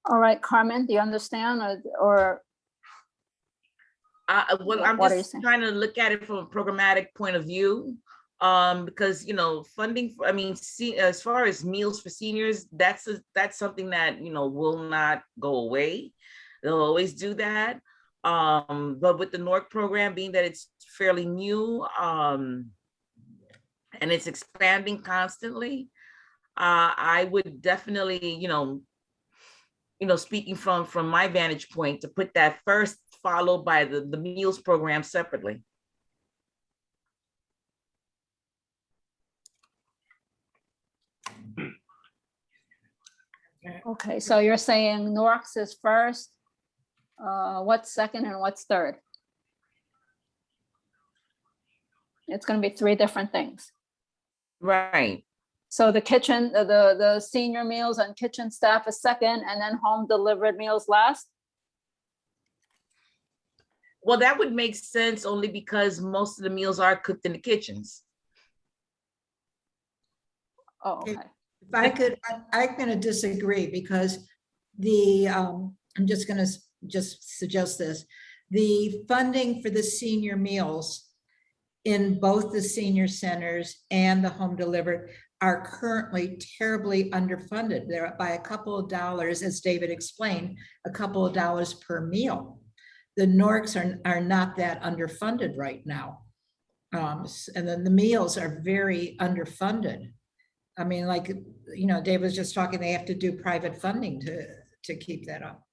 All right, Carmen, do you understand or well, I'm what are you just saying? trying to look at it from a programmatic point of view. Because, you know, funding for, I mean, see, as far as meals for seniors, that's something that, you know, will not go away. They'll always do that. But with the NORC program being that it's fairly new, and it's expanding constantly, I would definitely, you know, speaking from my vantage point, to put that first, followed by the meals program separately. Okay, so you're saying NORCS is first, what's second and what's third? It's going to be three different things. Right. So the kitchen, the senior meals and kitchen staff is second, and then home delivered meals last? Well, that would make sense only because most of the meals are cooked in the kitchens. Oh, okay. If I could, I'm going to disagree because I'm just going to suggest this. The funding for the senior meals in both the senior centers and the home delivered are currently terribly underfunded. They're by a couple of dollars, as David explained, a couple of dollars per meal. The NORCs are not that underfunded right now. And then the meals are very underfunded. I mean, like, you know, Dave was just talking, they have to do private funding to keep that up.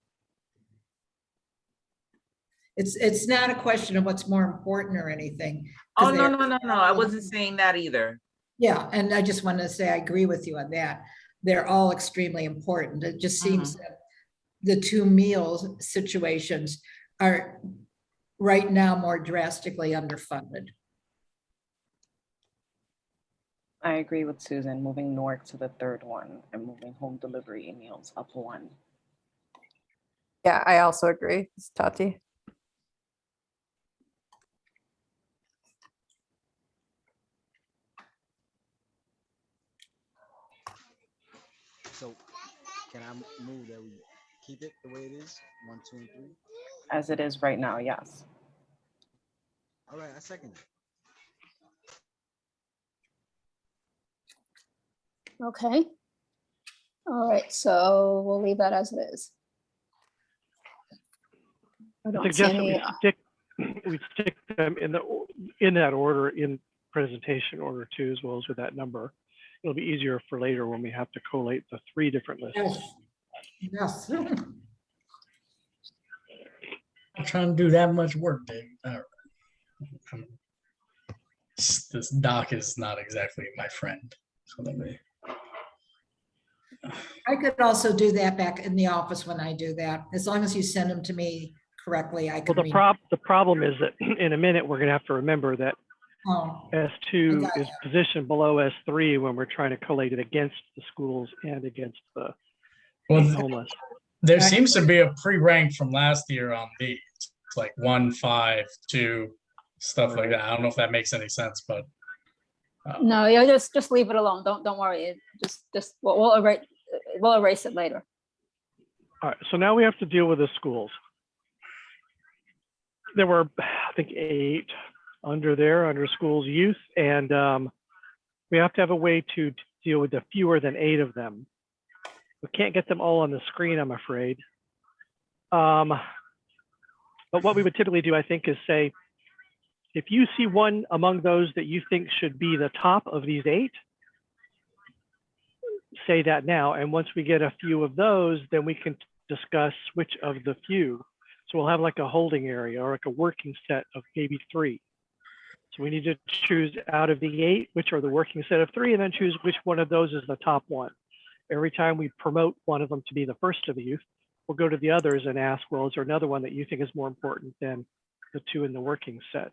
It's not a question of what's more important or anything. Oh, no. I wasn't saying that either. Yeah, and I just wanted to say I agree with you on that. They're all extremely important. It just seems that the two meals situations are right now more drastically underfunded. I agree with Susan, moving NORC to the third one and moving home delivery meals up one. Yeah, I also agree. It's Tati. So can I move that we keep it the way it is? 1, 2, and 3? As it is right now, yes. All right, I second it. Okay. All right, so we'll leave that as it is. I I don't see suggest that any, we stick them in that order, in presentation order too, as well as with that number. It'll be easier for later when we have to collate the 3 different lists. Yes. I'm trying to do that much work, Dave. All right. This doc is not exactly my friend. So let me. I could also do that back in the office when I do that. As long as you send them to me correctly, I can Well, read. the problem is that in a minute, we're gonna have to remember that Oh, S2 I is got positioned below S3 when we're trying to collate it against the schools and against the Well, homeless. there seems to be a pre-rank from last year on these, it's like 1, 5, 2, stuff like that. I don't know if that makes any sense, but no, yeah, just leave it alone. Don't worry. We'll erase it later. All right, so now we have to deal with the schools. There were, I think, 8 under schools youth, and we have to have a way to deal with the fewer than 8 of them. We can't get them all on the screen, I'm afraid. But what we would typically do, I think, is say, if you see one among those that you think should be the top of these 8, say that now. And once we get a few of those, then we can discuss which of the few. So we'll have like a holding area or like a working set of maybe 3. So we need to choose out of the 8, which are the working set of 3, and then choose which one of those is the top one. Every time we promote one of them to be the first of the youth, we'll go to the others and ask, well, is there another one that you think is more important than the 2 in the working set?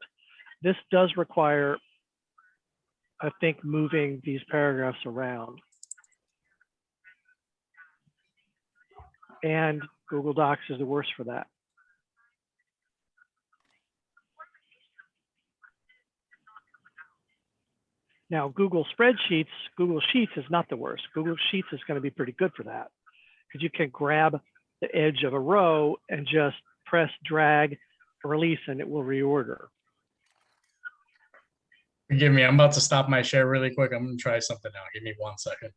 This does require, I think, moving these paragraphs around. And Google Docs is the worst for that. Now, Google Sheets is not the worst. Google Sheets is going to be pretty good for that, because you can grab the edge of a row and just press, drag, release, and it will reorder. forgive me, I'm about to stop my share really quick. I'm gonna try something now. Give me 1 second.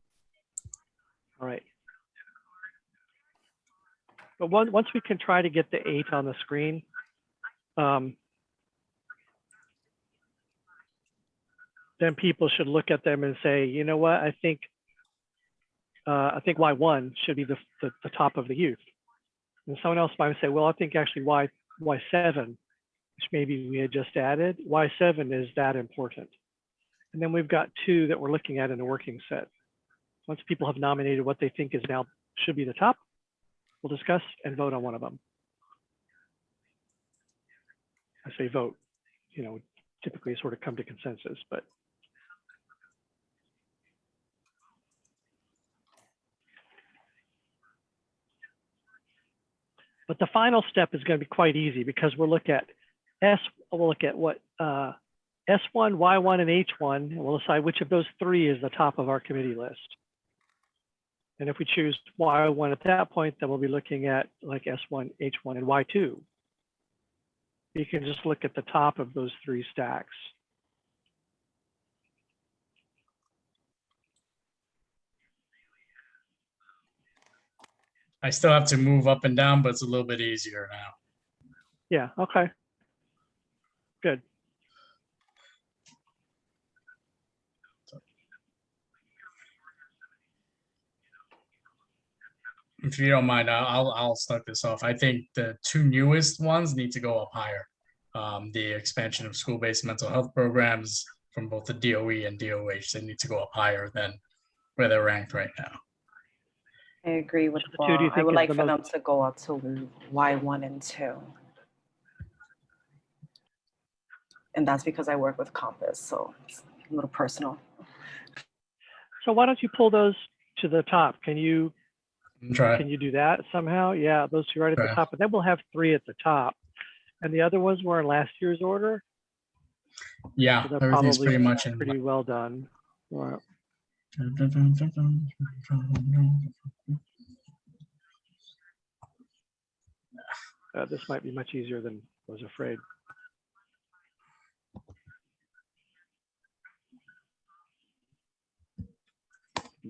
All right. But once we can try to get the 8 on the screen, then people should look at them and say, you know what, I think Y1 should be the top of the youth. And someone else might say, well, I think actually Y7, which maybe we had just added, Y7 is that important. And then we've got 2 that we're looking at in a working set. Once people have nominated what they think is now should be the top, we'll discuss and vote on one of them. I say vote, you know, typically sort of come to consensus, but. But the final step is going to be quite easy, because we'll look at what S1, Y1, and H1, and we'll decide which of those 3 is the top of our committee list. And if we choose Y1 at that point, then we'll be looking at like S1, H1, and Y2. You can just look at the top of those 3 stacks. I still have to move up and down, but it's a little bit easier now. Yeah, okay. Good. If you don't mind, I'll start this off. I think the 2 newest ones need to go up higher. The expansion of school-based mental health programs from both the DOE and DOH, they need to go up higher than where they're ranked right now. I agree with So the 2 do you Paul. I think would is like the for them most- to go up to Y1 and 2. And that's because I work with Compass, so it's a little personal. So why don't you pull those to the top? Can you Try. Can you do that somehow? Yeah, those 2 right at the Try. top, but then we'll have 3 at the top. And the other ones were in last year's order. Yeah, So they're everything's probably pretty much in. pretty well done. Right. This might be much easier than I was afraid.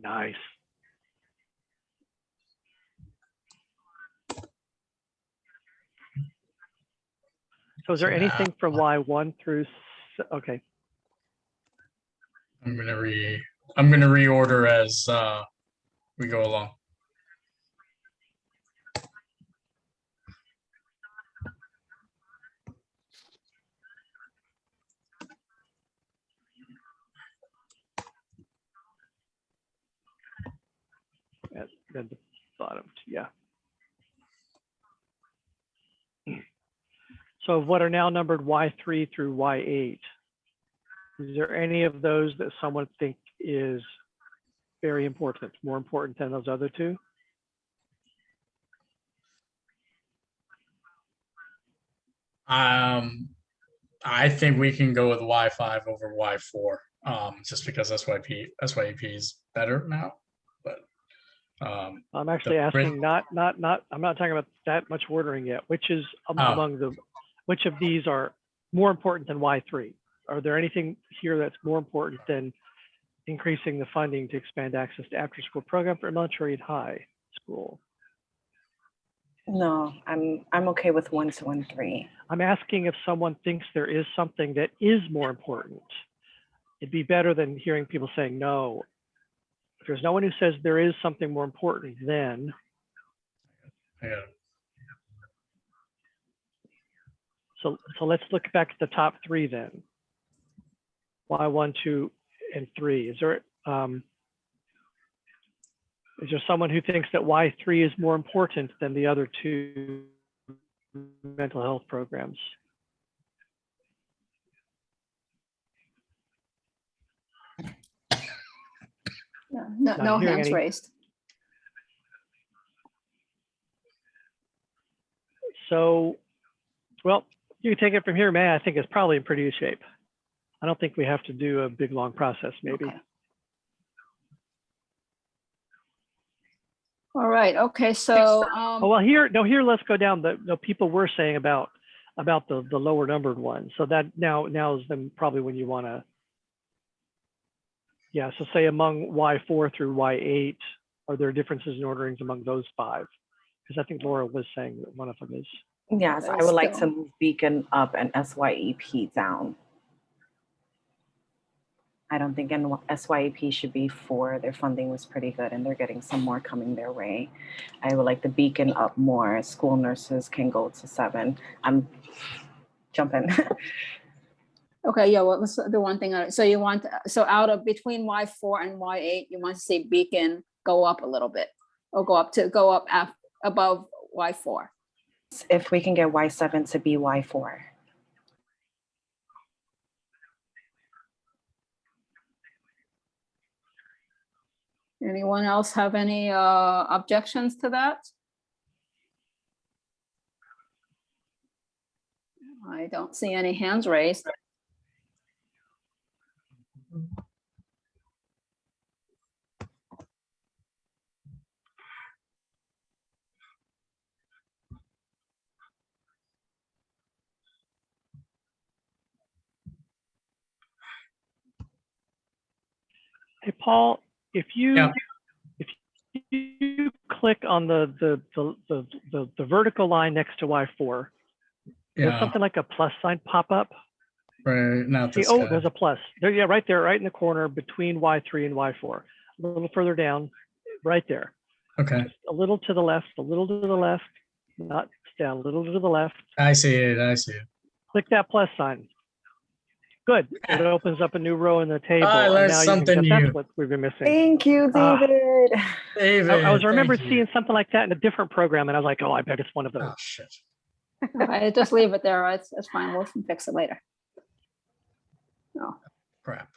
Nice. So is there So anything from Y1 through, okay, I'm gonna reorder as we go along. at the bottom, yeah. So what are now numbered Y3 through Y8? Is there any of those that someone think is very important, more important than those other two? I think we can go with Y5 over Y4, just because SYEP is better now. But I'm actually asking I'm not talking about that much ordering yet. Which is which of these are more important than Y3? Are there anything here that's more important than increasing the funding to expand access to after-school program for elementary and high school? No, I'm okay with 1, 2, and 3. I'm asking if someone thinks there is something that is more important. It'd be better than hearing people saying no. If there's no one who says there is something more important, then yeah. so let's look back at the top 3 then. Y1, 2, and 3. Is there someone who thinks that Y3 is more important than the other 2 mental health programs? No hands raised. So, well, you can take it from here, May. I think it's probably in pretty good shape. I don't think we have to do a big, long process, maybe. Okay. All right. Okay. So, oh, well, here, let's go down. The people were saying about the lower numbered ones. So that now is then probably when you want to. Yeah. So say among Y4 through Y8, are there differences in orderings among those 5? Because I think Laura was saying that one of them is. Yes, I would like to move Beacon up and SYEP down. I don't think SYEP should be 4. Their funding was pretty good and they're getting some more coming their way. I would like the Beacon up more. School nurses can go to 7. I'm jumping. okay. Yeah. Well, let's do one thing. So you want, so out of between Y4 and Y8, you want to see Beacon go up a little bit or go up above Y4. If we can get Y7 to be Y4. Anyone else have any objections to that? I don't see any hands raised. Hey, Paul, if you click on the vertical line next to Y4, there's something like a plus sign pop up. Right, not this Oh, guy. there's a plus. There, yeah, right there, right in the corner between Y3 and Y4. A little further down, right there. Okay. Just a little to the left, a little to the left, not down, a little to the left. I see it. Click that plus sign. Good. It opens up a new row in the table. I and learned now something you can, new. that's what we've been missing. Thank you, David. David, I remember thank you. seeing something like that in a different program, and I was like, oh, I bet it's one of those. Oh, shit. Okay, just leave it there. It's fine. We'll fix it later. No. Crap.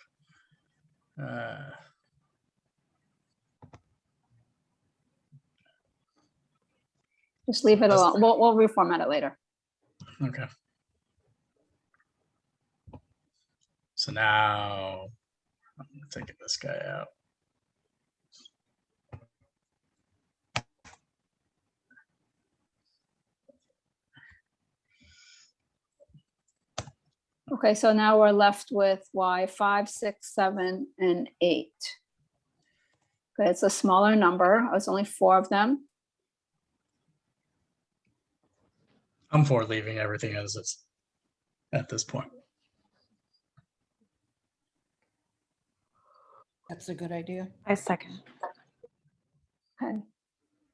Just leave it alone. We'll reformat it later. Okay. So now I'm taking this guy out. Okay, so now we're left with Y5, 6, 7, and 8. Okay, it's a smaller number. It's only 4 of them. I'm for leaving everything as it's at this point. That's a good idea. I second. Okay.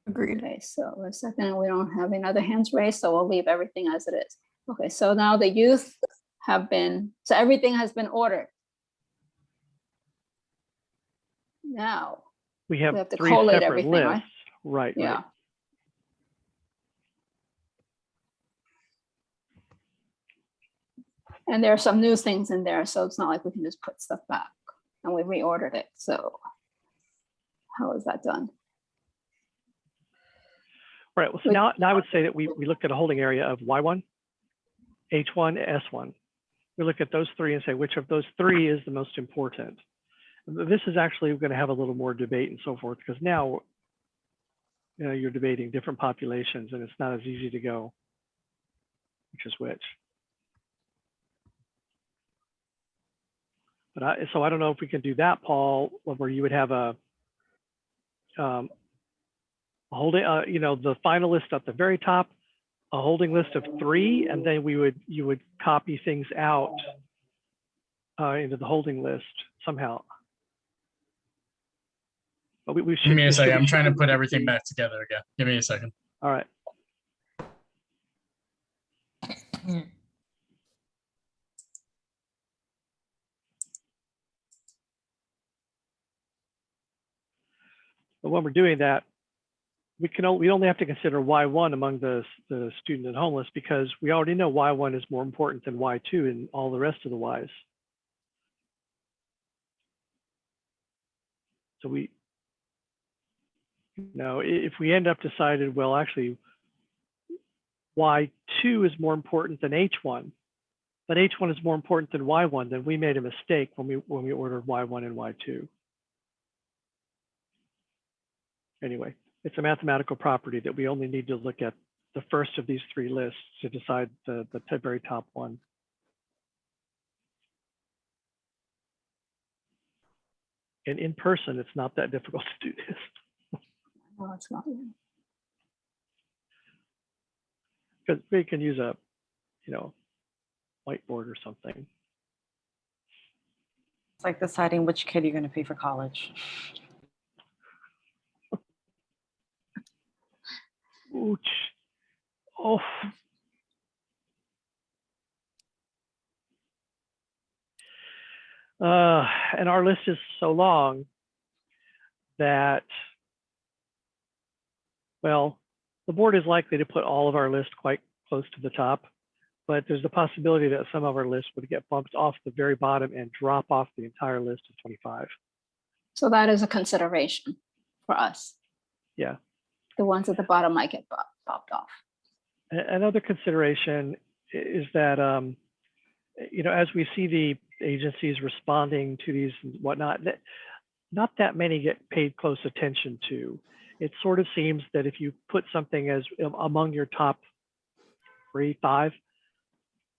Agreed. Okay, so a second, we don't have any other hands raised, so we'll leave everything as it is. Okay, so now the youth have been, so everything has been ordered. Now, We have have to 3 collate separate everything, lists. right? Right, Yeah. right. And there are some new things in there, so it's not like we can just put stuff back. And we reordered it, so how is that done? Right. Well, so now I would say that we looked at a holding area of Y1, H1, S1. We look at those 3 and say which of those 3 is the most important. This is actually going to have a little more debate and so forth, because now, you know, you're debating different populations and it's not as easy to go which is which. But so I don't know if we can do that, Paul, where you would have a holding, you know, the final list at the very top, a holding list of 3, and then you would copy things out into the holding list somehow. But we should. Give me a second. I'm we should trying to put be- everything back together again. Give me a second. All right. But when we're doing that, we only have to consider Y1 among the student and homeless, because we already know Y1 is more important than Y2 and all the rest of the Ys. So we, you know, if we end up decided, well, actually, Y2 is more important than H1, but H1 is more important than Y1, then we made a mistake when we ordered Y1 and Y2. Anyway, it's a mathematical property that we only need to look at the first of these 3 lists to decide the very top one. And in person, it's not that difficult to do this. Well, it's not. Because we can use a, you know, whiteboard or something. It's like deciding which kid you're going to pay for college. Ouch. Oh. And our list is so long that, well, the board is likely to put all of our list quite close to the top, but there's the possibility that some of our lists would get bumped off the very bottom and drop off the entire list of 25. So that is a consideration for us. Yeah. The ones at the bottom might get popped off. Another consideration is that, you know, as we see the agencies responding to these and whatnot, not that many get paid close attention to. It sort of seems that if you put something as among your top 3, 5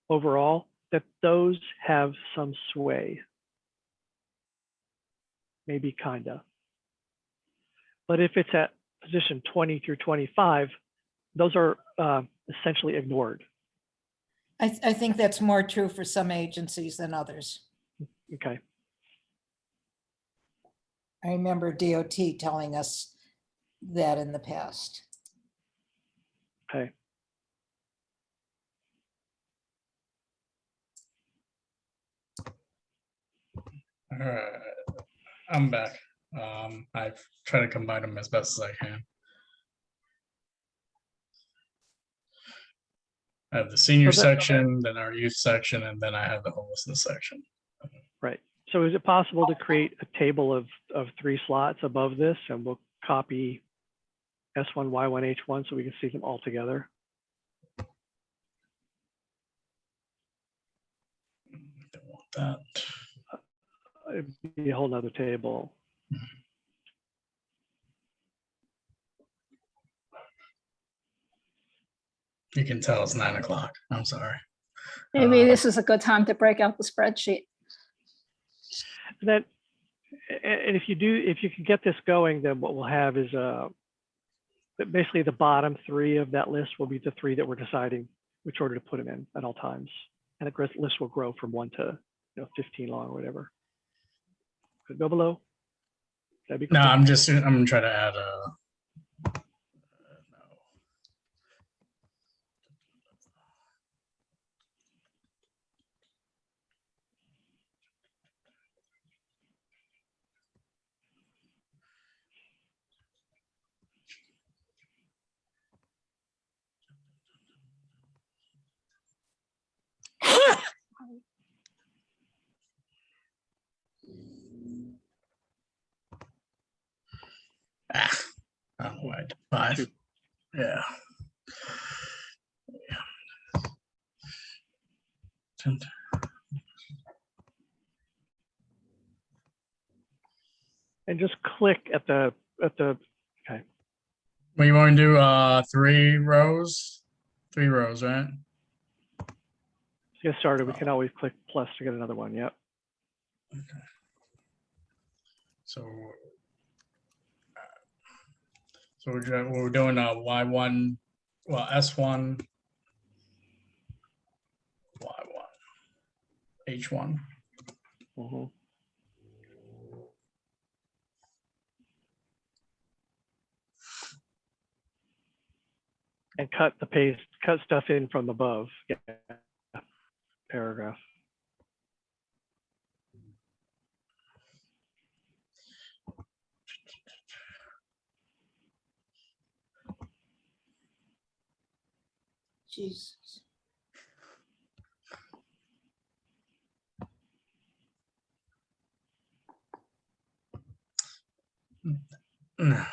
overall, that those have some sway. Maybe kinda. But if it's at position 20 through 25, those are essentially ignored. I think that's more true for some agencies than others. Okay. I remember DOT telling us that in the past. Okay. All right. I'm back. I've tried to combine them as best as I can. I have the senior So that- section, then our youth section, and then I have the homelessness section. Right. So is it possible to create a table of 3 slots above this, and we'll copy S1, Y1, H1 so we can see them all together? Don't want that. It'd be a whole nother table. You can tell it's 9 o'clock. I'm sorry. Maybe this is a good time to break out the spreadsheet. And then And if you can get this going, then what we'll have is basically the bottom three of that list will be the three that we're deciding which order to put them in at all times. And the list will grow from 1 to 15 long or whatever. Could go below. That'd be cool. No, I'm gonna try to add I don't know why I did 5. Yeah. And just click at the okay. Well, you want to do 3 rows? 3 rows, right? To get started, we can always click plus to get another one. Yep. Okay. So we're doing Y1, well, S1, Y1, H1. Mm-hmm. And cut stuff in from above. Yeah. Paragraph. Jesus. No.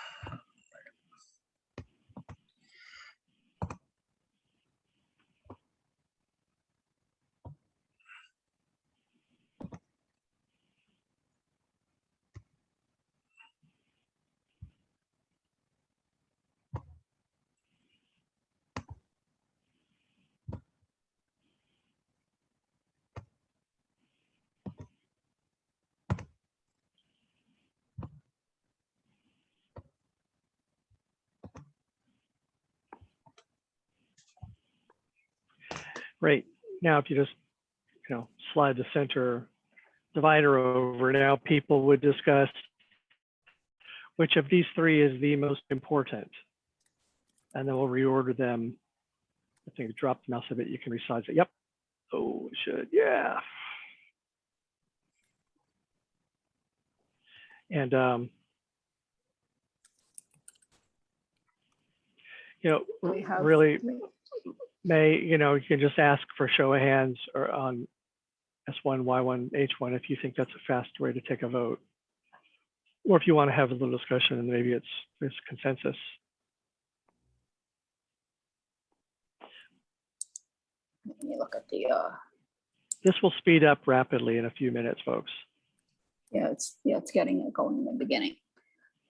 Great. Now, if you just, slide the center divider over, now people would discuss which of these 3 is the most important. And then we'll reorder them. I think drop the mouse a bit, you can resize it. Yep. Oh, it should, yeah. And, really, May, you can just ask for show of hands or on S1, Y1, H1 if you think that's a fast way to take a vote. Or if you want to have a little discussion and maybe there's consensus. Let me look at the, This will speed up rapidly in a few minutes, folks. it's getting it going in the beginning.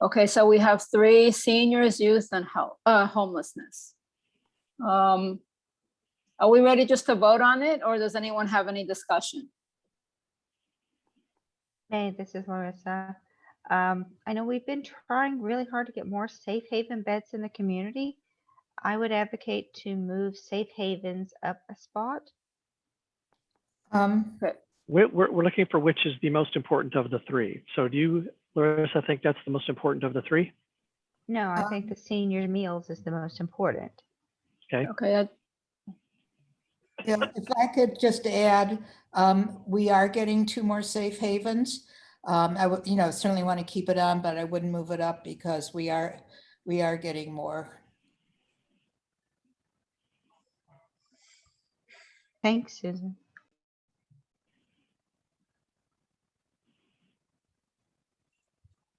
Okay, so we have 3: seniors, youth, and homelessness. Are we ready just to vote on it, or does anyone have any discussion? Hey, this is Larissa. I know we've been trying really hard to get more safe haven beds in the community. I would advocate to move safe havens up a spot. We're looking for which is the most important of the 3. So do you, Larissa, think that's the most important of the 3? No, I think the senior meals is the most important. Okay. Okay. Yeah, if I could just add, we are getting 2 more safe havens. I would, certainly want to keep it on, but I wouldn't move it up because we are getting more. Thanks, Susan.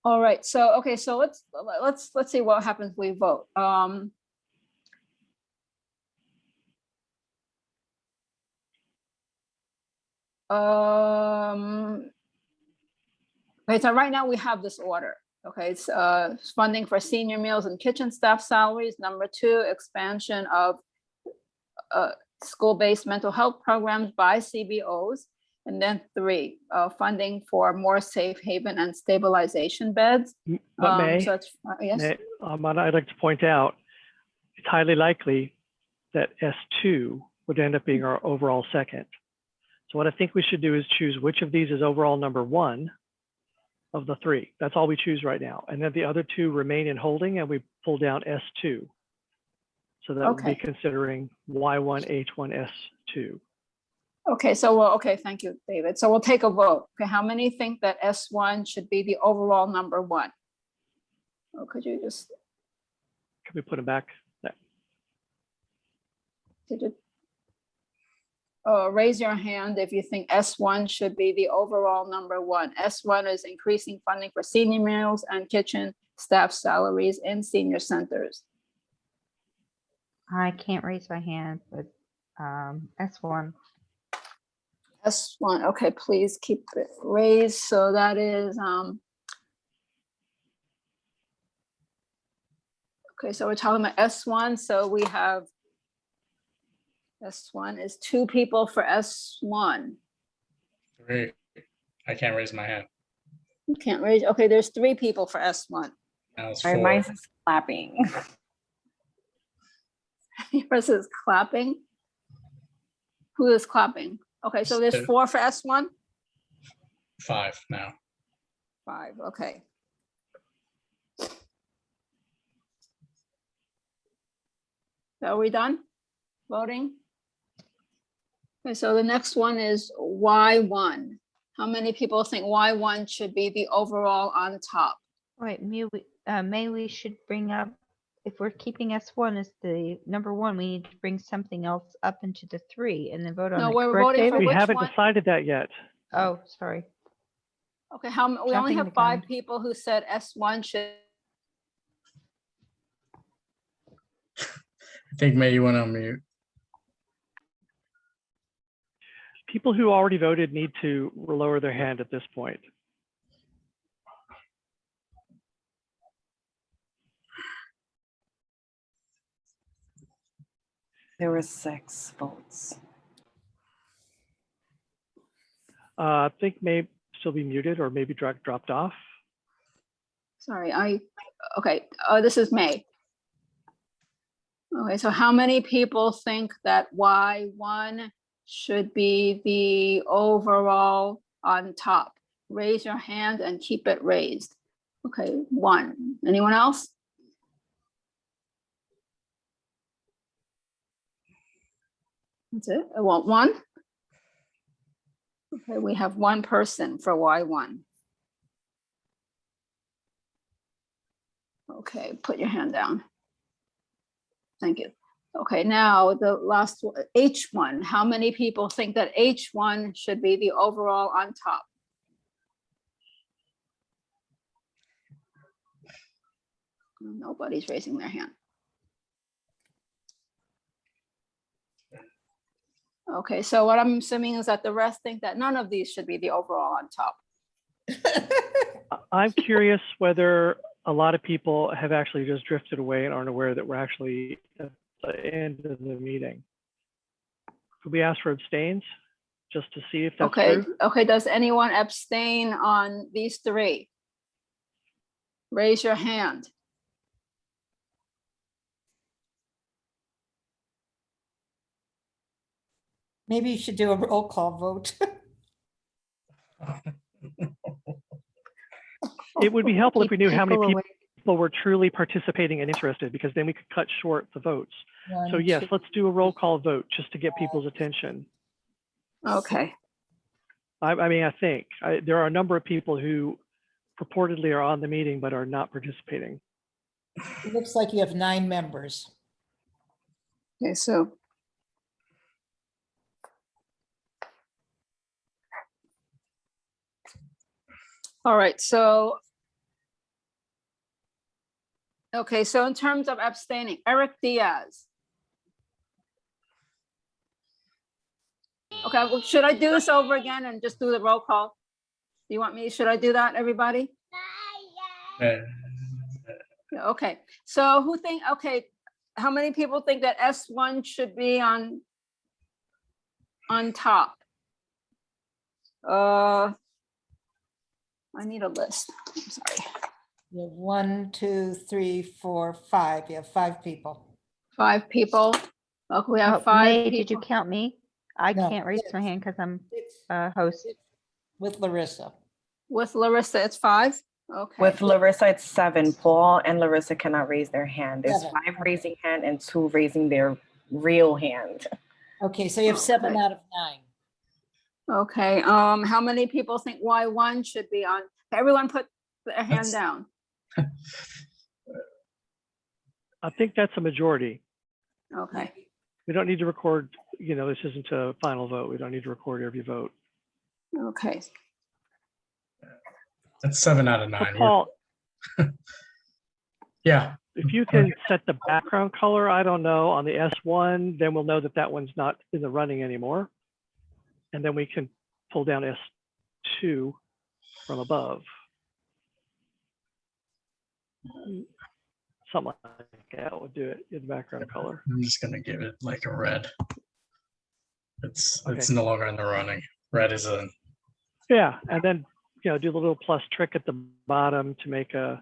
All right. So okay. So let's see what happens if we vote. Okay, so right now we have this order. Okay, it's funding for senior meals and kitchen staff salaries. Number 2, expansion of school-based mental health programs by CBOs. And then 3, funding for more safe haven and stabilization beds. But May, So it's, yes, May, I'd like to point out, it's highly likely that S2 would end up being our overall second. So what I think we should do is choose which of these is overall number 1 of the 3. That's all we choose right now. And then the other 2 remain in holding and we pull down S2. So that would be Okay. considering Y1, H1, S2. okay, so, well, okay, thank you, David. So we'll take a vote. Okay, how many think that S1 should be the overall number 1? Or could you just, Can we put them back? did it? Raise your hand if you think S1 should be the overall number 1. S1 is increasing funding for senior meals and kitchen staff salaries in senior centers. I can't raise my hand, but S1. S1, okay, please keep it raised. So that is, okay, so we're talking about S1. So we have S1 is 2 people for S1. 3. I can't raise my hand. You can't raise, okay, there's 3 people for S1. Now it's Sorry, 4. mine's is clapping. Yours is clapping. Who is clapping? Okay, so there's 4 for S1? 5 now. 5, okay. Are we done voting? Okay, so the next one is Y1. How many people think Y1 should be the overall on top? Wait, May we should bring up, if we're keeping S1 as the number 1, we need to bring something else up into the 3 and then vote on No, it. we're Correct, voting for David? We which haven't one? decided that yet. Oh, sorry. Okay, we only Jumping have the 5 gun. people who said S1 should. I think May, you went on mute. People who already voted need to lower their hand at this point. There were 6 votes. I think May still be muted or maybe dropped off. Sorry, okay, this is May. Okay, so how many people think that Y1 should be the overall on top? Raise your hand and keep it raised. Okay, 1. Anyone else? That's it, I want 1. Okay, we have 1 person for Y1. Okay, put your hand down. Thank you. Okay, now the last one, H1. How many people think that H1 should be the overall on top? Nobody's raising their hand. Okay, so what I'm assuming is that the rest think that none of these should be the overall on top. I'm curious whether a lot of people have actually just drifted away and aren't aware that we're actually at the end of the meeting. Could we ask for abstains just to see if that's Okay, true? okay, does anyone abstain on these 3? Raise your hand. Maybe you should do a roll call vote. It would be helpful if we knew how many People away. people were truly participating and interested, because then we could cut short the votes. So One, yes, two, let's do a roll call vote just to get people's attention. Okay, I mean, I think there are a number of people who purportedly are on the meeting but are not participating. It looks like you have 9 members. okay, so. All right, so. Okay, so in terms of abstaining, Eric Diaz. Okay, well, should I do this over again and just do the roll call? Do you want me, should I do that, everybody? Yeah, okay, so who think, okay, how many people think that S1 should be on top? I need a list. I'm sorry. You have 1, 2, 3, 4, 5. You have 5 people. 5 people. Okay, we have Oh, 5 May, people. did you count me? I No, can't raise my six. hand because I'm Six host. with Larissa. With Larissa, it's 5. Okay. With Larissa, it's 7. Paul and Larissa cannot raise their hand. There's 7. 5 raising hand and 2 raising their real hand. Okay, so you have 7 Okay. out of 9. Okay, how many people think Y1 should be on? Everyone put their hand That's- down. I think that's a majority. Okay, We don't need to record, this isn't a final vote. We don't need to record every vote. okay. That's 7 out of So 9. Paul, Yeah, if you can set the background color, I don't know, on the S1, then we'll know that that one's not in the running anymore. And then we can pull down S2 from above. Something like that would do it in the background color. I'm just gonna give it like a red. It's Okay. no longer in the running. Red is a Yeah, and then do the little plus trick at the bottom to make a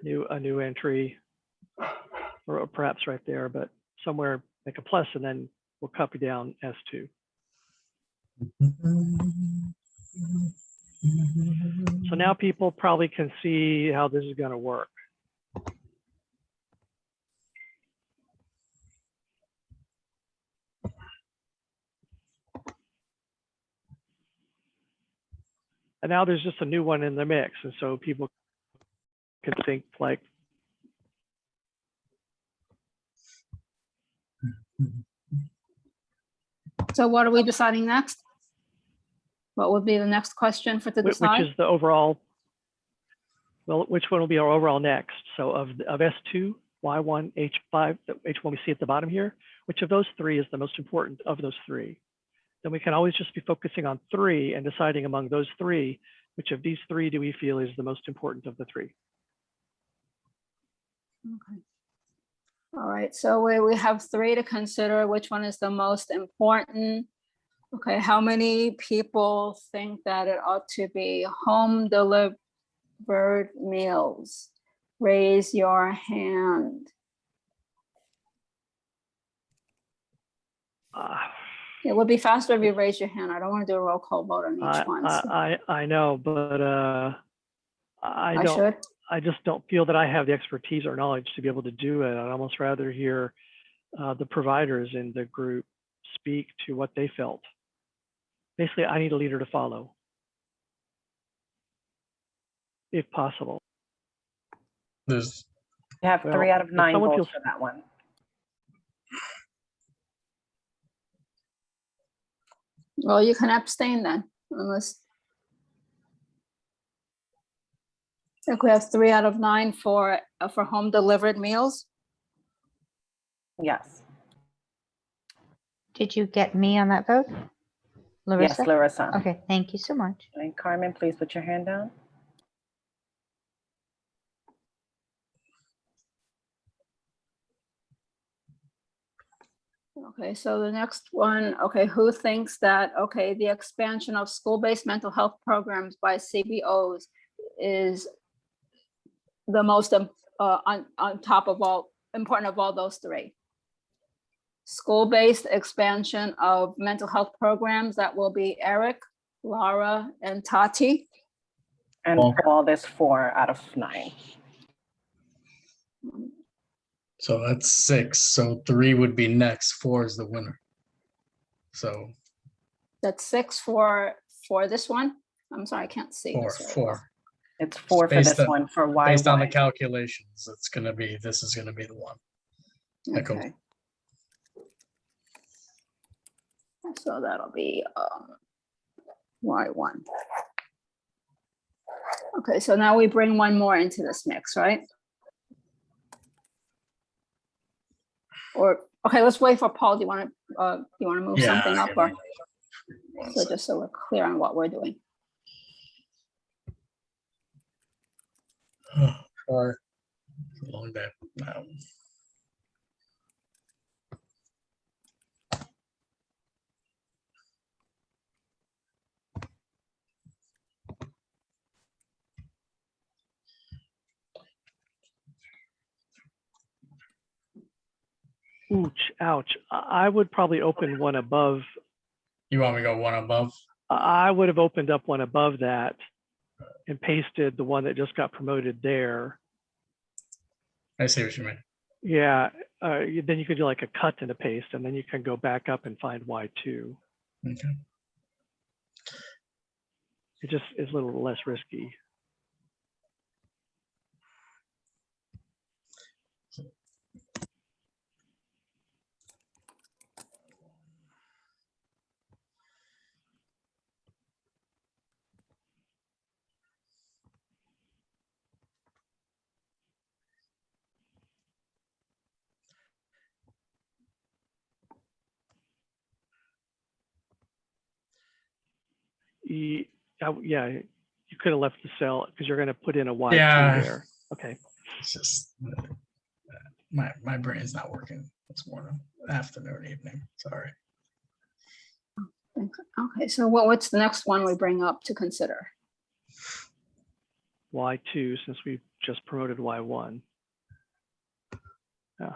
new entry, or perhaps right there, but somewhere make a plus, and then we'll copy down S2. So now people probably can see how this is going to work. And now there's just a new one in the mix, and so people can think like, So what are we deciding next? What would be the next question for to which decide? is the overall, well, which one will be our overall next? So of S2, Y1, H5, the H1 we see at the bottom here, which of those 3 is the most important of those 3? Then we can always just be focusing on 3 and deciding among those 3, which of these 3 do we feel is the most important of the 3? Okay. All right, so we have 3 to consider. Which one is the most important? Okay, how many people think that it ought to be home delivered meals? Raise your hand. It would be faster if you raise your hand. I don't want to do a roll call vote on each one. So I know, but I should. I just don't feel that I have the expertise or knowledge to be able to do it. I'd almost rather hear the providers in the group speak to what they felt. Basically, I need a leader to follow, if possible. there's You have 3 out of if 9 someone votes feels- for that one. Well, you can abstain then, unless. I think we have 3 out of 9 for home delivered meals. Yes. Did you get me on that vote? Larissa? Yes, Larissa. Okay, thank you so much. And Carmen, please put your hand down. Okay, so the next one, okay, who thinks that, okay, the expansion of school-based mental health programs by CBOs is the most on top of all, important of all those 3? School-based expansion of mental health programs, that will be Eric, Laura, and Tati. And Paul, there's 4 out of 9. so that's 6. So 3 would be next. 4 is the winner. So That's 6 for this one. I'm sorry, I can't see. 4, this very 4. well. It's 4 for Based this on- one for Y1. Based on the calculations, this is gonna be the one. that goes. Okay. So that'll be Y1. Okay, so now we bring one more into this mix, right? Or, okay, let's wait for Paul. Do you want to move something up, or so just so we're clear on what we're doing? Sorry. It's a long day. No. Ouch. I would probably open one above. You want me to go one above? I would have opened up one above that and pasted the one that just got promoted there. I see what you mean. Yeah, then you could do like a cut and a paste, and then you can go back up and find Y2. Okay. It just is a little less risky. Yeah, you could have left the cell because you're going to put in a Y2 there. Okay. It's just my brain's not working this morning, afternoon, evening. Sorry. Okay, so what's the next one we bring up to consider? Y2, since we just promoted Y1. Yeah.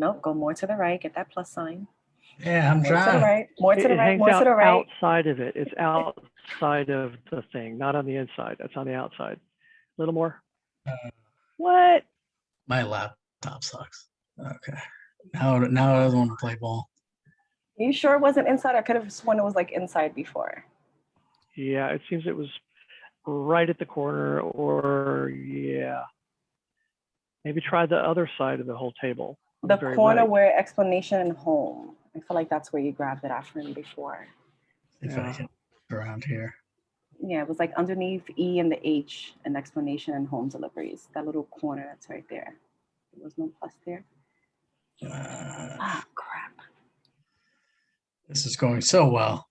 Nope, go more to the right, get that plus sign. Yeah, I'm More to the trying. right, more to the right, hangs more to the right. outside of it. It's outside of the thing, not on the inside. That's on the outside. A little more. What? My laptop sucks. Okay. Now it doesn't want to play ball. Are you sure it wasn't inside? I could have sworn it was like inside before. Yeah, it seems it was right at the corner, or yeah. Maybe try the other side of the whole table. The Very corner right. where explanation and home. I feel like that's where you grabbed it after me before. If I can around here. Yeah, it was like underneath E and the H and explanation and home deliveries. That little corner that's right there. There was no plus there. Ah, crap. This is going so well.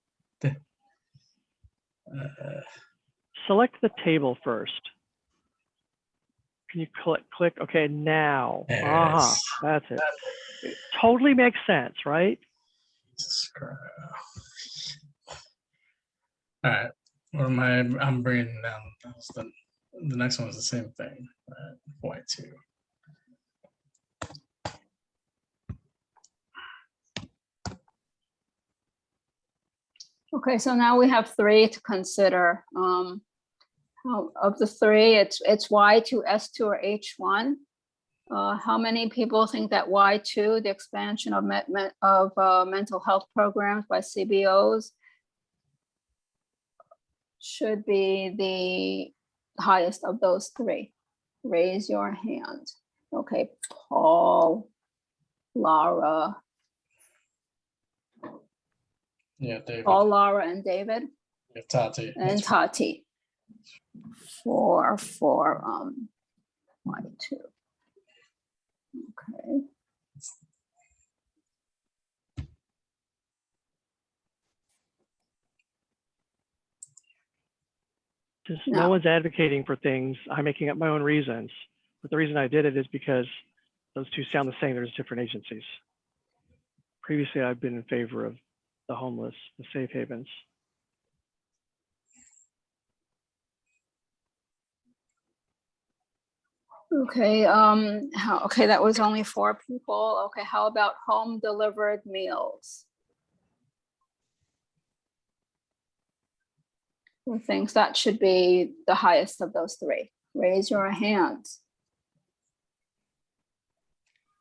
Select the table first. Can you click? Okay, now. That's it. It totally makes sense, right? All right. What am I? I'm bringing down. The next one is the same thing. Y2. Okay, so now we have 3 to consider. Of the 3, it's Y2, S2, or H1. How many people think that Y2, the expansion of mental health programs by CBOs, should be the highest of those 3? Raise your hand. Okay, Paul, Laura. Yeah, David. Paul, Laura, and David. Yeah, Tati. And Tati. 4 for Y2. Okay. Just no one's advocating for things. I'm making up my own reasons. But the reason I did it is because those two sound the same. There's different agencies. Previously, I've been in favor of the homeless, the safe havens. Okay, okay, that was only 4 people. Okay, how about home delivered meals? Who thinks that should be the highest of those 3? Raise your hands.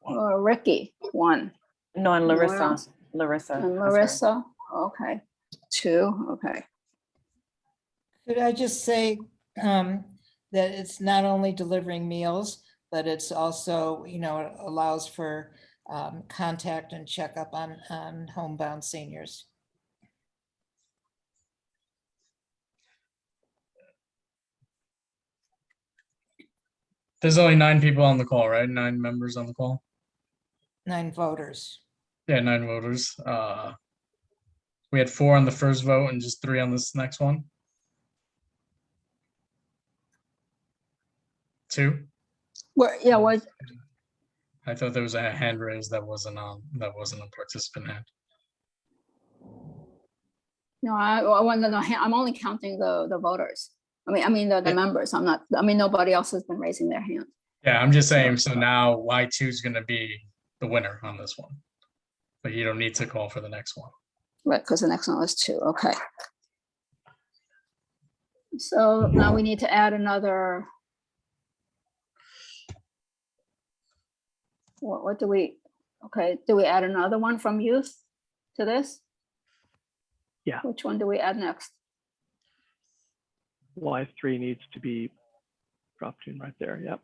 Ricky, 1. No, and Anyone Larissa. else? Larissa. And Larissa, okay, 2, okay. Could I just say that it's not only delivering meals, but it's also, it allows for contact and checkup on homebound seniors. There's only 9 people on the call, right? 9 members on the call. 9 voters. Yeah, 9 voters. We had 4 on the first vote and just 3 on this next one. 2. Yeah, what? I thought there was a hand raised that wasn't a participant hand. No, I want to know, I'm only counting the voters. I mean, the members, I'm not, nobody else has been raising their hand. Yeah, I'm just saying, so now Y2 is gonna be the winner on this one. But you don't need to call for the next one. Right, because the next one was 2, okay. So now we need to add another. What do we, okay, do we add another one from youth to this? Yeah. Which one do we add next? Y3 needs to be dropped in right there. Yep.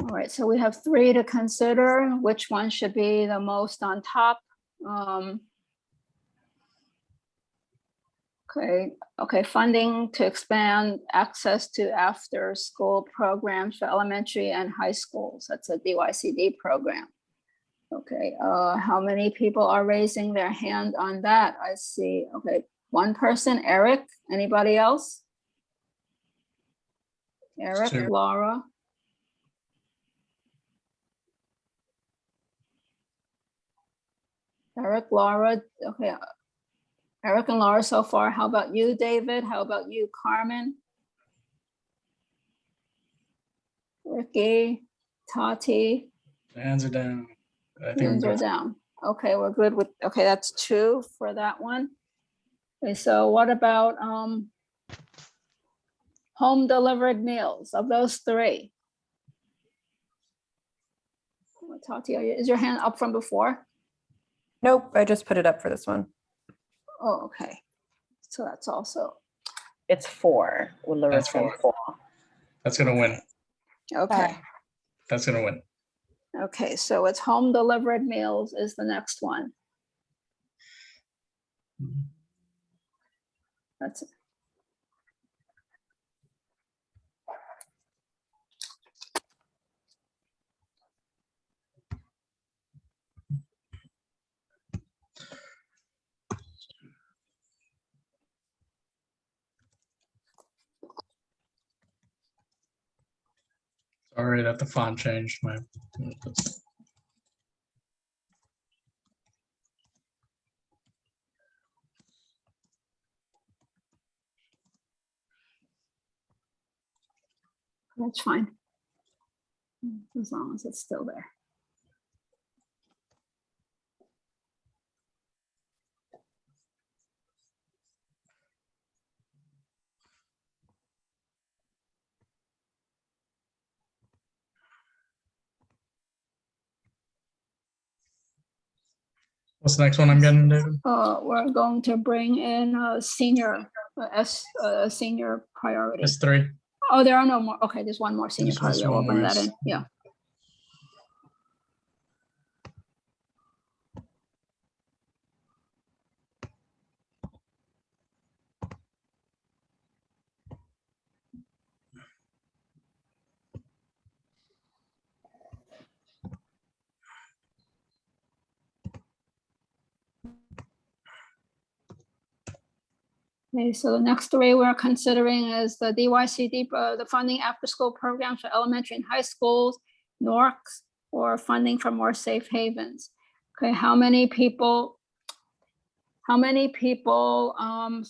All right, so we have 3 to consider. Which one should be the most on top? Okay, funding to expand access to after-school programs for elementary and high schools. That's a DYCD program. Okay, how many people are raising their hand on that? I see, okay, 1 person, Eric, anybody else? Eric, 2. Laura? Eric, Laura, okay. Eric and Laura so far. How about you, David? How about you, Carmen? Ricky, Tati? Hands are down. I think Hands are down. Okay, we're good with, okay, that's 2 for that one. Okay, so what about home delivered meals of those 3? Tati, is your hand up from before? Nope, I just put it up for this one. Oh, okay. So that's also. It's 4. With Larissa and 4. That's gonna win. Okay. That's gonna win. Okay, so it's home delivered meals is the next one. That's it. Sorry that the font changed. That's fine. As long as it's still there. What's the next one I'm getting, David? We're going to bring in a senior, senior priority. S3. Oh, there are no more. Okay, there's one more senior There's priority. one We'll bring more, that yes. in. Yeah. Okay, so the next 3 we're considering is the DYCD, the funding after school programs for elementary and high schools, NORCs, or funding for more safe havens. Okay, how many people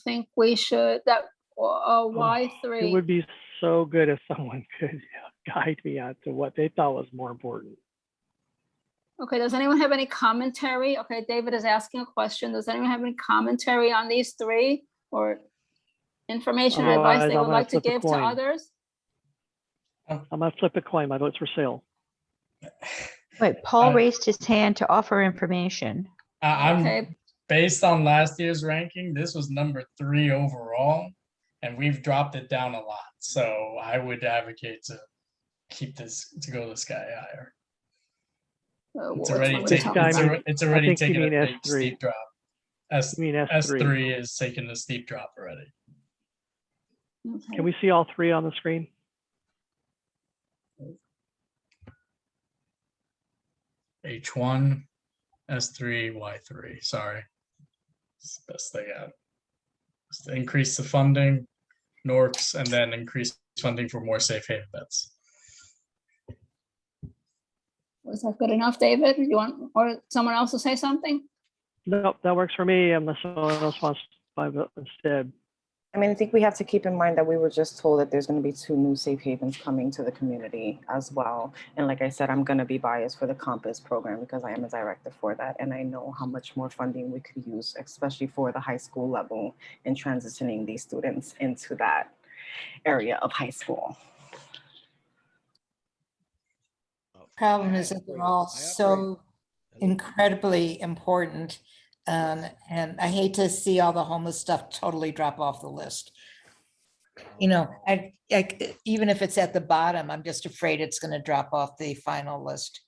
think we should, that Y3? It would be so good if someone could guide me on to what they thought was more important. Okay, does anyone have any commentary? Okay, David is asking a question. Does anyone have any commentary on these 3 or information or advice they would like to give to others? I'm gonna flip a coin. My vote's for sale. Wait, Paul raised his hand to offer information. I'm based on last year's ranking. This was number 3 overall, and we've dropped it down a lot. So I would advocate to keep this to go to the sky higher. Which It's already one you This taken. talking time about? you- It's I already think you taken mean a big S3. steep drop. S You mean S3. S3 is taking a steep drop already. Okay. Can we see all three on the screen? H1, S3, Y3. Sorry, it's the best they got. Just increase the funding, NORCs, and then increase funding for more safe haven beds. Was that good enough, David? You want, or someone else to say something? No, that works for me unless someone else wants to instead. I mean, I think we have to keep in mind that we were just told that there's going to be 2 new safe havens coming to the community as well. And like I said, I'm going to be biased for the Compass program because I am a director for that. And I know how much more funding we could use, especially for the high school level and transitioning these students into that area of high school. Problem is that they're all so incredibly important. And I hate to see all the homeless stuff totally drop off the list. You know, even if it's at the bottom, I'm just afraid it's going to drop off the final list.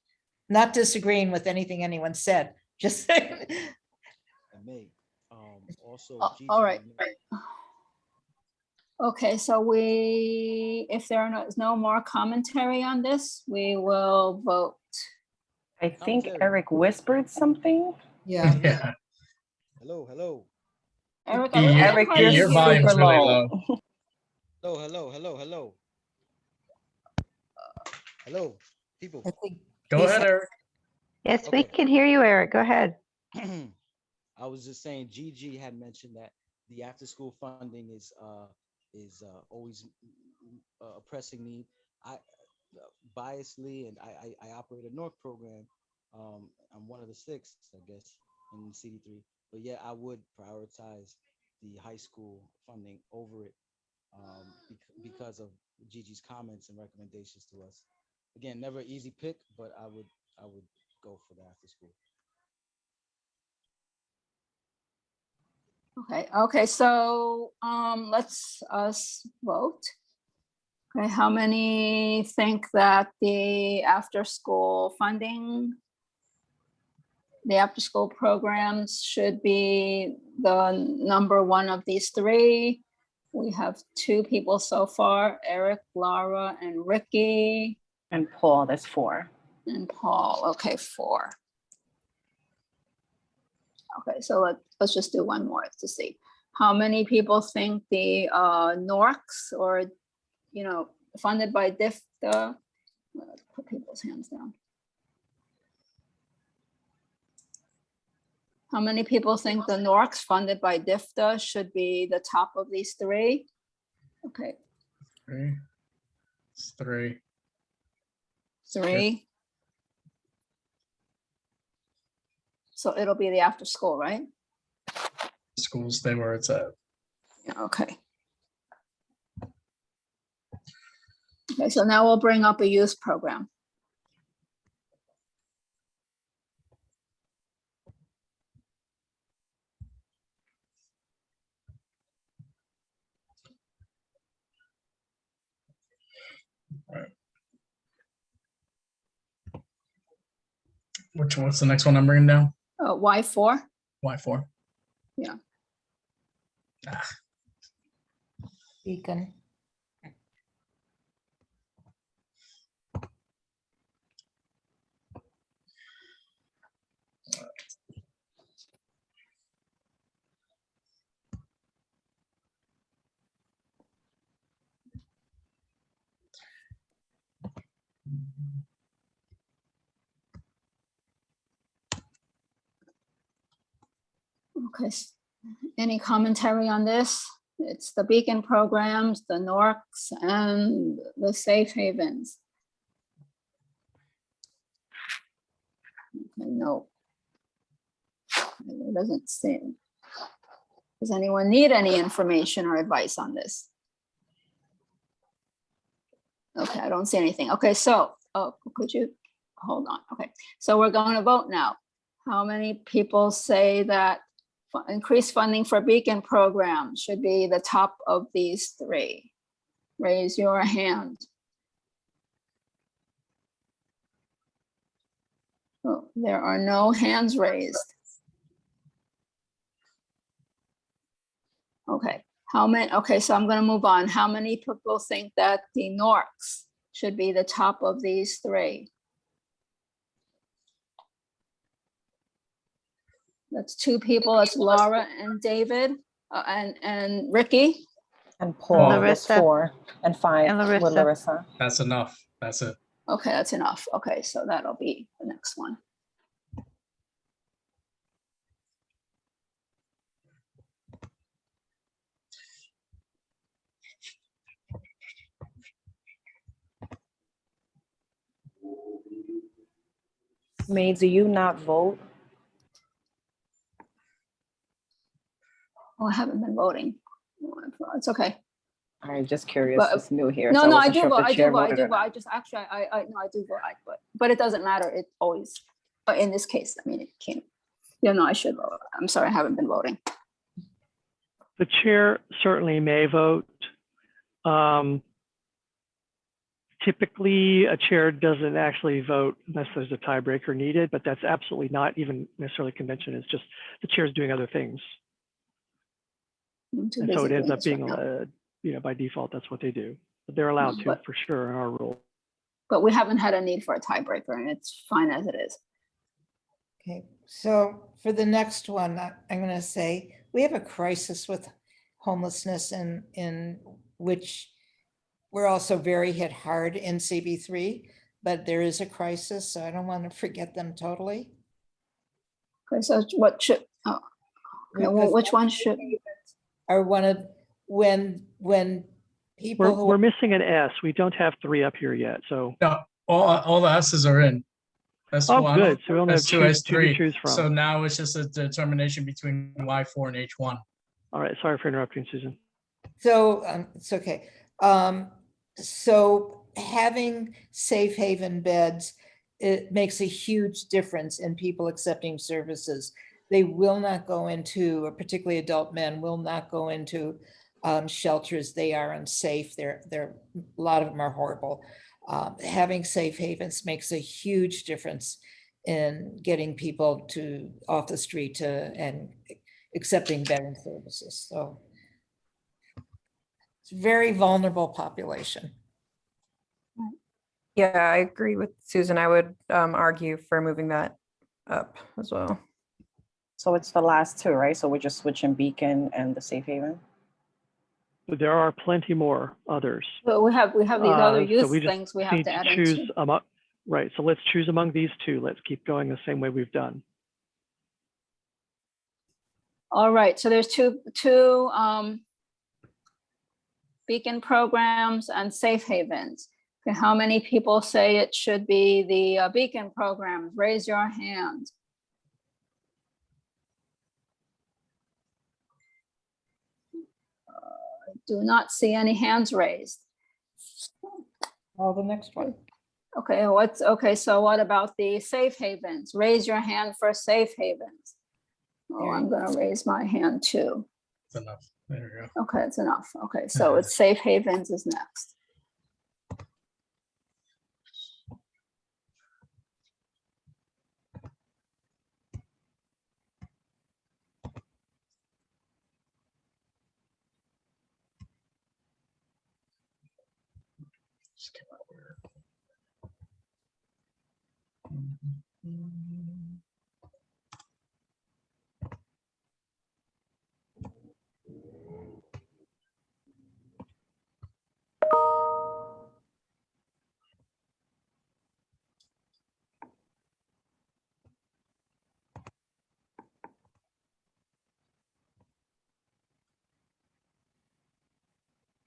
Not disagreeing with anything anyone said, just saying. Also, All right. Okay, so if there is no more commentary on this, we will vote. I think Eric whispered something. Yeah. Yeah. Hello. Eric, Eric, your volume's really low. Hello, people. Go ahead, Eric. Yes, we can hear you, Eric. Go ahead. I was just saying, Gigi had mentioned that the after-school funding is always a pressing need. I biasedly, and I operate a North program. I'm one of the 6, I guess, in CD3. But yeah, I would prioritize the high school funding over it because of Gigi's comments and recommendations to us. Again, never an easy pick, but I would go for the after school. Okay, so let's us vote. Okay, how many think that the after-school funding, the after-school programs should be the number 1 of these 3? We have 2 people so far, Eric, Lara, and Ricky. And Paul, that's 4. And Paul, okay, 4. Okay, so let's just do one more to see. How many people think the NORCs, or, you know, funded by DIFTA? Let's put people's hands down. How many people think the NORCs funded by DIFTA should be the top of these 3? Okay. 3. It's 3. 3. So it'll be the after school, right? Schools stay where it's at. Yeah, okay. Okay, so now we'll bring up a youth program. What's the next one I'm bringing down? Y4. Y4. Yeah. Beacon. Okay, any commentary on this? It's the Beacon programs, the NORCs, and the safe havens. Okay, no. It doesn't seem. Does anyone need any information or advice on this? Okay, I don't see anything. Okay, so, could you hold on? Okay, so we're going to vote now. How many people say that increased funding for Beacon program should be the top of these 3? Raise your hand. Oh, there are no hands raised. Okay, how many, okay, so I'm gonna move on. How many people think that the Norks should be the top of these three? That's two people, that's Laura and David, and Ricky. And Paul, that's Larissa. 4, and 5 And with Larissa. Larissa. That's enough. That's it. Okay, that's enough. Okay, so that'll be the next one. May, do you not vote? Oh, I haven't been voting. It's okay. I'm just curious, But- it's new here. No, so no, I wasn't do sure if vote, the I do chair vote, I voted do or vote. not. I just actually, no, I do vote, but it doesn't matter. It always, but in this case, I mean, it can't. Yeah, no, I should vote. I'm sorry, I haven't been voting. The chair certainly may vote. Typically, a chair doesn't actually vote unless there's a tiebreaker needed, but that's absolutely not even necessarily convention. It's just the chair's doing other things. I'm too And so busy it ends doing up this right being, now. by default, that's what they do. But they're allowed to, But- for sure, in our rule. But we haven't had a need for a tiebreaker, and it's fine as it is. Okay, so for the next one, I'm going to say, we have a crisis with homelessness in which we're also very hit hard in CB3, but there is a crisis, so I don't want to forget them totally. Okay, so what should, oh, okay, well, Because which one should, Are one of, when people We're, who. we're missing an S. We don't have 3 up here yet, so. No, all the S's are in. Oh, S1, good. So we only have S2, two to S3. choose from. So now it's just a determination between Y4 and H1. All right, sorry for interrupting, Susan. So, it's okay. So having safe haven beds, it makes a huge difference in people accepting services. They will not go into, or particularly adult men will not go into shelters. They are unsafe. A lot of them are horrible. Having safe havens makes a huge difference in getting people off the street and accepting better services. So it's a very vulnerable population. Yeah, I agree with Susan. I would argue for moving that up as well. So it's the last 2, right? So we're just switching Beacon and the Safe Haven? But there are plenty more others. but we have these other So youth we just things we have need to add choose into. among, right, so let's choose among these 2. Let's keep going the same way we've done. All right, so there's two beacon programs and safe havens. Okay, how many people say it should be the beacon programs? Raise your hand. I do not see any hands raised. Oh, the next one. Okay, okay, so what about the safe havens? Raise your hand for safe havens. Oh, I'm gonna raise my hand too. That's enough. There we go. Okay, it's enough. Okay, so it's safe havens is next. Just get over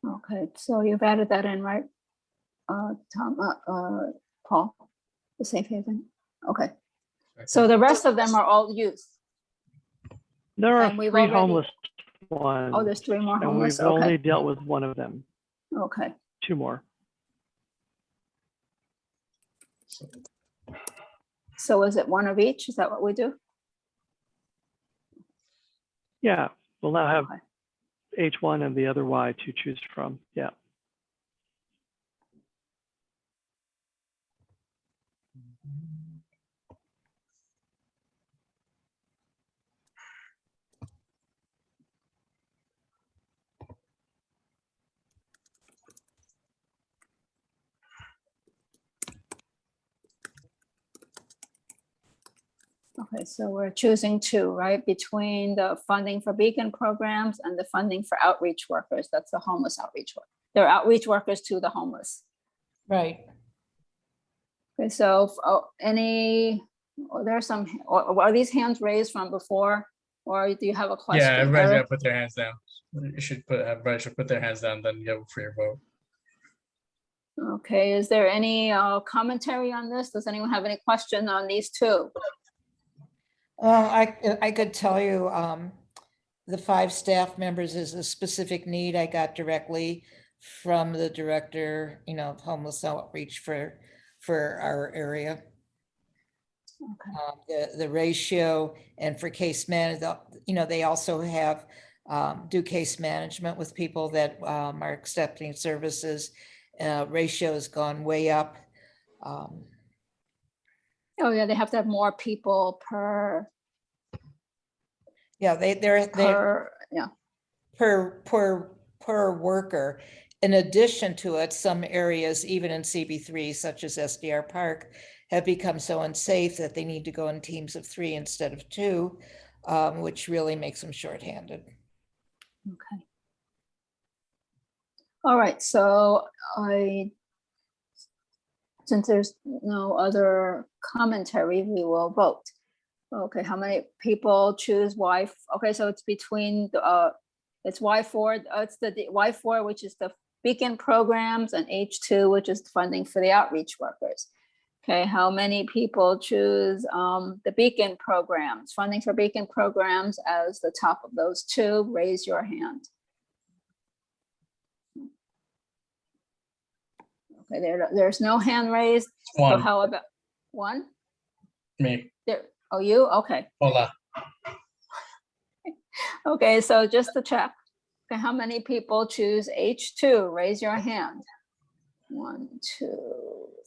Okay, so you've added that in, right? Tom, Paul, the safe haven. Okay, so the rest of them are all youth. There are And we've 3 already- homeless ones. Oh, there's 3 more And homeless. we've only Okay, dealt with 1 of them. okay. 2 more. So is it 1 of each? Is that what we do? Yeah, we'll now have Okay. H1 and the other Y to choose from. Yeah. Okay, so we're choosing two, right? Between the funding for beacon programs and the funding for outreach workers. That's the homeless outreach work. They're outreach workers to the homeless. Right. Okay, so there's some, are these hands raised from before? Or do you have a question? Yeah, everybody's Eric? gotta put their hands down. Everybody should put their hands down, then go for your vote. Okay, is there any commentary on this? Does anyone have any question on these two? Well, I could tell you, the 5 staff members is a specific need I got directly from the director, of homeless outreach for our area. The ratio and for case management, they also have, do case management with people that are accepting services. Ratio has gone way up. Oh yeah, they have to have more people per. Yeah, they're yeah. per worker. In addition to it, some areas, even in CB3, such as SDR Park, have become so unsafe that they need to go in teams of 3 instead of 2, which really makes them shorthanded. Okay. All right, so since there's no other commentary, we will vote. Okay, how many people choose Y? Okay, so it's between it's Y4, it's the Y4, which is the beacon programs, and H2, which is funding for the outreach workers. Okay, how many people choose the beacon programs, funding for beacon programs as the top of those two? Raise your hand. Okay, there's no hand raised. So One. how about one? Me. There. Oh, you? Okay. Hola. Okay, so just to check. Okay, how many people choose H2? Raise your hand. 1, 2,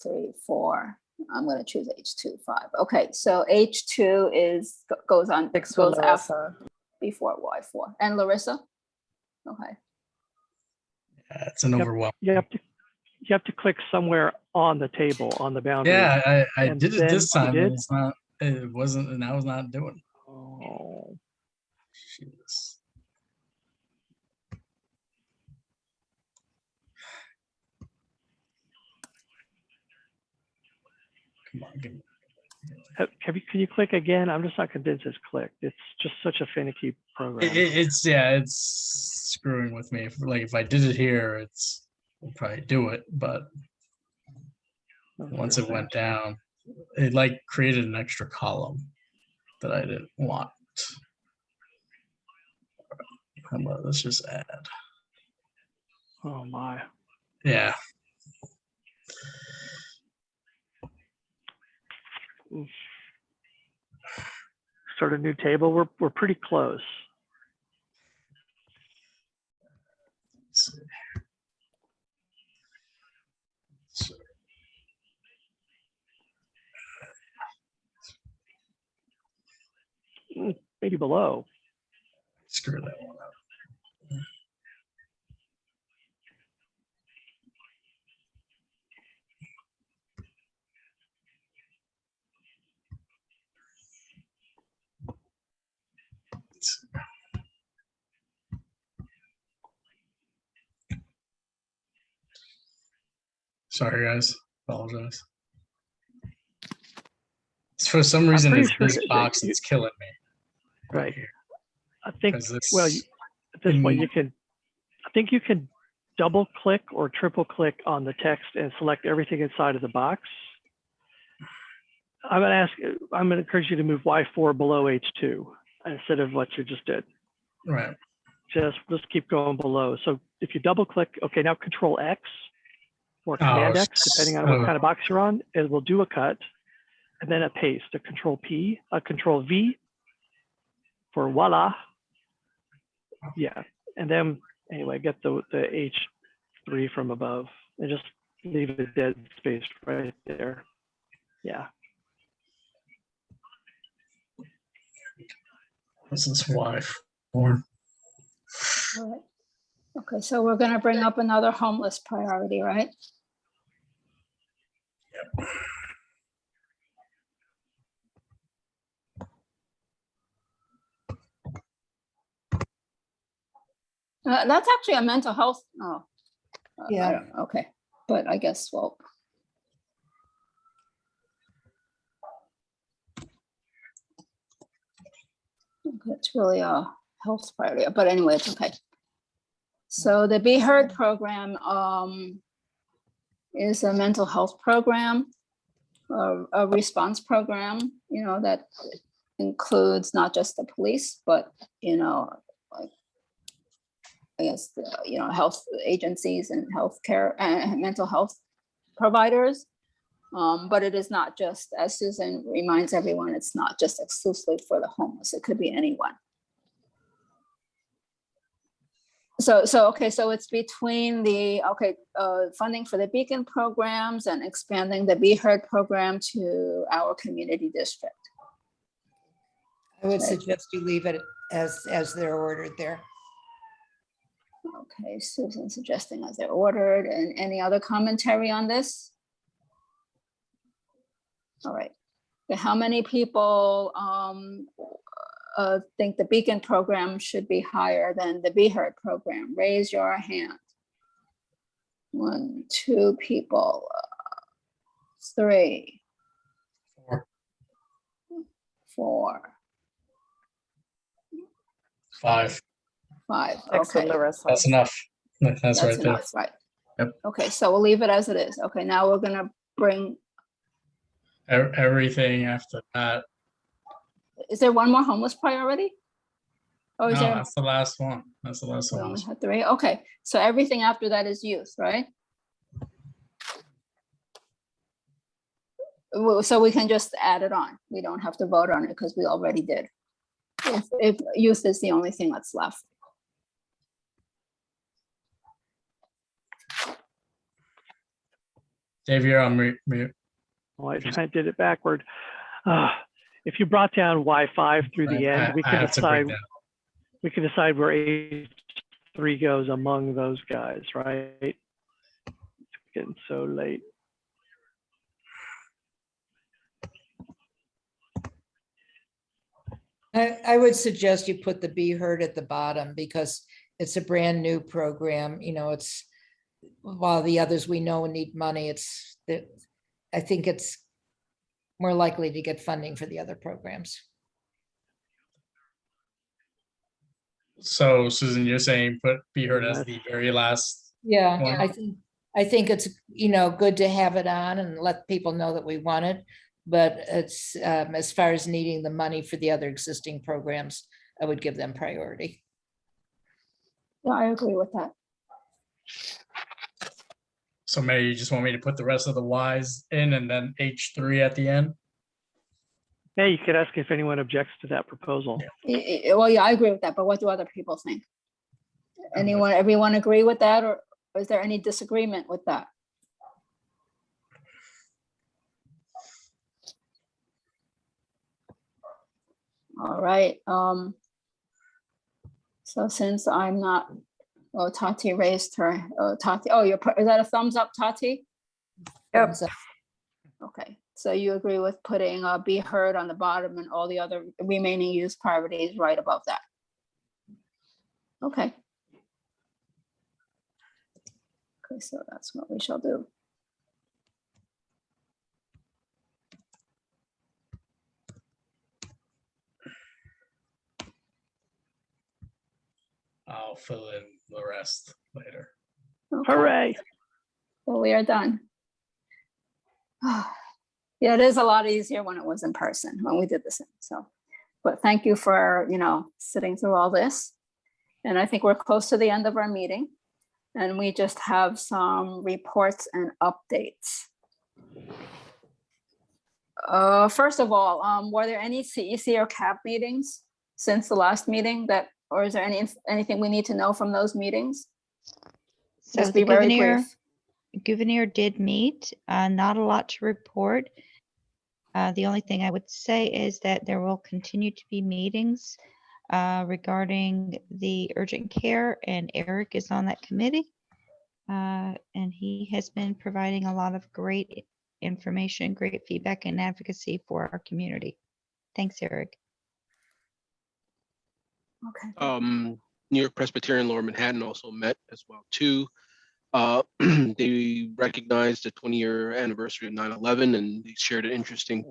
3, 4. I'm going to choose H2, 5. Okay, so H2 goes on, goes after before Y4. And Larissa? Okay. Yeah, it's an overwhelm. You have to click somewhere on the table, on the boundary. Yeah, I And did it then this time. you And did? it's not. It wasn't, and I was not doing. Oh. Jeez. Come on, give me. Can you click again? I'm just not convinced it's clicked. It's just such a finicky program. It's screwing with me. If I did it here, we'll probably do it. But once it went down, it created an extra column that I didn't want. How about let's just add. Oh my. Yeah. Start a new table. We're pretty close. Let's see. Maybe below. Screw that one up. Sorry, guys. Apologize. For some reason, it's sure this that box that's killing me. Right. I think. This, Well, at this point, you can. I think you can double click or triple click on the text and select everything inside of the box. I'm going to encourage you to move Y4 below H2 instead of what you just did. Right. Just keep going below. So if you double click, okay, now Control X or Command X, depending on what kind of box you're on, it will do a cut and then a paste, a Control P, a Control V for voila. Yeah. And then anyway, get the H3 from above and just leave a dead space right there. Yeah. This is Y4. All right. Okay, so we're going to bring up another homeless priority, right? Yep. That's actually a mental health. Oh, I Yeah. don't know. Okay, but I guess, well. It's really a health priority, but anyway, it's okay. So the Be Heard program is a mental health program, a response program, you know, that includes not just the police, but, you know, like, I guess, you know, health agencies and healthcare and mental health providers. But it is not just, as Susan reminds everyone, it's not just exclusively for the homeless. It could be anyone. So okay, so it's between the, funding for the Beacon programs and expanding the Be Heard program to our community district. I would suggest you leave it as they're ordered there. Okay, Susan suggesting as they're ordered. And any other commentary on this? All right. How many people think the Beacon program should be higher than the Be Heard program? Raise your hand. 1, 2 people. 3. 4. 5. 5. Excellent, Okay. Larissa. That's enough. That's right there. enough, right? Yep. Okay, so we'll leave it as it is. Okay, now we're gonna bring. Everything after that. Is there one more homeless priority? Oh, is No, there? that's the last one. That's the last We one. only had 3. Okay, so everything after that is youth, right? So we can just add it on. We don't have to vote on it because we already did. If youth is the only thing that's left. Dave, you're on mute. Well, I kind of did it backward. If you brought down Y5 through the end, we I can have to break decide. down. We can decide where H3 goes among those guys, right? It's getting so late. I would suggest you put the Be Heard at the bottom because it's a brand new program. You know, it's, while the others we know need money, I think it's more likely to get funding for the other programs. So Susan, you're saying put Be Heard as the very last. Yeah, one? I think it's, you know, good to have it on and let people know that we want it. But it's as far as needing the money for the other existing programs, I would give them priority. Yeah, I agree with that. So Mary, you just want me to put the rest of the Ys in and then H3 at the end? Yeah, you could ask if anyone objects to that proposal. Well, yeah, I agree with that, but what do other people think? Everyone agree with that, or is there any disagreement with that? All right. So since I'm not, oh, Tati raised her, Tati, oh, is that a thumbs up, Tati? Yep. Okay, so you agree with putting Be Heard on the bottom and all the other remaining use priorities right above that? Okay. Okay, so that's what we shall do. I'll fill in the rest later. Okay. Hooray. Well, we are done. Yeah, it is a lot easier when it was in person, when we did this. So, but thank you for, you know, sitting through all this. And I think we're close to the end of our meeting. And we just have some reports and updates. First of all, were there any CEC or CAP meetings since the last meeting or is there anything we need to know from those meetings? So Just the be very governor, brief. governor did meet, not a lot to report. The only thing I would say is that there will continue to be meetings regarding the urgent care, and Eric is on that committee. And he has been providing a lot of great information, great feedback and advocacy for our community. Thanks, Eric. Okay. New York Presbyterian Lower Manhattan also met as well too. They recognized the 20-year anniversary of 9/11, and they shared an interesting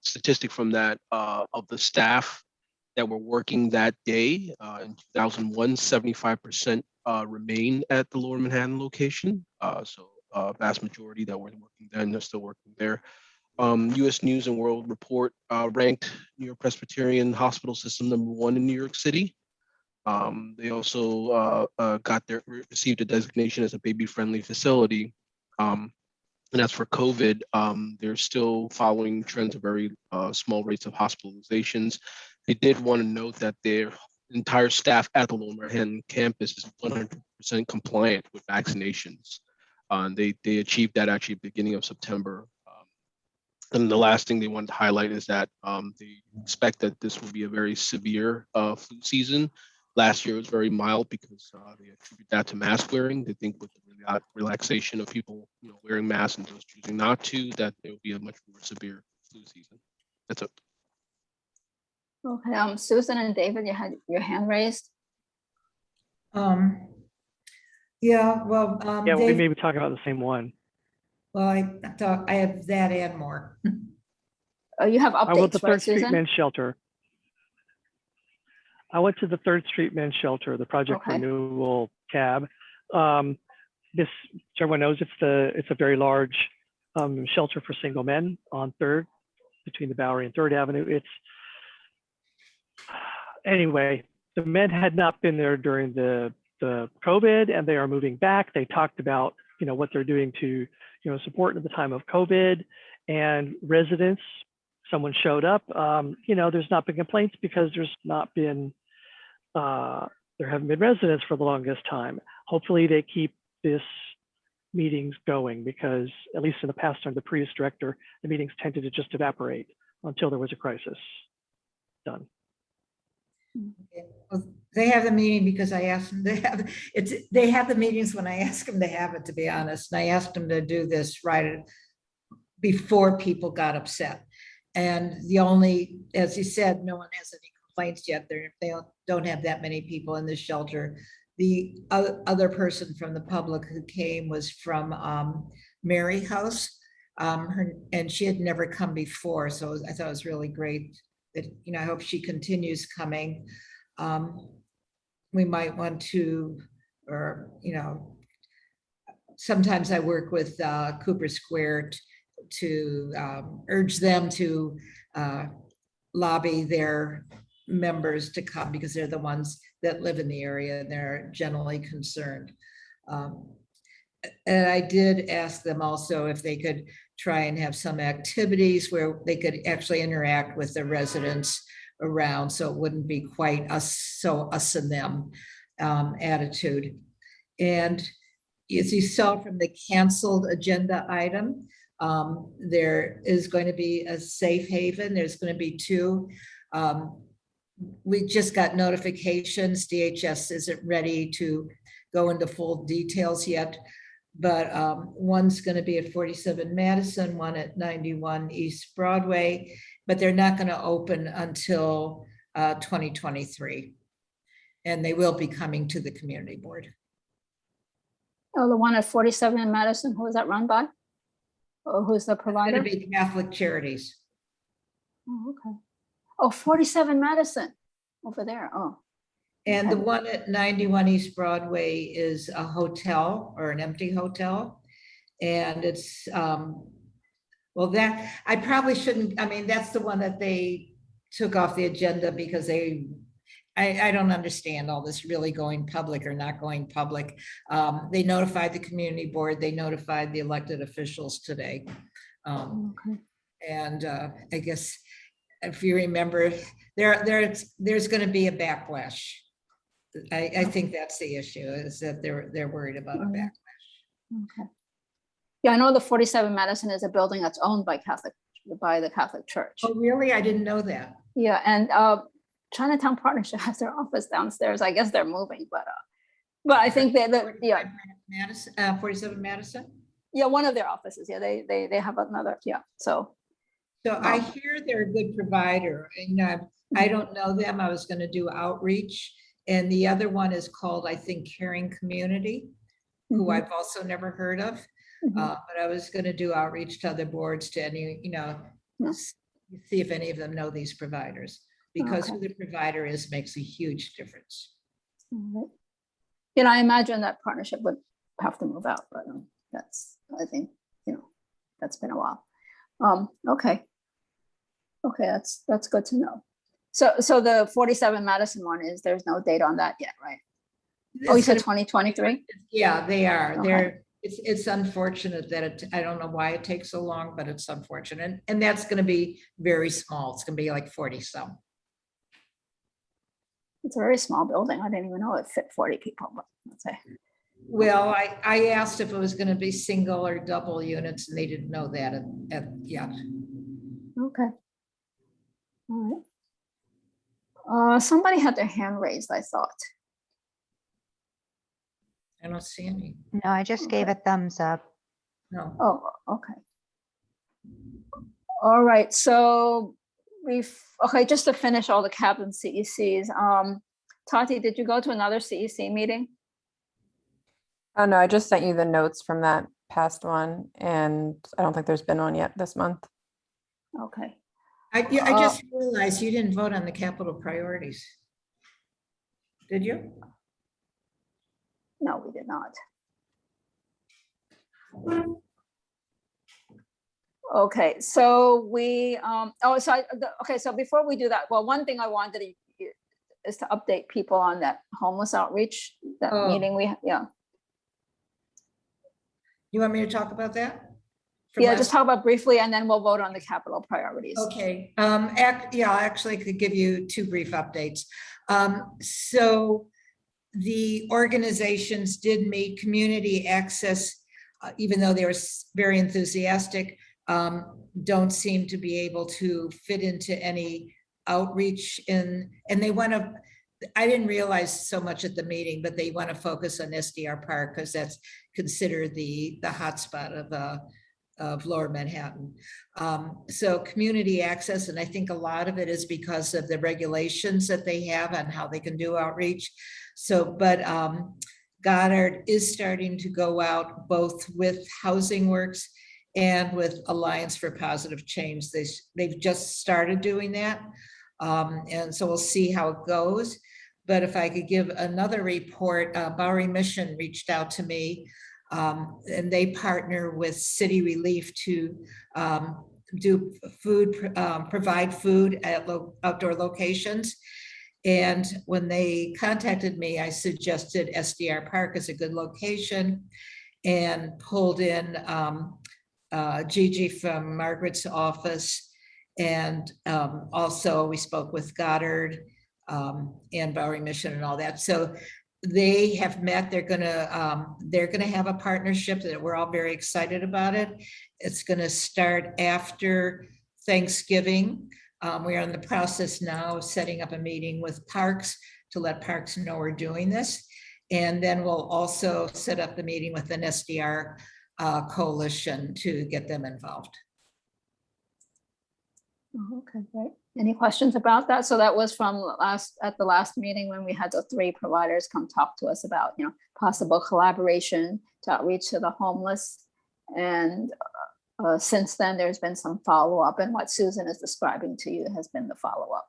statistic from that of the staff that were working that day. In 2001, 75% remain at the Lower Manhattan location. So vast majority that were working then, they're still working there. U.S. News and World Report ranked New York Presbyterian Hospital System #1 in New York City. They also received a designation as a baby-friendly facility. And as for COVID, they're still following trends of very small rates of hospitalizations. They did want to note that their entire staff at the Lower Manhattan campus is 100% compliant with vaccinations. They achieved that actually at the beginning of September. And the last thing they wanted to highlight is that they expect that this will be a very severe flu season. Last year was very mild because they attribute that to mask wearing. They think with the relaxation of people, wearing masks and those choosing not to, that there will be a much more severe flu season. That's it. Okay, Susan and David, you had your hand raised. Yeah, well, Yeah, we Dave, may be talking about the same one. well, I thought I have that and more. Oh, you have I went to updates, right, 3rd Street Susan? Men's Shelter. I went to the 3rd Street Men's Shelter, the Project Okay. Renewal tab. This, everyone knows, it's a very large shelter for single men on 3rd, between the Bowery and 3rd Avenue. Anyway, the men had not been there during the COVID, and they are moving back. They talked about what they're doing to support at the time of COVID, and residents. Someone showed up. There's not been complaints because there haven't been residents for the longest time. Hopefully they keep this meetings going, because at least in the past under the previous director, the meetings tended to just evaporate until there was a crisis. Done. Okay. Well, they have the meeting because I asked them to have it. They have the meetings when I ask them to have it, to be honest. And I asked them to do this right before people got upset. And as you said, no one has any complaints yet. They don't have that many people in the shelter. The other person from the public who came was from Mary House, and she had never come before. So I thought it was really great that, I hope she continues coming. We might want to, or, sometimes I work with Cooper Square to urge them to lobby their members to come, because they're the ones that live in the area and they're generally concerned. And I did ask them also if they could try and have some activities where they could actually interact with the residents around, so it wouldn't be quite us and them attitude. And as you saw from the canceled agenda item, there is going to be a safe haven. There's going to be 2. We just got notifications. DHS isn't ready to go into full details yet, but one's going to be at 47 Madison, one at 91 East Broadway, but they're not going to open until 2023. And they will be coming to the community board. Oh, the one at 47 in Madison, who is that run by? Or who's the It's provider? going to be Catholic Charities. Oh, okay. Oh, 47 Madison, over there, oh. And Okay. the one at 91 East Broadway is a hotel, or an empty hotel. And it's, well, that, I probably shouldn't, that's the one that they took off the agenda because I don't understand all this really going public or not going public. They notified the community board, they notified the elected officials today. Okay. And I guess if you remember, there's going to be a backlash. I think that's the issue, is that they're worried about a backlash. Okay. Yeah, I know the 47 Madison is a building that's owned by the Catholic Church. Oh, really? I didn't know that. Yeah, and Chinatown Partnership has their office downstairs. I guess they're moving, but I think yeah. Madison, 47 Madison? Yeah, one of their offices. Yeah, they have another, yeah, so. So I hear they're a good provider. And I don't know them. I was going to do outreach And the other one is called, I think, Caring Community, who Mhm. I've also never heard of. Mhm. But I was going to do outreach to other boards to any, Yeah. see if any of them know these providers, because who Okay. the provider is makes a huge difference. All right. You know, I imagine that partnership would have to move out, but that's, I think, that's been a while. Okay. Okay, that's good to know. So the 47 Madison one is, there's no date on that yet, right? Oh, you It's said gonna- 2023? Yeah, they are. Okay. It's unfortunate that I don't know why it takes so long, but it's unfortunate. And that's going to be very small. It's going to be like 40 some. It's a very small building. I didn't even know it fit 40 people, but let's say. Well, I asked if it was going to be single or double units, and they didn't know that yet. Okay. All right. Somebody had their hand raised, I thought. I don't see any. No, I just gave a thumbs up. No. Oh, okay. All right, so okay, just to finish all the CAP and CECs, Tati, did you go to another CEC meeting? Oh, no, I just sent you the notes from that past one, and I don't think there's been one yet this month. Okay. I just realized you didn't vote on the capital priorities. Did you? No, we did not. Okay, so so before we do that, well, one thing I wanted is to update people on that homeless outreach, that Oh. meeting yeah. You want me to talk about that? Yeah, just talk about briefly, and then we'll vote on the capital priorities. Okay, yeah, I actually could give you two brief updates. So the organizations did meet. Community access, even though they were very enthusiastic, don't seem to be able to fit into any outreach and they want to, I didn't realize so much at the meeting, but they want to focus on SDR Park because that's considered the hotspot of Lower Manhattan. So community access, and I think a lot of it is because of the regulations that they have on how they can do outreach. So, but Goddard is starting to go out both with Housing Works and with Alliance for Positive Change. They've just started doing that. And so we'll see how it goes. But if I could give another report, Bowery Mission reached out to me, and they partner with City Relief to do food, provide food at outdoor locations. And when they contacted me, I suggested SDR Park as a good location and pulled in Gigi from Margaret's office. And also we spoke with Goddard and Bowery Mission and all that. So they have met. They're gonna have a partnership that we're all very excited about it. It's gonna start after Thanksgiving. We are in the process now of setting up a meeting with Parks to let Parks know we're doing this. And then we'll also set up the meeting with an SDR coalition to get them involved. Oh, okay, great. Any questions about that? So that was from at the last meeting when we had the 3 providers come talk to us about, possible collaboration to outreach to the homeless. And since then, there's been some follow-up, and what Susan is describing to you has been the follow-up.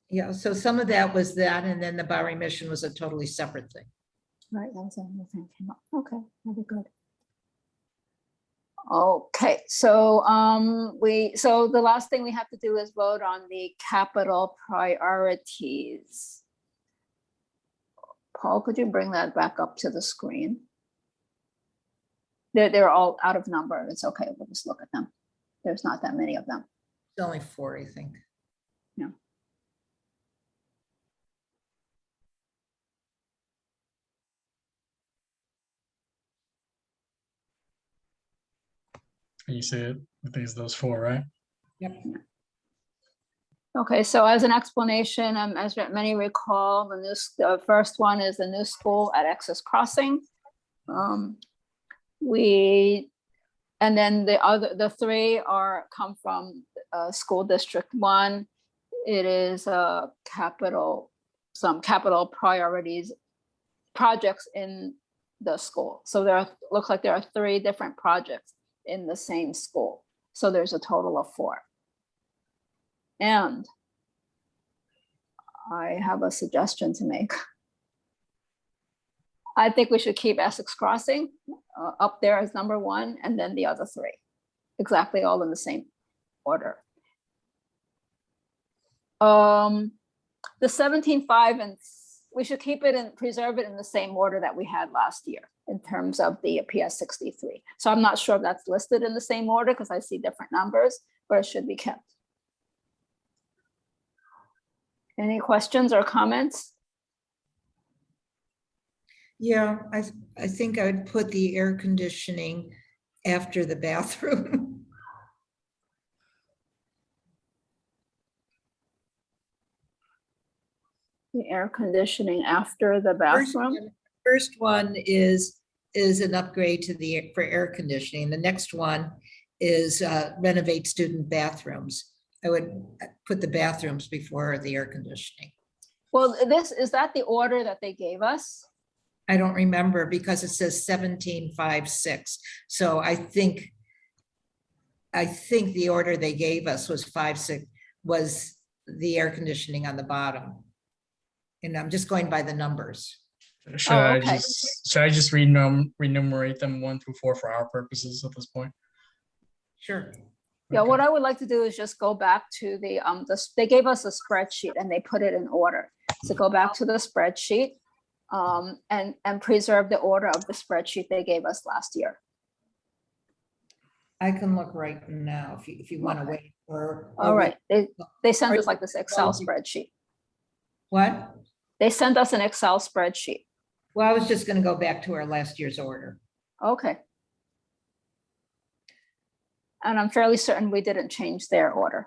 Yeah, so some of that was that, and then the Bowery Mission was a totally separate thing. Right, that was another thing came up. Okay, that'd be good. Okay, so so the last thing we have to do is vote on the capital priorities. Paul, could you bring that back up to the screen? They're all out of number. It's okay, we'll just look at them. There's not that many of them. It's only 4, I think. Yeah. You see it? I think it's those 4, right? Yep. Okay, so as an explanation, as many recall, the first one is the new school at Access Crossing. And then the 3 come from school district 1. It is a capital some capital priorities projects in the school. So looks like there are 3 different projects in the same school. So there's a total of 4. And I have a suggestion to make. I think we should keep Essex Crossing up there as number 1, and then the other 3, exactly all in the same order. The 17.5, and we should keep it and preserve it in the same order that we had last year in terms of the PS 63. So I'm not sure if that's listed in the same order because I see different numbers, but it should be kept. Any questions or comments? Yeah, I think I would put the air conditioning after the bathroom. The air conditioning after the bathroom? First one is an upgrade for air conditioning. The next one is renovate student bathrooms. I would put the bathrooms before the air conditioning. Well, is that the order that they gave us? I don't remember because it says 17.5.6. So I think the order they gave us was 5.6, was the air conditioning on the bottom. And I'm just going by the numbers. Should I just renumerate them 1 through 4 for our purposes at this point? Sure. Yeah, what I would like to do is just go back to they gave us a spreadsheet and they put it in order. So go back to the spreadsheet and preserve the order of the spreadsheet they gave us last year. I can look right now if you want to wait. All right, they sent us like this Excel spreadsheet. What? They sent us an Excel spreadsheet. Well, I was just going to go back to our last year's order. Okay. And I'm fairly certain we didn't change their order.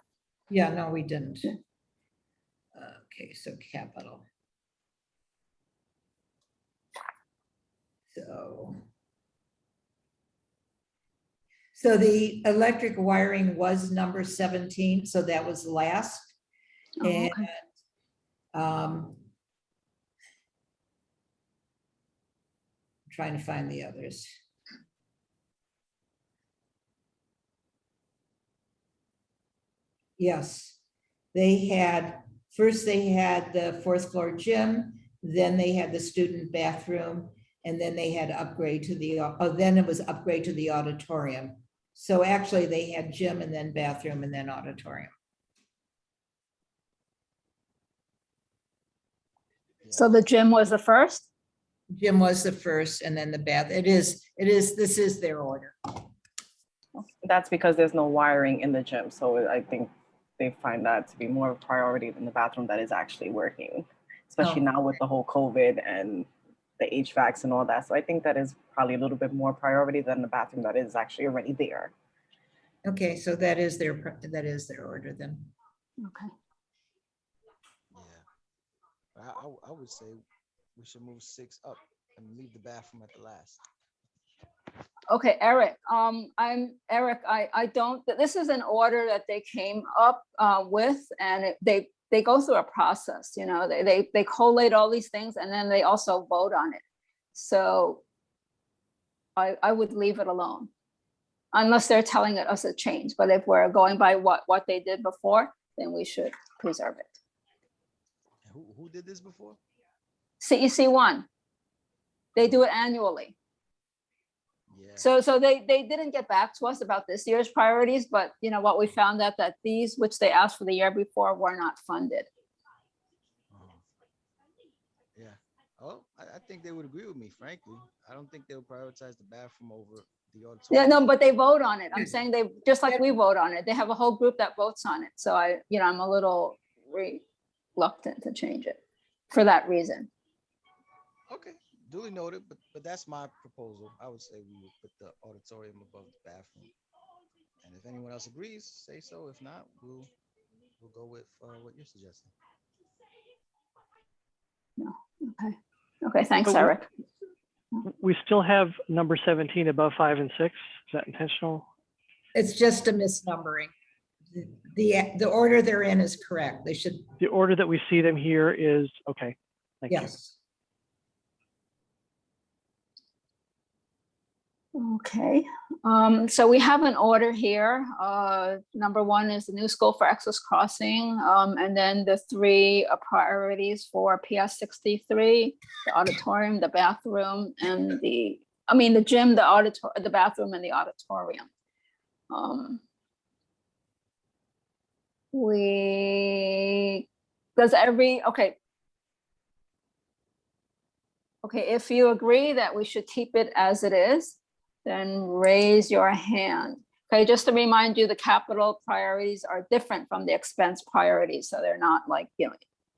Yeah, no, we didn't. Okay, so capital. So the electric wiring was number 17, so that was last. Oh, and okay. I'm trying to find the others. Yes, first they had the 4th floor gym, then they had the student bathroom, and then they had upgrade to then it was upgrade to the auditorium. So actually they had gym and then bathroom and then auditorium. So the gym was the first? Gym was the first and then the bath. This is their order. That's because there's no wiring in the gym. So I think they find that to be more of a priority than the bathroom that is actually working, especially now with the whole COVID and the HVACs and all that. So I think that is probably a little bit more priority than the bathroom that is actually already there. Okay, so that is their order then. Okay. Yeah, I would say we should move 6 up and leave the bathroom at the last. Okay, Eric, I don't, this is an order that they came up with, and they go through a process, you know, they collate all these things and then they also vote on it. So I would leave it alone unless they're telling us a change. But if we're going by what they did before, then we should preserve it. Who did this before? CEC1. They do it annually. Yeah. So they didn't get back to us about this year's priorities, but you know what, we found out that these, which they asked for the year before, were not funded. Yeah. Oh, I think they would agree with me, frankly. I don't think they'll prioritize the bathroom over the auditorium. Yeah, no, but they vote on it. I'm saying they, just like we vote on it, they have a whole group that votes on it. So I'm a little reluctant to change it for that reason. Okay. Duly noted, but that's my proposal. I would say we would put the auditorium above the bathroom. And if anyone else agrees, say so. If not, we'll go with what you're suggesting. No. Okay. Okay. Thanks, Eric. We still have number 17 above 5 and 6. Is that intentional? It's just a misnumbering. The order they're in is correct. They should, The order that we see them here is, okay, thank you. yes. Okay, so we have an order here. Number one is the new school for Access Crossing, and then the three priorities for PS 63, the auditorium, the bathroom, and the gym, the bathroom, and the auditorium. Okay, if you agree that we should keep it as it is, then raise your hand. Okay, just to remind you, the capital priorities are different from the expense priorities, so they're not like,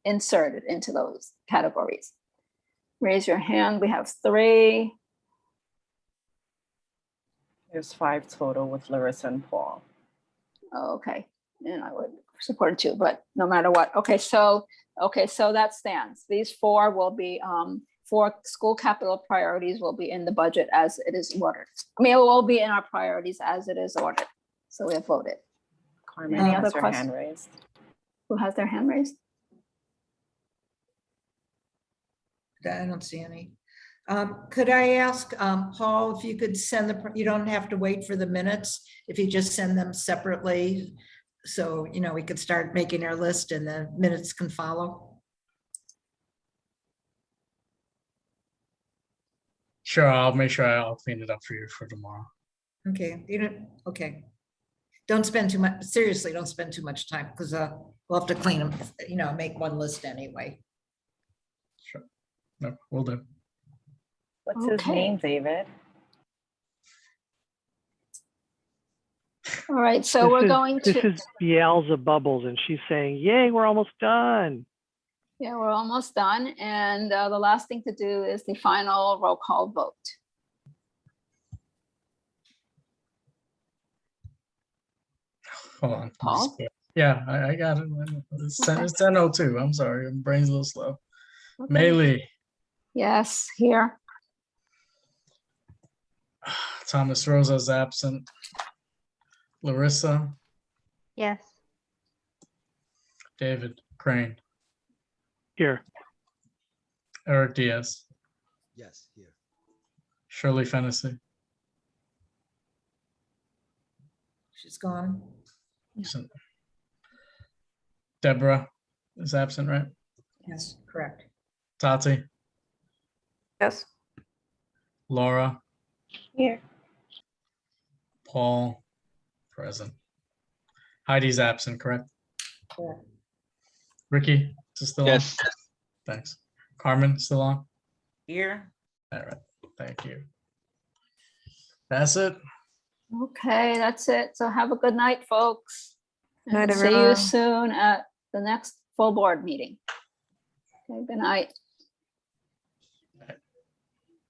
inserted into those categories. Raise your hand. We have 3. There's 5 total with Larissa and Paul. Okay, and I would support it too, but no matter what. Okay, so that stands. These 4 will be 4 school capital priorities will be in the budget as it is ordered. It will be in our priorities as it is ordered. So we have voted. Carmen Any has other her hand raised. Who has their hand raised? I don't see any. Could I ask Paul if you could send you don't have to wait for the minutes, if you just send them separately, so we could start making our list and the minutes can follow. Sure, I'll make sure I'll clean it up for you for tomorrow. Okay, okay. Don't spend too much, seriously, don't spend too much time, because we'll have to clean them, make one list anyway. Sure. No, we'll do. What's his name, David? All right, so we're going to. This is Beelzebubbles, and she's saying, yay, we're almost done. Yeah, we're almost done. And the last thing to do is the final roll call vote. Hold on. Paul? Yeah, I got it. It's 10:02. I'm sorry, my brain's a little slow. Okay. Maylee. Yes, here. Thomas Rosa is absent. Larissa. Yes. David Crane. Here. Eric Diaz. Yes, here. Shirley Fennessy. She's gone. Absent. Deborah is absent, right? Yes, correct. Tati. Yes. Laura. Here. Paul. Present. Heidi's absent, correct? Correct. Ricky, is this still Yes. on? Thanks. Carmen, still on? Here. All right, thank you. That's it. Okay, that's it. So have a good night, folks. Night, And see you everyone. soon at the next full board meeting. Okay, good night.